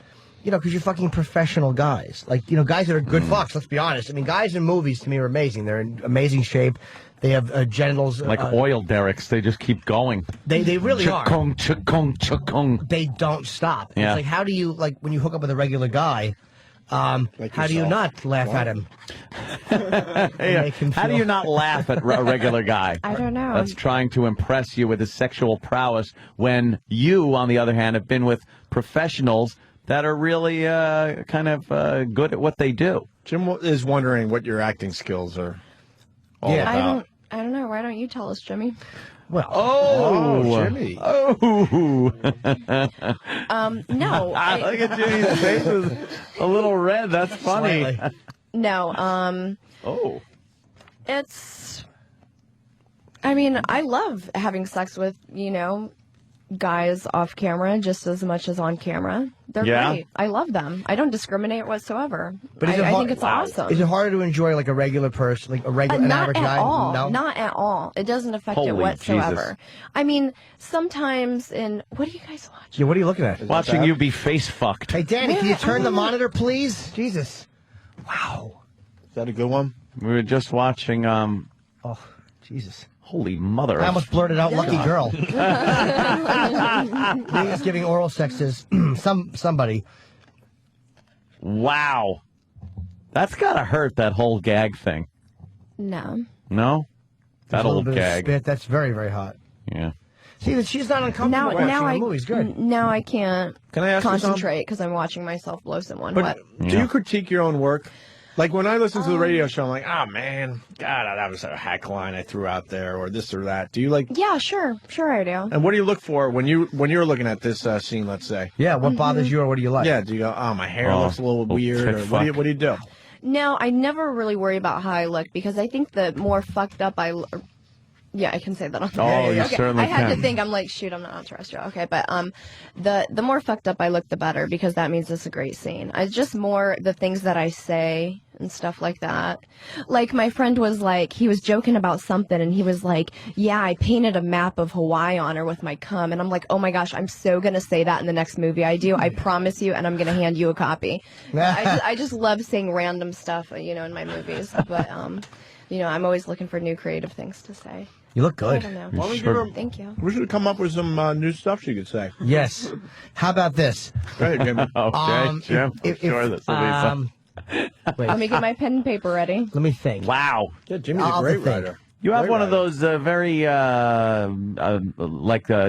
you're fucking professional guys, like, guys that are good fucks, let's be honest. I mean, guys in movies to me are amazing. They're in amazing shape. They have genitals. Like oil derricks, they just keep going. They really are. Chukong, chukong, chukong. They don't stop. Yeah. It's like, how do you, like, when you hook up with a regular guy, how do you not laugh at him? How do you not laugh at a regular guy? I don't know. That's trying to impress you with his sexual prowess when you, on the other hand, have been with professionals that are really kind of good at what they do. Jim is wondering what your acting skills are all about. I don't know. Why don't you tell us, Jimmy? Well, Jimmy. Oh. No. Look at Jimmy's face is a little red. That's funny. Slightly. No. Oh. It's. I mean, I love having sex with, guys off camera just as much as on camera. They're great. I love them. I don't discriminate whatsoever. But I think it's awesome. Is it harder to enjoy like a regular person, like an average guy? All. No, Not at all. It doesn't affect it Holy whatsoever. Jesus. I mean, sometimes what do you guys watch? Yeah, what are you looking at? Watching you be face fucked. Hey, Danny, can you turn the monitor, please? Jesus. Wow. Is that a good one? We were just watching. Oh, Jesus. Holy mother! I almost blurted out "lucky girl." He's giving oral sex to somebody. Wow, that's gotta hurt. That whole gag thing. No. No, that There's a little old bit of gag. spit. That's very, very hot. Yeah. See that she's not uncomfortable watching the movies. Good. Now I can't Can I ask you something? concentrate because I'm watching myself blow someone. But What? do you critique your own work? Like when I listen to the radio show, I'm like, oh man, God, that was a hack line I threw out there, or this or that. Do you like? Yeah, sure I do. And what do you look for when you're looking at this scene? Let's say. Yeah. What bothers you, or what do you like? Yeah. Do you go, oh, my hair looks a little weird, or what do you do? No, I never really worry about how I look because I think the more fucked up Yeah, I can say that on the Oh, you okay. certainly I had can. to think. I'm like, shoot, I'm not on terrestrial. Okay, but the more fucked up I look, the better, because that means it's a great scene. It's just more the things that I say and stuff like that. Like my friend was like, he was joking about something, and he was like, "Yeah, I painted a map of Hawaii on her with my cum," and I'm like, "Oh my gosh, I'm so gonna say that in the next movie I do. I promise you, and I'm gonna hand you a copy." I just love saying random stuff, in my movies, but I'm always looking for new creative things to say. You look good. I don't know. Why don't we give her- Thank you. We should come up with some new stuff she could say. Yes. How about this? Go ahead, Jimmy. Okay, Jim. I'm sure this will be fun. Wait, Let me get my pen and paper ready. let me think. Wow. Yeah, Jimmy's a great writer. You have Great one of writer. those very,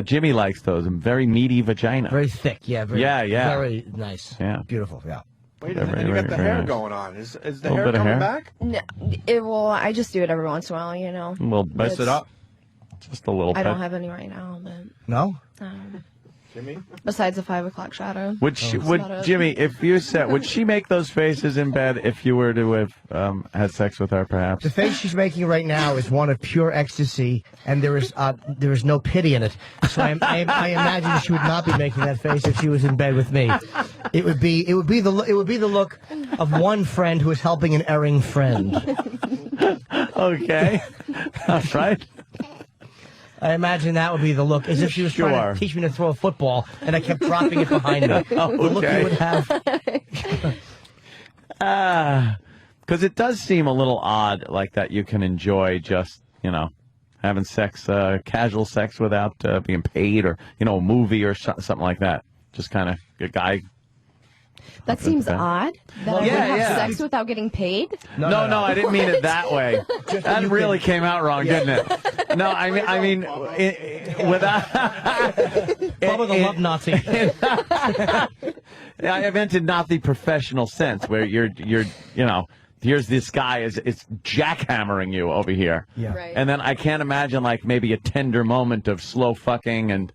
Jimmy likes those, very meaty vagina. Very thick, yeah. Yeah. Very nice. Yeah. Beautiful, yeah. Wait a minute, you got the hair going on. Is the Little hair bit of coming hair. back? No, well, I just do it every once in a while, A little bit. Mess it up. Just a little I bit. don't have any right now, but No? Jimmy? besides the 5 o'clock shadow. Would she, That's would about it. Jimmy, if you said, would she make those faces in bed if you were to have had sex with her, perhaps? The face she's making right now is one of pure ecstasy, and there is no pity in it. So I imagine she would not be making that face if she was in bed with me. It would be the look of one friend who is helping an erring friend. Okay. All right. I imagine that would be the look, as if she was trying Sure. to teach me to throw a football, and I kept dropping it behind me. The look you would have. Because it does seem a little odd, like that you can enjoy just, having sex, casual sex without being paid, or, a movie or something like that. Just kind of a guy. That seems Okay. odd. That I would have sex without getting paid. No, I didn't mean it that way. That really came out wrong, didn't it? No, I mean, without. Bubba the love Nazi. I meant in not the professional sense, where you're here's this guy it's jackhammering you over here. Yeah. Right. And then I can't imagine like maybe a tender moment of slow fucking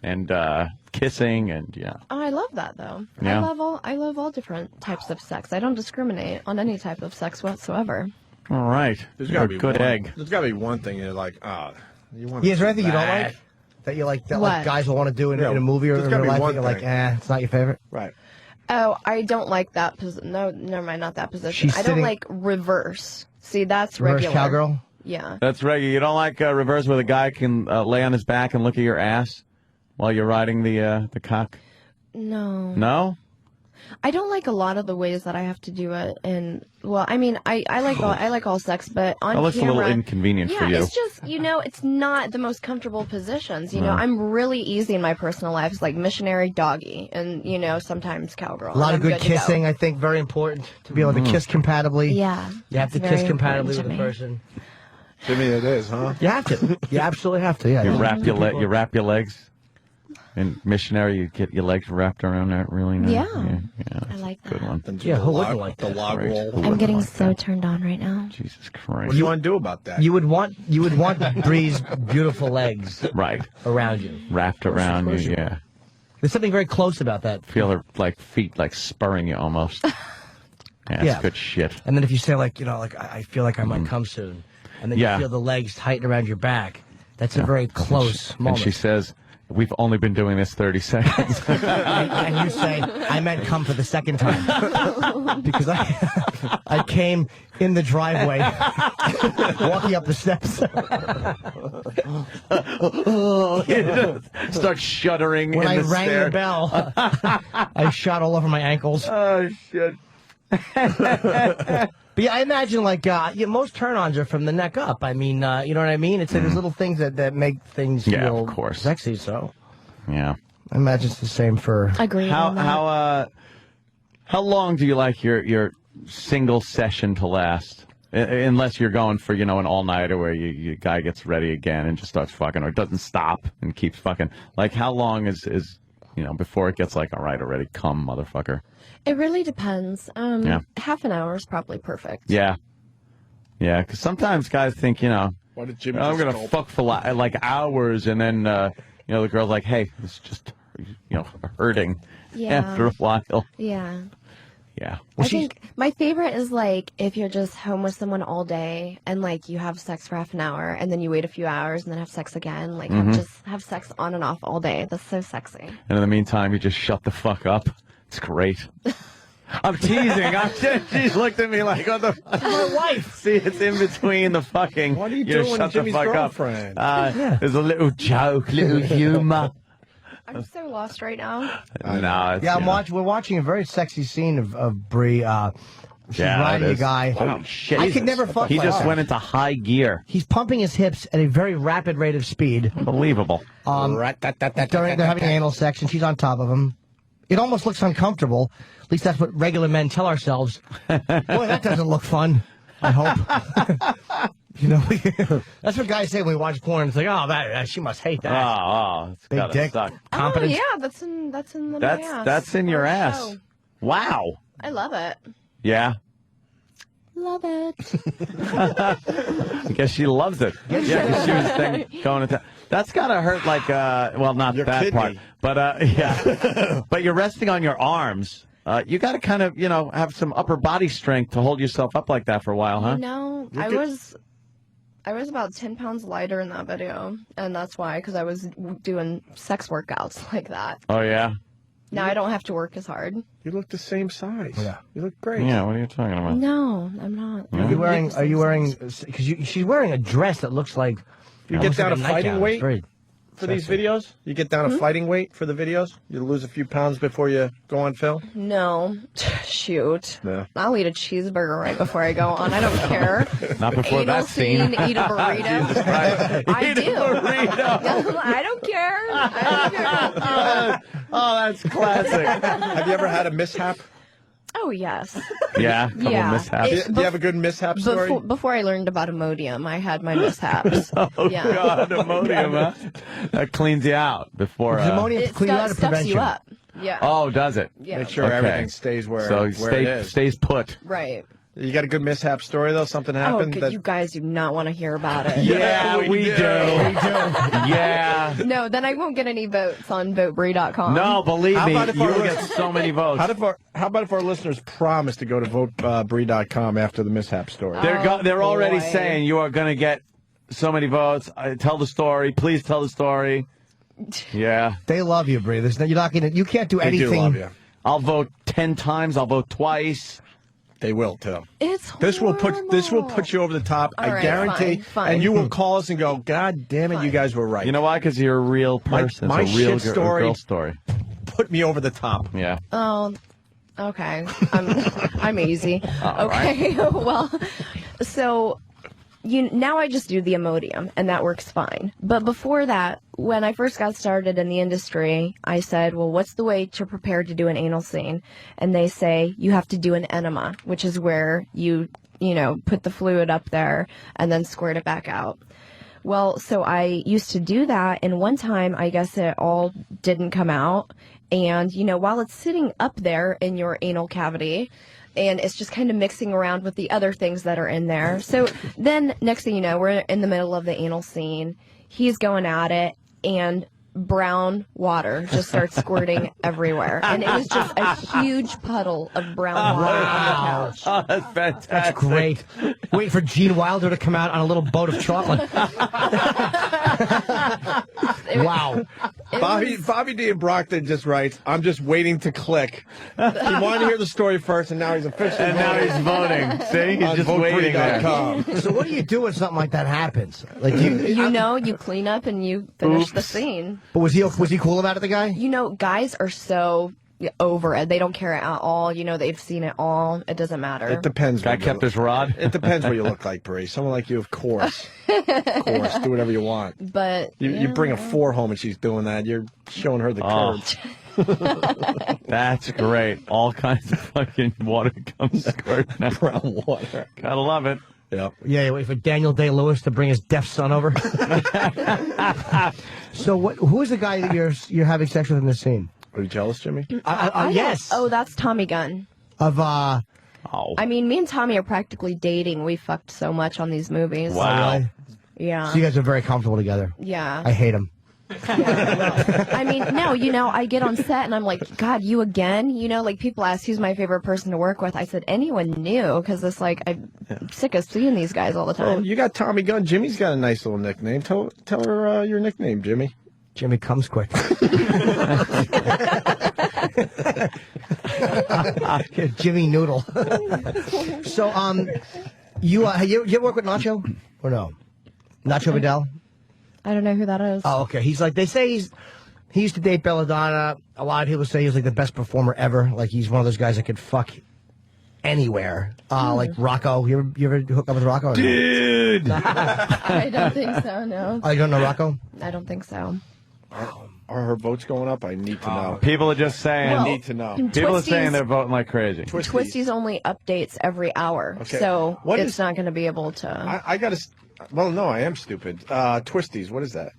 and kissing and Oh, I love that though. Yeah. I love all different types of sex. I don't discriminate on any type of sex whatsoever. All right. There's You're got a to be good one, egg. There's got to be one thing you're like, you want. Yeah, is there anything you don't like? That you like, that like What? guys will want to do in a movie or there's in gotta real be life? one You're like, thing. it's not your favorite? Right. Oh, I don't like that position. No, never mind, not that position. She's I don't sitting- like reverse. See, that's Reverse regular. cowgirl? Yeah. That's right. You don't like reverse where the guy can lay on his back and look at your ass while you're riding the cock? No. No? I don't like a lot of the ways that I have to do it, and well, I mean, I like all sex, but on That looks camera, a little inconvenient for you. it's just it's not the most comfortable positions. No. I'm really easy in my personal life. It's like missionary, doggy, and sometimes cowgirl. A lot of and I'm good to go. kissing, I think, very important to be able to kiss compatibly. Yeah, You have to it's kiss very compatibly with important a to me. person. Jimmy, it is, huh? You have to. You absolutely have to, yeah. You yeah. wrap your legs. In missionary, you get your legs wrapped around that really nice. Yeah. I like Good one. Yeah, who wouldn't like the that? log Great. roll? Who I'm wouldn't getting like so that? turned on right now. Jesus Christ. What do you want to do about that? You would want Brie's beautiful legs Right. around you. Wrapped around course you, you yeah. There's something very close about that. Feel her like feet like spurring you almost. Yeah, it's Yeah. good shit. And then if you say I feel like I might come soon, and then Yeah. you feel the legs tighten around your back, that's a very close And moment. she says, "We've only been doing this 30 seconds." and you say, I meant come for the second time. Because I came in the driveway, walking up the steps. Start shuddering When in I the rang stair. the bell, I shot all over my ankles. Oh, shit. But yeah, I imagine most turn-ons are from the neck up. I mean, you know what I mean? It's there's little things that make things Yeah, feel of course. sexy. So Yeah. I imagine it's the same for. Agreed. on that. How long do you like your single session to last? Unless you're going for, an all-nighter where your guy gets ready again and just starts fucking, or doesn't stop and keeps fucking. Like, how long is before it gets like, all right, already come, motherfucker? It really depends. Yeah. Half an hour is probably perfect. Yeah. Yeah, because sometimes guys think, Why did Jimmy I'm just going to gulp? fuck for like hours, and then, the girl's like, hey, it's just, hurting Yeah. after a while. Yeah. Yeah. I think my favorite is like if you're just home with someone all day and like you have sex for half an hour and then you wait a few hours and then have sex again. Like have sex on and off all day. That's so sexy. And in the meantime, you just shut the fuck up. It's great. I'm teasing. She looked at me like, what the fuck? My wife. See, it's in between the fucking. What are you know, doing, shut Jimmy's the fuck girlfriend? up. There's a little joke, little humor. I'm so lost right now. No, it's, Yeah, you know. we're watching a very sexy scene of Brie. She's riding it a is. guy. Holy shit. I could never fuck He like just that. went into high gear. He's pumping his hips at a very rapid rate of speed. Unbelievable. They're having anal sex, and she's on top of him. It almost looks uncomfortable. At least that's what regular men tell ourselves. Boy, that doesn't look fun. I hope. You know, that's what guys say when we watch porn. It's like, oh, that she must hate that. Oh, it's Big gotta dick. suck. Oh Confidence. yeah, that's in my ass. That's in your For ass. show. Wow. I love it. Yeah. Love it. I guess she loves it. Yeah, 'cause she was going into. That's gotta hurt. Like, well, not Your that kidney. part, but yeah. But you're resting on your arms. You got to kind of, have some upper body strength to hold yourself up like that for a while, huh? You know, I was about 10 pounds lighter in that video, and that's why, because I was doing sex workouts like that. Oh yeah. Now I don't have to work as hard. You look the same size. Yeah. You look great. Yeah. What are you talking about? No, I'm not. Are you wearing? Because she's wearing a dress that looks like. You get down to like a fighting nightgown. weight It's very for these sexy. videos? You get down to fighting weight for the videos? You lose a few pounds before you go on film? No. Shoot. Yeah. I'll eat a cheeseburger right before I go on. I don't care. Not before Anal that scene. Eat a burrito. I do. I don't care. I don't care. Oh, that's classic. Have you ever had a mishap? Oh, yes. Yeah, a couple Yeah. mishaps. Do you have a good mishap story? Before I learned about Imodium, I had my mishaps. Oh, Yeah. God, Imodium, huh? That cleans you out before. Imodium It clean out of stuffs prevention. you up. Yeah. Oh, does it? Yeah. Make sure Okay. everything stays where So it is. stays put. Right. You got a good mishap story, though? Something Oh, happened? good. You guys do not want to hear about it. Yeah, we do. Yeah. No, then I won't get any votes on votebrie.com. No, believe How me, about if you our will lis- get so many votes. How about if our listeners promise to go to votebrie.com after the mishap story? They're already boy. saying you are going to get so many votes. Tell the story. Please tell the story. Yeah. They love you, Brie. You're not gonna. You can't do They do anything. love you. I'll vote 10 times. I'll vote twice. They will, too. It's This will put you over the top. All I right, guarantee. fine. And you will call us and go, God damn it, you guys were right. You know why? Because you're a real person. my it's a real shit story- girl story. Put me over the top. Yeah. Oh, okay. I'm easy. All Okay. Well, so now I just do the Imodium, and that works fine. But before that, when I first got started in the industry, I said, well, what's the way to prepare to do an anal scene? And they say you have to do an enema, which is where you put the fluid up there and then squirt it back out. Well, so I used to do that, and one time I guess it all didn't come out. And, while it's sitting up there in your anal cavity, and it's just kind of mixing around with the other things that are in there. So then next thing you know, we're in the middle of the anal scene. He's going at it, and brown water just starts squirting everywhere. And it was just a huge puddle of brown water on the couch. Oh, that's fantastic. That's great. Wait for Gene Wilder to come out on a little boat of chocolate. Wow. Bobby D. and Brockton just writes, I'm just waiting to click. He wanted to hear the story first, and now he's officially And now voting. he's voting. See? He's On just waiting there. votebrie.com. So what do you do when something like that happens? Like You clean up and you finish the Oops. scene. But was he cool about it, the guy? Guys are so over it. They don't care at all. They've seen it all. It doesn't matter. It depends. Guy kept his rod. It depends what you look like, Brie. Someone like you, of course. Of course. Do whatever you want. But You bring a 4 home and she's doing that. You're showing her the curves. That's great. All kinds of fucking water comes squirting out. Brown water. Gotta love it. Yep. Yeah, you wait for Daniel Day-Lewis to bring his deaf son over. So who is the guy that you're having sex with in this scene? Are you jealous, Jimmy? Yes. Oh, that's Tommy Gunn. Of Oh. I mean, me and Tommy are practically dating. We fucked so much on these movies. Wow. Really? Yeah. So you guys are very comfortable together. Yeah. I hate him. I mean, no, I get on set and I'm like, God, you again? Like people ask who's my favorite person to work with. I said, anyone new, because it's like I'm sick of seeing these guys all the time. Oh, you got Tommy Gunn. Jimmy's got a nice little nickname. Tell her your nickname, Jimmy. Jimmy comes quick. Jimmy Noodle. So, you work with Nacho or no? Nacho Vidal? I don't know who that is. Oh, okay. He's like, they say he used to date Belladonna. A lot of people say he's like the best performer ever. Like he's one of those guys that could fuck anywhere. Like Rocco. You ever hook up with Rocco? Dude! I don't think so, no. Oh, you don't know Rocco? I don't think so. Are her votes going up? I need to know. People are just saying. Well, I need to know. People are saying they're voting like crazy. Twisty's only updates every hour, Okay. so What it's is- not going to be able to. I got to. Well, no, I am stupid. Twisties. What is that?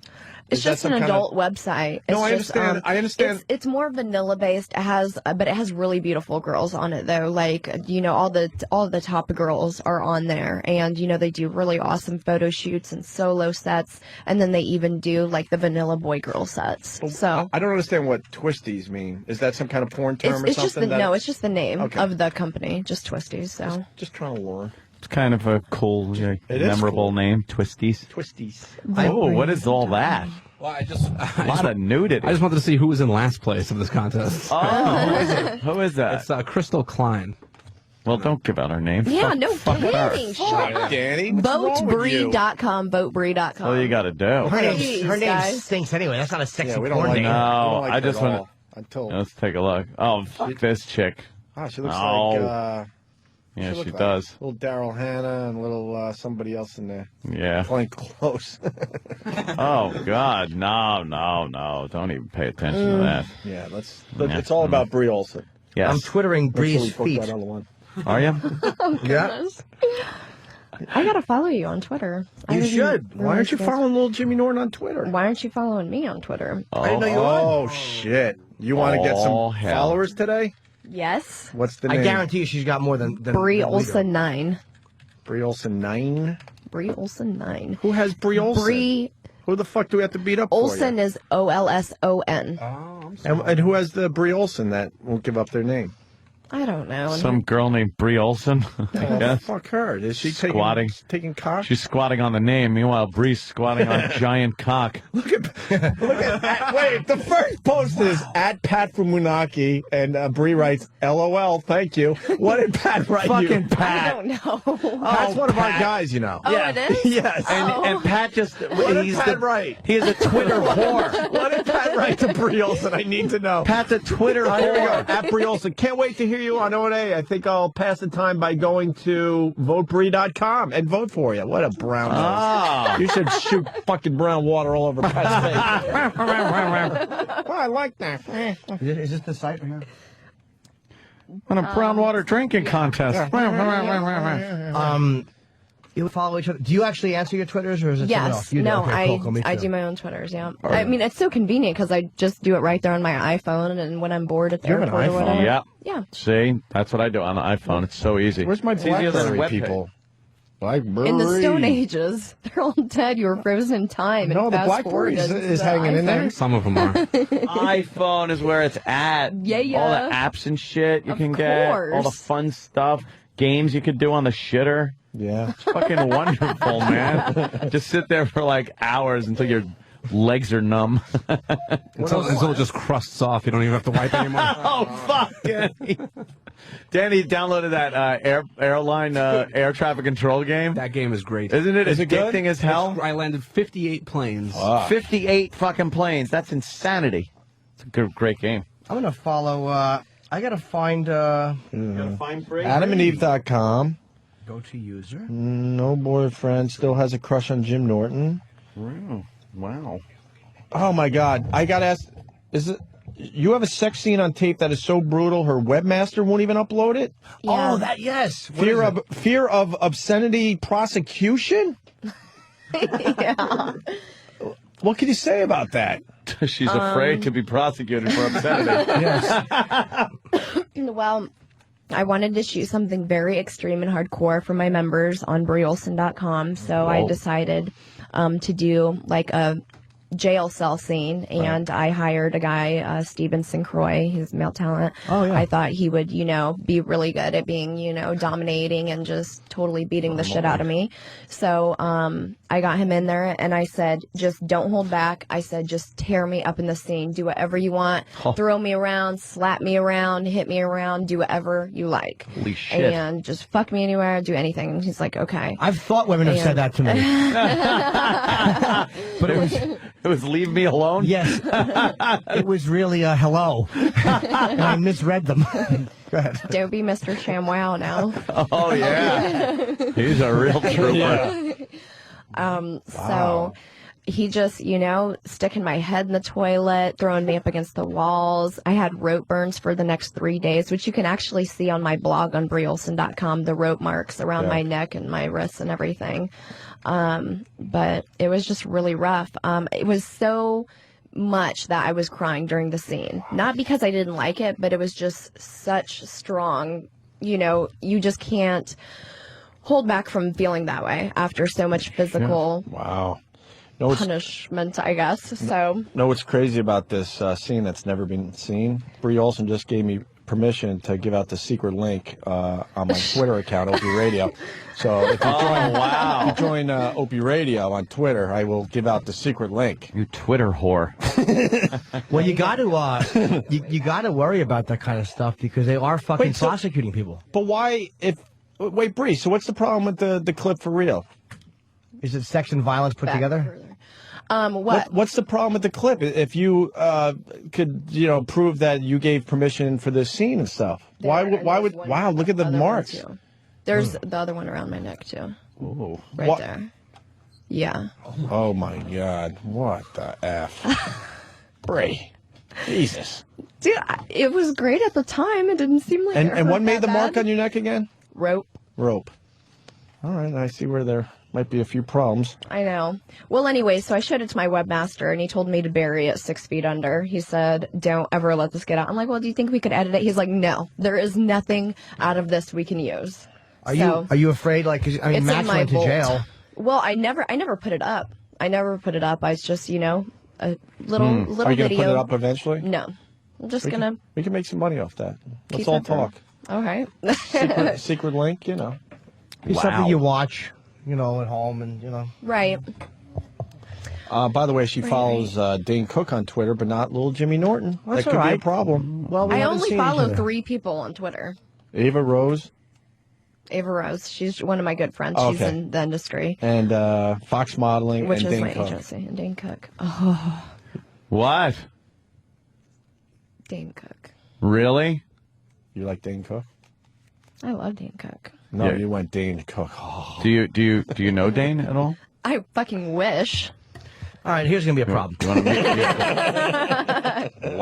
It's Is that just an some kind of- adult website. No, It's I just, understand. I understand. It's more vanilla based. But it has really beautiful girls on it though. Like all the top girls are on there, and they do really awesome photo shoots and solo sets, and then they even do like the vanilla boy girl sets. So I don't understand what twisties mean. Is that some kind of porn term or it's just something? it's just the name Okay. of the company, just Twisties. So just trying to learn. It's kind of a cool, is memorable cool. name, Twisties. Twisties. Oh, what is all that? Well, a lot of nudity. I just wanted to see who was in last place of this contest. Oh, who is it? Who is that? It's Crystal Klein. Well, don't give out her name. yeah, Fuck- no fuck her. kidding. Shut up. Danny, what's wrong with you? Votebrie.com. Votebrie.com. All you got to do. Her Please, name guys. stinks anyway. That's not a sexy Yeah, we don't porn like name. her. We No, don't like I her just at want all. Until Let's take a look. Oh, fuck this chick. oh, she looks Oh. like Yeah, looks she like does. Little Daryl Hannah and little somebody else in there. Yeah. Playing close. Oh, God. No. Don't even pay attention to that. Yeah, let's. Yeah. It's all about Brie Olson. Yes. I'm twittering That's really Bree's booked feet. that other one. Are you? Oh, Yeah. goodness. I gotta follow you on Twitter. I You didn't should. Why aren't you realize following little Jimmy Norton on Twitter? Why aren't you following me on Twitter? I didn't know you were. Oh, shit. You want to get Oh, some hell. followers today? Yes. What's the I name? guarantee you she's got more than Brie than we do. Olson 9. Brie Olson 9? Brie Olson 9. Who has Brie Olson? Brie Who the fuck do we have to beat up Olson for is OLSON. you? And who has the Brie Olson that won't give up their name? I don't know. Some girl named Brie Olson. I Oh, guess. fuck her. Is she Squatting. taking cock? She's squatting on the name. Meanwhile, Bree's squatting on giant cock. Look at wait, the first post is at Pat from Munaki, and Brie writes, LOL, thank you. What did Pat write you? Fucking I Pat. don't know. Pat's one of our guys, you know. Oh, it is? Yes. And Pat just, What did he's Pat write? He is a Twitter whore. What did Pat write to Brie Olson? I need to know. Pat's a Twitter Here we go. whore. At Brie Olson. Can't wait to hear you on O&A. I think I'll pass the time by going to votebrie.com and vote for you. What a brown nose. Ah. You should shoot fucking brown water all over Pat's face. Well, I like that. Is this the site right here? On a brown water drinking contest. You follow each other. Do you actually answer your Twitters, or is it someone Yes. else? You do? No, Okay, cool, me I too. do my own Twitters, yeah. I mean, it's so convenient because I just do it right there on my iPhone, and when I'm bored at the You have an airport or iPhone? whatever. Yep. Yeah. See, that's what I do on the iPhone. It's so easy. Where's my It's easier than a Blackberry web people? Blackberry. In the Stone Ages, they're all dead. You were frozen in time. No, and the fast Blackberry is forwarded to hanging in there. iPhone. Some of them are. iPhone is where it's at. Yeah. All the apps and shit you Of can get. All the course. fun stuff. Games you could do on the shitter. Yeah. It's fucking wonderful, man. Just sit there for like hours until your legs are numb. until it just crusts off. You don't even have to wipe anymore. Oh, fuck, Danny. Danny downloaded that airline air traffic control game. That game is great. Isn't it? Is it good? addicting as hell? I landed 58 planes. 58 fucking planes. That's insanity. It's a good, great game. I'm gonna follow. I gotta find. You gotta find Brie? AdamandEve.com. Go to user. No boyfriend. Still has a crush on Jim Norton. Wow. Oh my God! I got to ask. Is it? You have a sex scene on tape that is so brutal, her webmaster won't even upload it. Yeah. Oh, that yes. What Fear is it? fear of obscenity prosecution. Yeah. What can you say about that? She's afraid to be prosecuted for obscenity. Well, I wanted to shoot something very extreme and hardcore for my members on BrieOlson.com, so I Whoa. decided to do like a jail cell scene, and I hired a guy, Steven Sincroy. He's male talent. Oh, yeah. I thought he would, be really good at being, dominating and just totally beating the shit out of me. So I got him in there, and I said, just don't hold back. I said, just tear me up in the scene. Do whatever you want. Throw me around, slap me around, hit me around, do whatever you like. Holy shit. And just fuck me anywhere, do anything. And he's like, okay. I've thought women have said that to me. But it was leave me alone? Yes. It was really a hello. And I misread them. Go ahead. Don't be Mr. ShamWow now. Oh, yeah. He's a real trooper. So he just, sticking my head in the toilet, throwing me up against the walls. I had rope burns for the next 3 days, which you can actually see on my blog on BrieOlson.com, the rope marks around my neck and my wrists and everything. But it was just really rough. It was so much that I was crying during the scene. Not because I didn't like it, but it was just such strong, you just can't hold back from feeling that way after so much physical punishment, I guess. So, know what's crazy about this scene that's never been seen? Brie Olson just gave me permission to give out the secret link on my Twitter account, Opie Radio. So if you join Opie Radio on Twitter, I will give out the secret link. You Twitter whore. Well, you got to you got to worry about that kind of stuff because they are fucking prosecuting people. But why? Wait, Brie. So what's the problem with the clip for real? Is it sex and violence put together? What's the problem with the clip? If you could, prove that you gave permission for this scene and stuff, why would? Wow, look at the marks. There's the other one around my neck too. Ooh. Right there. Yeah. Oh my God! What the f, Brie? Jesus. Dude, it was great at the time. It didn't seem like. And what made the mark on your neck again? Rope. Rope. All right, I see where there might be a few problems. I know. Well, anyway, so I showed it to my webmaster, and he told me to bury it 6 feet under. He said, don't ever let this get out. I'm like, well, do you think we could edit it? He's like, no, there is nothing out of this we can use. Are you afraid? Like, I mean, Max went to jail. Well, I never put it up. I was just, a little Are you video. going to put it up eventually? No. I'm just we can make some money off that. Let's all talk. All right. secret link, It's something you watch, at home and, Right. By the way, she follows Dane Cook on Twitter, but not little Jimmy Norton. That's that could all right. be a problem. Well, I only follow 3 people on Twitter. Ava Rose. She's one of my good friends. Okay. She's in the industry. And Fox Modeling Which and is Dane my Cook. agency. And Dane Cook. Oh. What? Dane Cook. Really? You like Dane Cook? I love Dane Cook. No, Yeah. you went Dane Cook. Oh. Do you know Dane at all? I fucking wish. All right, here's going to be a problem. You want to meet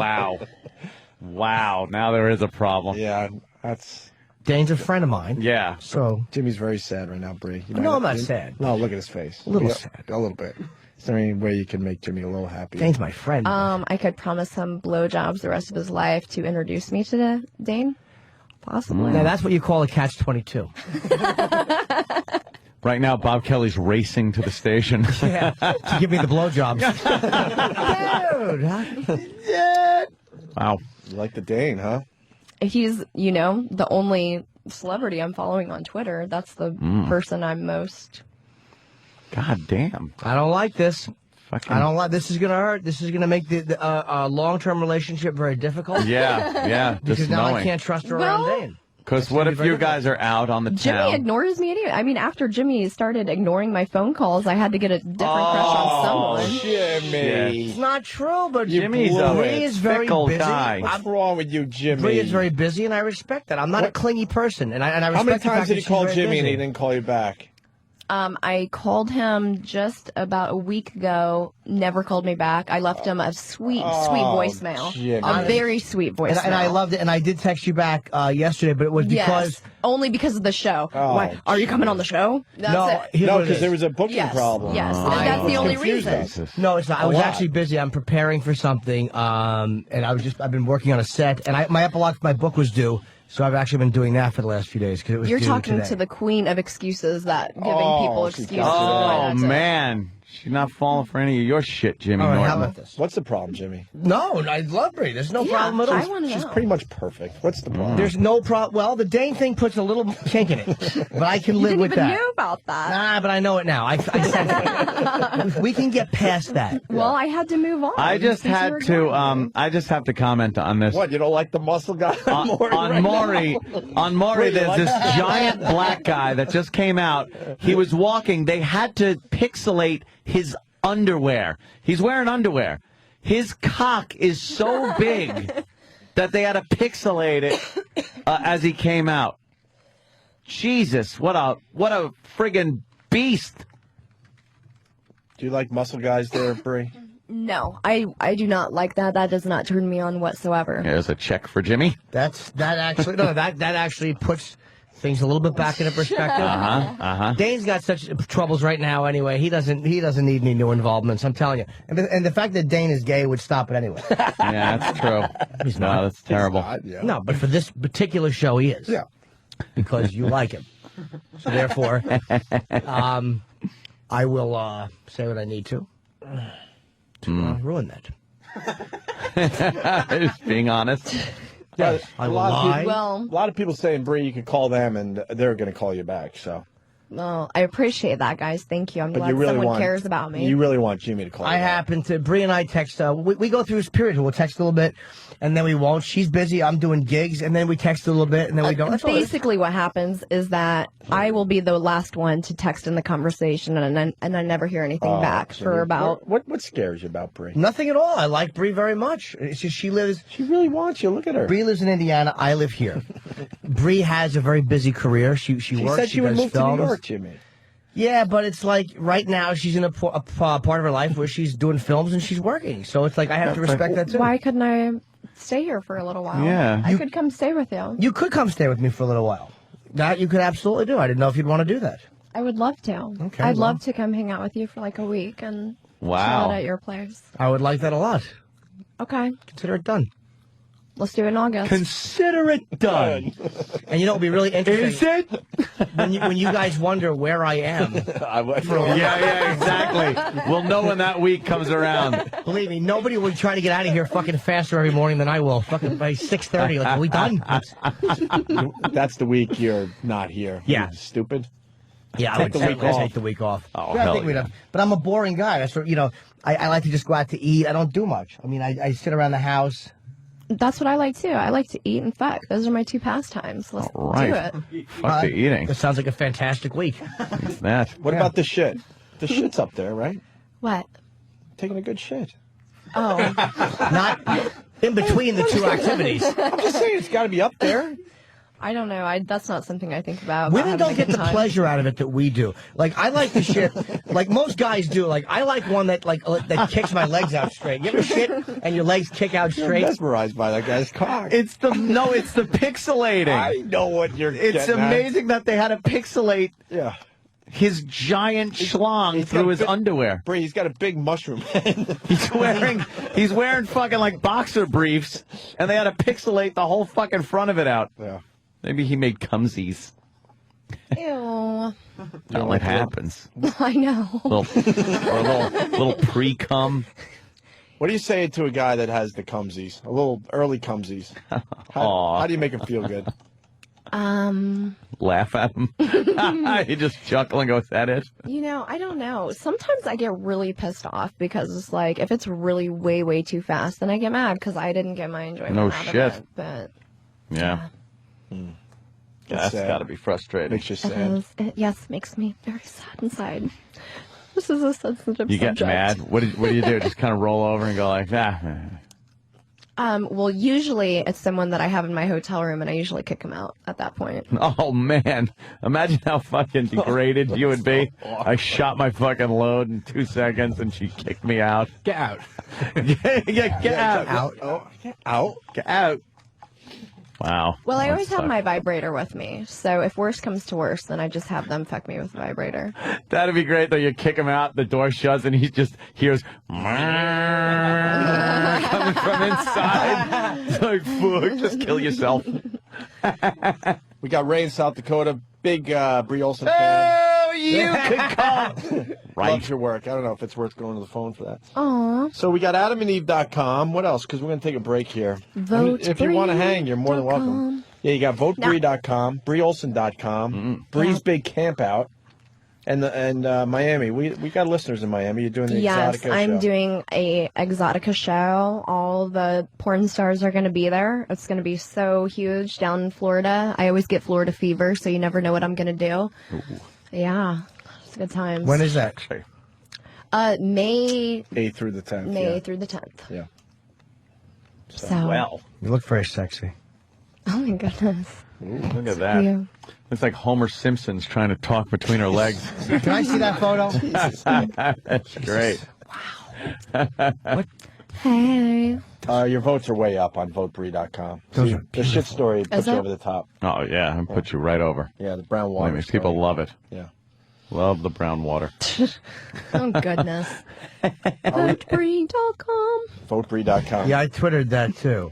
Wow. Now there is a problem. Yeah, that's... Dane's a friend of mine. Yeah. So Jimmy's very sad right now, Brie. No, I'm not sad. No, look at his face. A little sad. A little bit. Is there any way you can make Jimmy a little happy? Dane's my friend. I could promise him blowjobs the rest of his life to introduce me to Dane. Possibly. Now, that's what you call a catch-22. Right now, Bob Kelly's racing to the station. Yeah, to give me the blowjobs. Dude. Wow. You like the Dane, huh? He's, the only celebrity I'm following on Twitter. That's the person I'm most... God damn. I don't like this. Fucking... I don't like this. Is going to hurt. This is going to make the long-term relationship very difficult. Yeah. Because just now knowing. I can't trust her around Dane. Because what if you guys are out on the Jimmy town? ignores me anyway. I mean, after Jimmy started ignoring my phone calls, I had to get a different crush on someone. Jimmy. It's not true, but Jimmy's a Brie is very fickle busy. guy. What's wrong with you, Jimmy? Brie is very busy, and I respect that. I'm not a clingy person, and I respect How many the fact times did he that call she's very Jimmy and busy. he didn't call you back? I called him just about a week ago, never called me back. I left him a sweet voicemail. Jimmy. A very sweet voicemail. And I loved it, and I did text you back yesterday, but it was because... Yes, only because of the show. Oh, Why? Are you coming on the show? That's it. No, because there was a booking problem. Yes, that's the only reason. No, it's not. I was actually busy. I'm preparing for something, and I've been working on a set, and my epilogue for my book was due So I've actually been doing that for the last few days because it was You're due talking today. to the queen of excuses that giving people excuses. Oh, man. She's not falling for any of your shit, Jimmy All right, Norton. how about this? What's the problem, Jimmy? No, I love Brie. There's no problem at all. I want to She's know. pretty much perfect. What's the problem? There's no problem. Well, the Dane thing puts a little kink in it, but I can live with that. You didn't even know about that. Nah, but I know it now. I sense it. We can get past that. Well, I had to move on. I just since you had were to. going. I just have to comment on this. What, you don't like the muscle guy on Maury? On Maury, there's this giant black guy that just came out. He was walking. They had to pixelate his underwear. He's wearing underwear. His cock is so big that they had to pixelate it as he came out. Jesus, what a friggin' beast! Do you like muscle guys there, Brie? No, I do not like that. That does not turn me on whatsoever. There's a check for Jimmy. That actually puts things a little bit back into perspective. Dane's got such troubles right now anyway. He doesn't need any new involvements, I'm telling you. And the fact that Dane is gay would stop it anyway. Yeah, that's true. He's no, not. that's terrible. No, but for this particular show he is. Yeah. Because you like him. So therefore, I will say what I need to ruin that. Just being honest. Yeah, I a will lot lie. of people, a lot of people saying, Brie, you can call them, and they're going to call you back. So, Well, I appreciate that, guys. Thank you. I'm but glad you really someone want, cares about me. You really want Jimmy to call I you back. happen to, Brie and I text, we go through this period where we'll text a little bit, and then we won't. She's busy, I'm doing gigs, and then we text a little bit, and then we don't. That's all it is. Basically, what happens is that I will be the last one to text in the conversation, and I never hear anything back Jimmy, for about. What scares you about Brie? Nothing at all. I like Brie very much. It's just she really wants you. Look at her. Brie lives in Indiana. I live here. Brie has a very busy career. She works. She said she would does move to films. New York, Jimmy. Yeah, but it's like right now she's in a part of her life where she's doing films and she's working. So it's like I have to respect that too. Why couldn't I stay here for a little while? Yeah. I could come stay with you. You could come stay with me for a little while. That you could absolutely do. I didn't know if you'd want to do that. I would love to. Okay, I'd well. love to come hang out with you for like a week and Wow. chill out at your place. I would like that a lot. Okay. Consider it done. Let's do it in August. Consider it done. And you know, it'll be really interesting. Is it? When you guys wonder where I am. Yeah, exactly. We'll know when that week comes around. Believe me, nobody will try to get out of here fucking faster every morning than I will. Fucking by 6:30. Like, are we done? That's the week you're not here. Yeah. You stupid. Yeah, I Take would the week certainly off. take the week off. Oh, Yeah, I hell think we'd yeah. have- But I'm a boring guy. That's what, I like to just go out to eat. I don't do much. I mean, I sit around the house. That's what I like too. I like to eat and fuck. Those are my two pastimes. Let's do it. Fuck the eating. That sounds like a fantastic week. That. What about the shit? The shit's up there, right? What? Taking a good shit. Oh. Not in between the two activities. I'm just saying it's got to be up there. I don't know. That's not something I think about. Women having don't a get good the time. pleasure out of it that we do. Like, I like the shit, like most guys do. Like, I like one that that kicks my legs out straight. You ever shit and your legs kick out You're straight? mesmerized by that guy's cock. It's the pixelating. I know what you're It's getting at. amazing that they had to pixelate his giant schlong through his underwear. Brie, he's got a big mushroom head. He's wearing fucking like boxer briefs, and they had to pixelate the whole fucking front of it out. Yeah. Maybe he made cumsies. Ew. Not what happens. I know. Little pre-cum. What do you say to a guy that has the cumsies? A little early cumsies. How do you make him feel good? Laugh at him. He just chuckle and go, is that it? I don't know. Sometimes I get really pissed off because it's like if it's really way, way too fast, then I get mad because I didn't get my enjoyment No out shit. of it. But Yeah. That's sad. got to be frustrating. Makes you it sad. is. Yes, makes me very sad inside. This is a sensitive You get subject. mad? What do you do? Just kind of roll over and go like, Well, usually it's someone that I have in my hotel room, and I usually kick him out at that point. Oh, man. Imagine how fucking degraded you would be. I shot my fucking load in 2 seconds, and she kicked me out. Get out. Get out. Get out. Get out. Wow. Well, I That always have sucks. my vibrator with me, so if worse comes to worse, then I just have them fuck me with the vibrator. That'd be great, though. You kick him out, the door shuts, and he just hears coming from inside. It's like, fuck, just kill yourself. We got Ray in South Dakota, big Brie Olson fan. Oh, you can call. Right. Loves your work. I don't know if it's worth going to the phone for that. Aw. So we got AdamandEve.com. What else? Because we're going to take a break here. If you want to hang, you're more than welcome. Yeah, you got VoteBrie.com, BrieOlson.com, Brie's Big Camp Out, and Miami. We got listeners in Miami. You're doing the Exotica show. Yes, I'm doing a Exotica show. All the porn stars are going to be there. It's going to be so huge down in Florida. I always get Florida fever, so you never know what I'm going to do. Ooh. Yeah, it's good times. When is that? May 8th through the 10th. May through the 10th. Yeah. So well, you look very sexy. Oh my goodness! Ooh, look at that. You. It's like Homer Simpson's trying to talk between her legs. Can I see that photo? That's great. Wow. Hey. Your votes are way up on VoteBrie.com. The shit story puts you over the top. Oh, yeah, and put you right over. Yeah, the brown water. Believe me, people love it. Yeah. Love the brown water. Oh, goodness. VoteBrie.com. VoteBrie.com. Yeah, I twittered that too.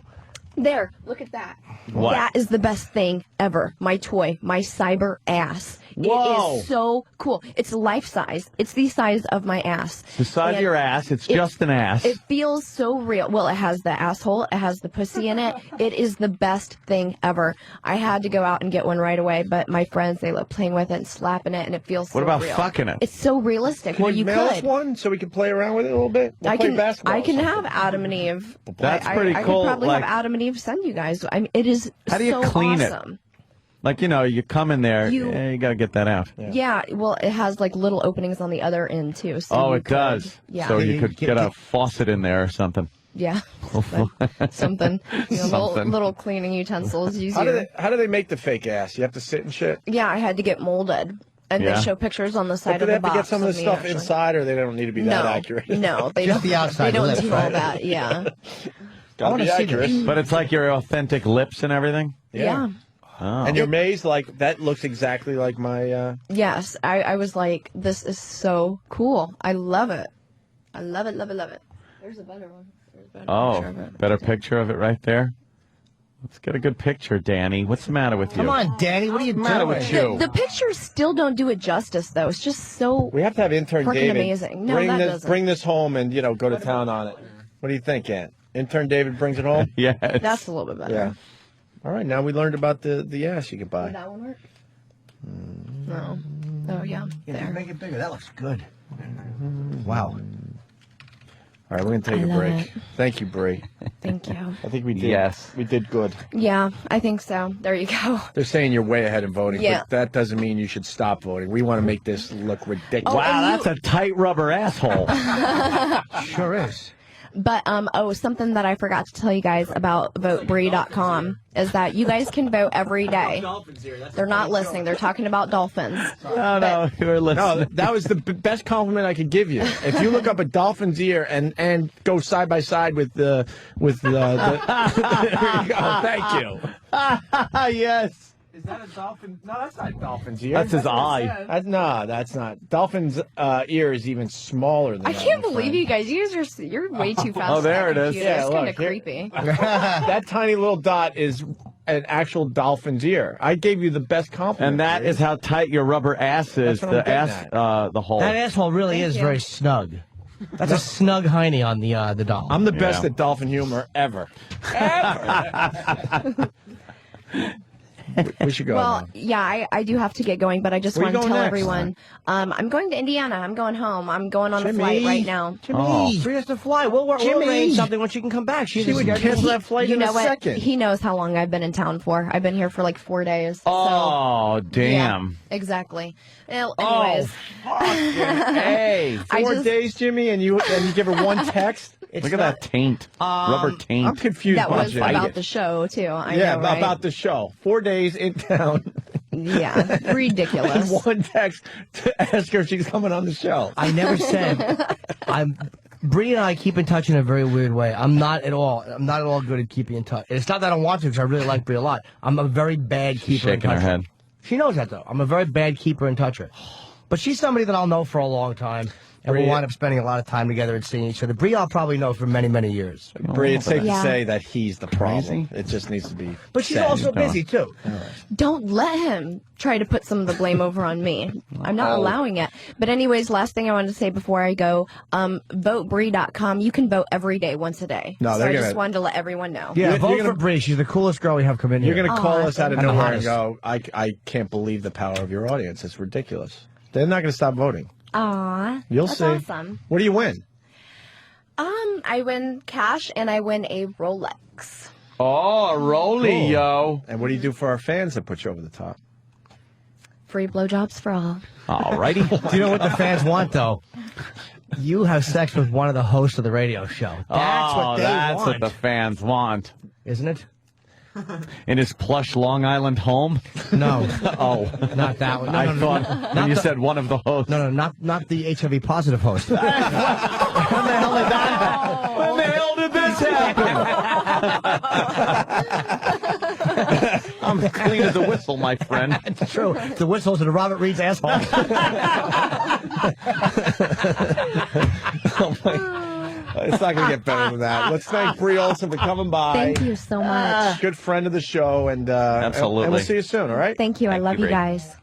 There, look at that. What? That is the best thing ever. My toy, my cyber ass. Whoa. It is so cool. It's life size. It's the size of my ass. The size of your ass. It's just an ass. It feels so real. Well, it has the asshole. It has the pussy in it. It is the best thing ever. I had to go out and get one right away, but my friends, they love playing with it and slapping it, and it feels so What about real. fucking it? It's so realistic. Can Well, you you mail us could. one so we can play around with it a little bit? We'll play basketball. I can have Adam and Eve. That's pretty cool. I could probably Like- have Adam and Eve send you guys. I mean, it is How do you so clean awesome. it? Like, you know, you come in there, You- you got to get that out. Yeah, well, it has like little openings on the other end too. So Oh, you it does. Yeah. So you could get a faucet in there or something. Yeah. Something. You know, Something. little cleaning utensils. Use How do your- they make the fake ass? You have to sit and shit? Yeah, I had to get molded. And Yeah. they show pictures on the But side do of they the have to box. get some of the me, stuff actually. inside, or they don't need to be that No. accurate? No, they Just don't. the outside They don't lips, do all right? that. Yeah. Gotta wanna be see accurate. this. But it's like your authentic lips and everything? Yeah. Oh. And you're amazed, like, that looks exactly like my, Yes, I was like, this is so cool. I love it. I love it, love it, love it. There's a better one. There's a better Oh, picture of it. better picture of it right there? Let's get a good picture, Danny. What's the matter with you? Come on, Danny. What are you What's the matter doing? with you? The pictures still don't do it justice, though. It's just so we have to have intern freaking David amazing. No, that doesn't. bring this home and, you know, go to town on it. What do you think, Ant? Intern David brings it home? Yes. That's a little bit better. Yeah. All right, now we learned about the ass you can buy. Would that one work? No. Oh, yeah. There. Make it bigger. That looks good. Wow. All right, we're going to take I a love break. it. Thank you, Brie. Thank you. I think we did. Yes. We did good. Yeah, I think so. There you go. They're saying you're way ahead in voting, Yeah. but that doesn't mean you should stop voting. We want to make this look ridiculous. Wow, that's a tight rubber asshole. Sure is. But, something that I forgot to tell you guys about VoteBrie.com is that you guys can vote every day. They're not listening. They're talking about dolphins. No, you're listening. No, that was the best compliment I could give you. If you look up a dolphin's ear and go side by side with the there you go. Thank you. Yes. Is that a dolphin? No, that's not a dolphin's ear. That's his eye. No, that's not. Dolphin's ear is even smaller than I that, can't my believe friend. you guys. You're way too fast. Oh, there for that it is. computer. Yeah, It's kind look, of here- creepy. That tiny little dot is an actual dolphin's ear. I gave you the best compliment. And that is how tight your rubber ass is. That's what I'm The getting ass, the hole. That asshole really is very snug. That's a snug hiney on the doll. I'm the best at dolphin humor ever. We should go. Well, now. yeah, I do have to get going, but I just Where want you to going tell next? everyone I'm going to Indiana. I'm going home. I'm going on a Jimmy. flight right now. Jimmy, Oh. free us to fly. We'll arrange something when she can come back. She would cancel that flight You in know a what? second. He knows how long I've been in town for. I've been here for like 4 days. Oh, damn. Yeah, exactly. Well, anyways. Hey, I 4 just- days, Jimmy, and you give her one text. Look at that taint. Rubber taint. I'm confused. That was Jimmy. about the show, too. I yeah, know, right? about the show. 4 days in town. Yeah, ridiculous. And one text to ask her if she's coming on the show. I never said. Brie and I keep in touch in a very weird way. I'm not at all good at keeping in touch. It's not that I don't want to, because I really like Brie a lot. I'm a very bad keeper in Shaking her touch. head. She knows that, though. I'm a very bad keeper in touch. But she's somebody that I'll know for a long time. And we'll wind up spending a lot of time together and seeing each other. Brie, I'll probably know for many, many years. Brie, it's safe to say that he's the problem. It just needs to be. But she's said. also busy, too. Don't let him try to put some of the blame over on me. I'm not allowing it. But anyways, last thing I wanted to say before I go, votebrie.com. You can vote every day, once a day. No, so they're I gonna- just wanted to let everyone know. Yeah, vote for Brie. She's the coolest girl we have come in here. You're going to call us out of And the nowhere and hottest. go, I can't believe the power of your audience. It's ridiculous. They're not going to stop voting. Aw, You'll that's see. awesome. What do you win? I win cash and I win a Rolex. Oh, a Rolly, yo. And what do you do for our fans that put you over the top? Free blowjobs for all. All righty. Do you know what the fans want, though? You have sex with one of the hosts of the radio show. That's what they that's want. what the fans want. Isn't it? In his plush Long Island home? No. Oh. Not that one. No, I no, no, thought no. when Not you the- said one of the hosts. No, not the HIV positive host. When the hell did this happen? I'm clean as a whistle, my friend. It's true. The whistles in Robert Reed's asshole. It's not going to get better than that. Let's thank Brie Olson for coming by. Thank you so much. Good friend of the show. And Absolutely. And we'll see you soon, all right? Thank you. I love you Brie. guys.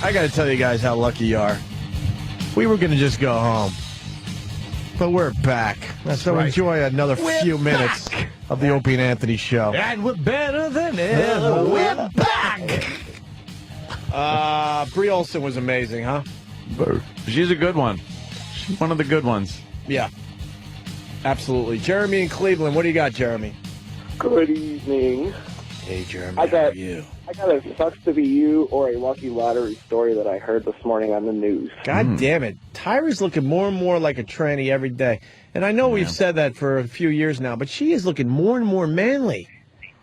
I got to tell you guys how lucky you are. We were going to just go home. But we're back. So right. enjoy another few minutes of the Opie and Anthony show. And we're better than ever. We're back. Brie Olson was amazing, huh? She's a good one. She's one of the good ones. Yeah. Absolutely. Jeremy in Cleveland. What do you got, Jeremy? Good evening. Hey, Jeremy. I got, how are you? I got a sucks to be you or a lucky lottery story that I heard this morning on the news. God damn it. Tyra's looking more and more like a tranny every day. And I know we've said that for a few years now, but she is looking more and more manly.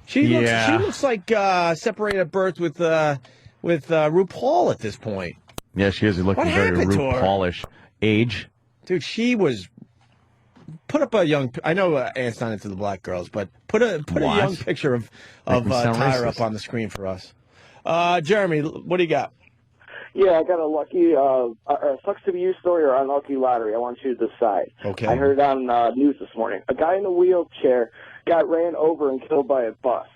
She looks like separated at birth with RuPaul at this point. Yeah, she is looking What very happened to her? RuPaul-ish. Age. Dude, she was... Put up a young... I know Ant's not into the black girls, but put a young picture of Make me sound Tyra racist. up on the screen for us. Jeremy, what do you got? Yeah, I got a lucky, a sucks to be you story or unlucky lottery. I want you to decide. Okay. I heard on news this morning. A guy in a wheelchair got ran over and killed by a bus.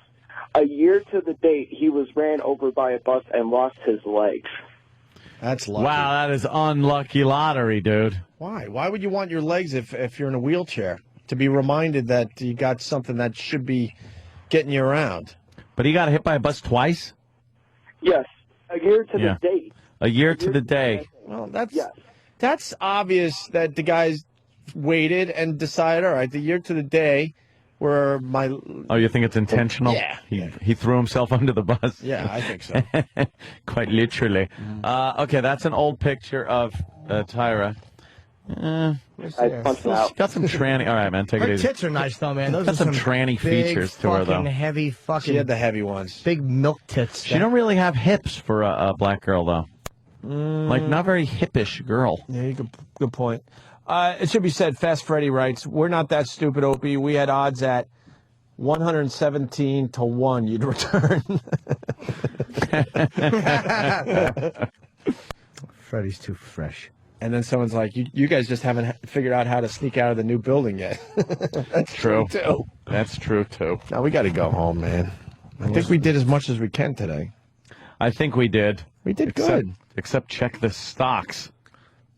A year to the date, he was ran over by a bus and lost his legs. That's lucky. Wow, that is unlucky lottery, dude. Why? Why would you want your legs if you're in a wheelchair? To be reminded that you got something that should be getting you around. But he got hit by a bus twice? Yes, a year to Yeah. the date. A year to the day. Well, that's obvious that the guys waited and decided, all right, the year to the day where my... Oh, you think it's intentional? Yeah. He threw himself under the bus? Yeah, I think so. Quite literally. Okay, that's an old picture of Tyra. Got some tranny. All right, man, take it Her easy. tits are nice, though, man. Those Got are some tranny big, features to her, though. fucking heavy, fucking... She had the heavy ones. Big milk tits. She don't really have hips for a black girl, though. Like, not very hippish girl. Yeah, good point. It should be said, Fast Freddy writes, we're not that stupid, Opie. We had odds at 117 to 1 you'd return. Freddy's too fresh. And then someone's like, you guys just haven't figured out how to sneak out of the new building yet. That's True. too. That's true, too. Now, we got to go home, man. I think we did as much as we can today. I think we did. We did good. Except check the stocks.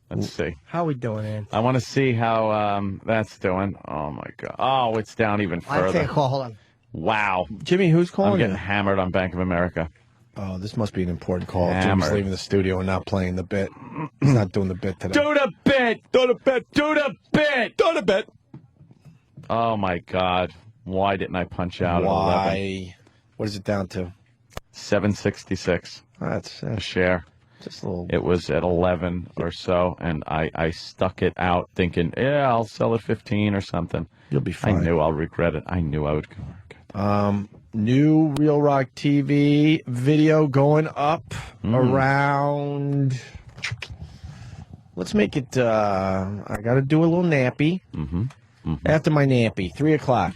Let's see. How we doing, Ant? I want to see how that's doing. Oh, my God. Oh, it's down even further. I take a call. Hold on. Wow. Jimmy, who's calling I'm getting you? hammered on Bank of America. Oh, this must be an important call. Hammered. Jimmy's leaving the studio and not playing the bit. He's not doing the bit today. Do the bit! Do the bit! Do the bit! Do the bit! Oh, my God. Why didn't I punch out at 11? Why? What is it down to? 766. That's a share. Just a little. It was at 11 or so, and I stuck it out thinking, yeah, I'll sell it 15 or something. You'll be fine. I knew I'll regret it. I knew I would. New Real Rock TV video going up around. Let's make it. I got to do a little nappy. After my nappy, 3 o'clock.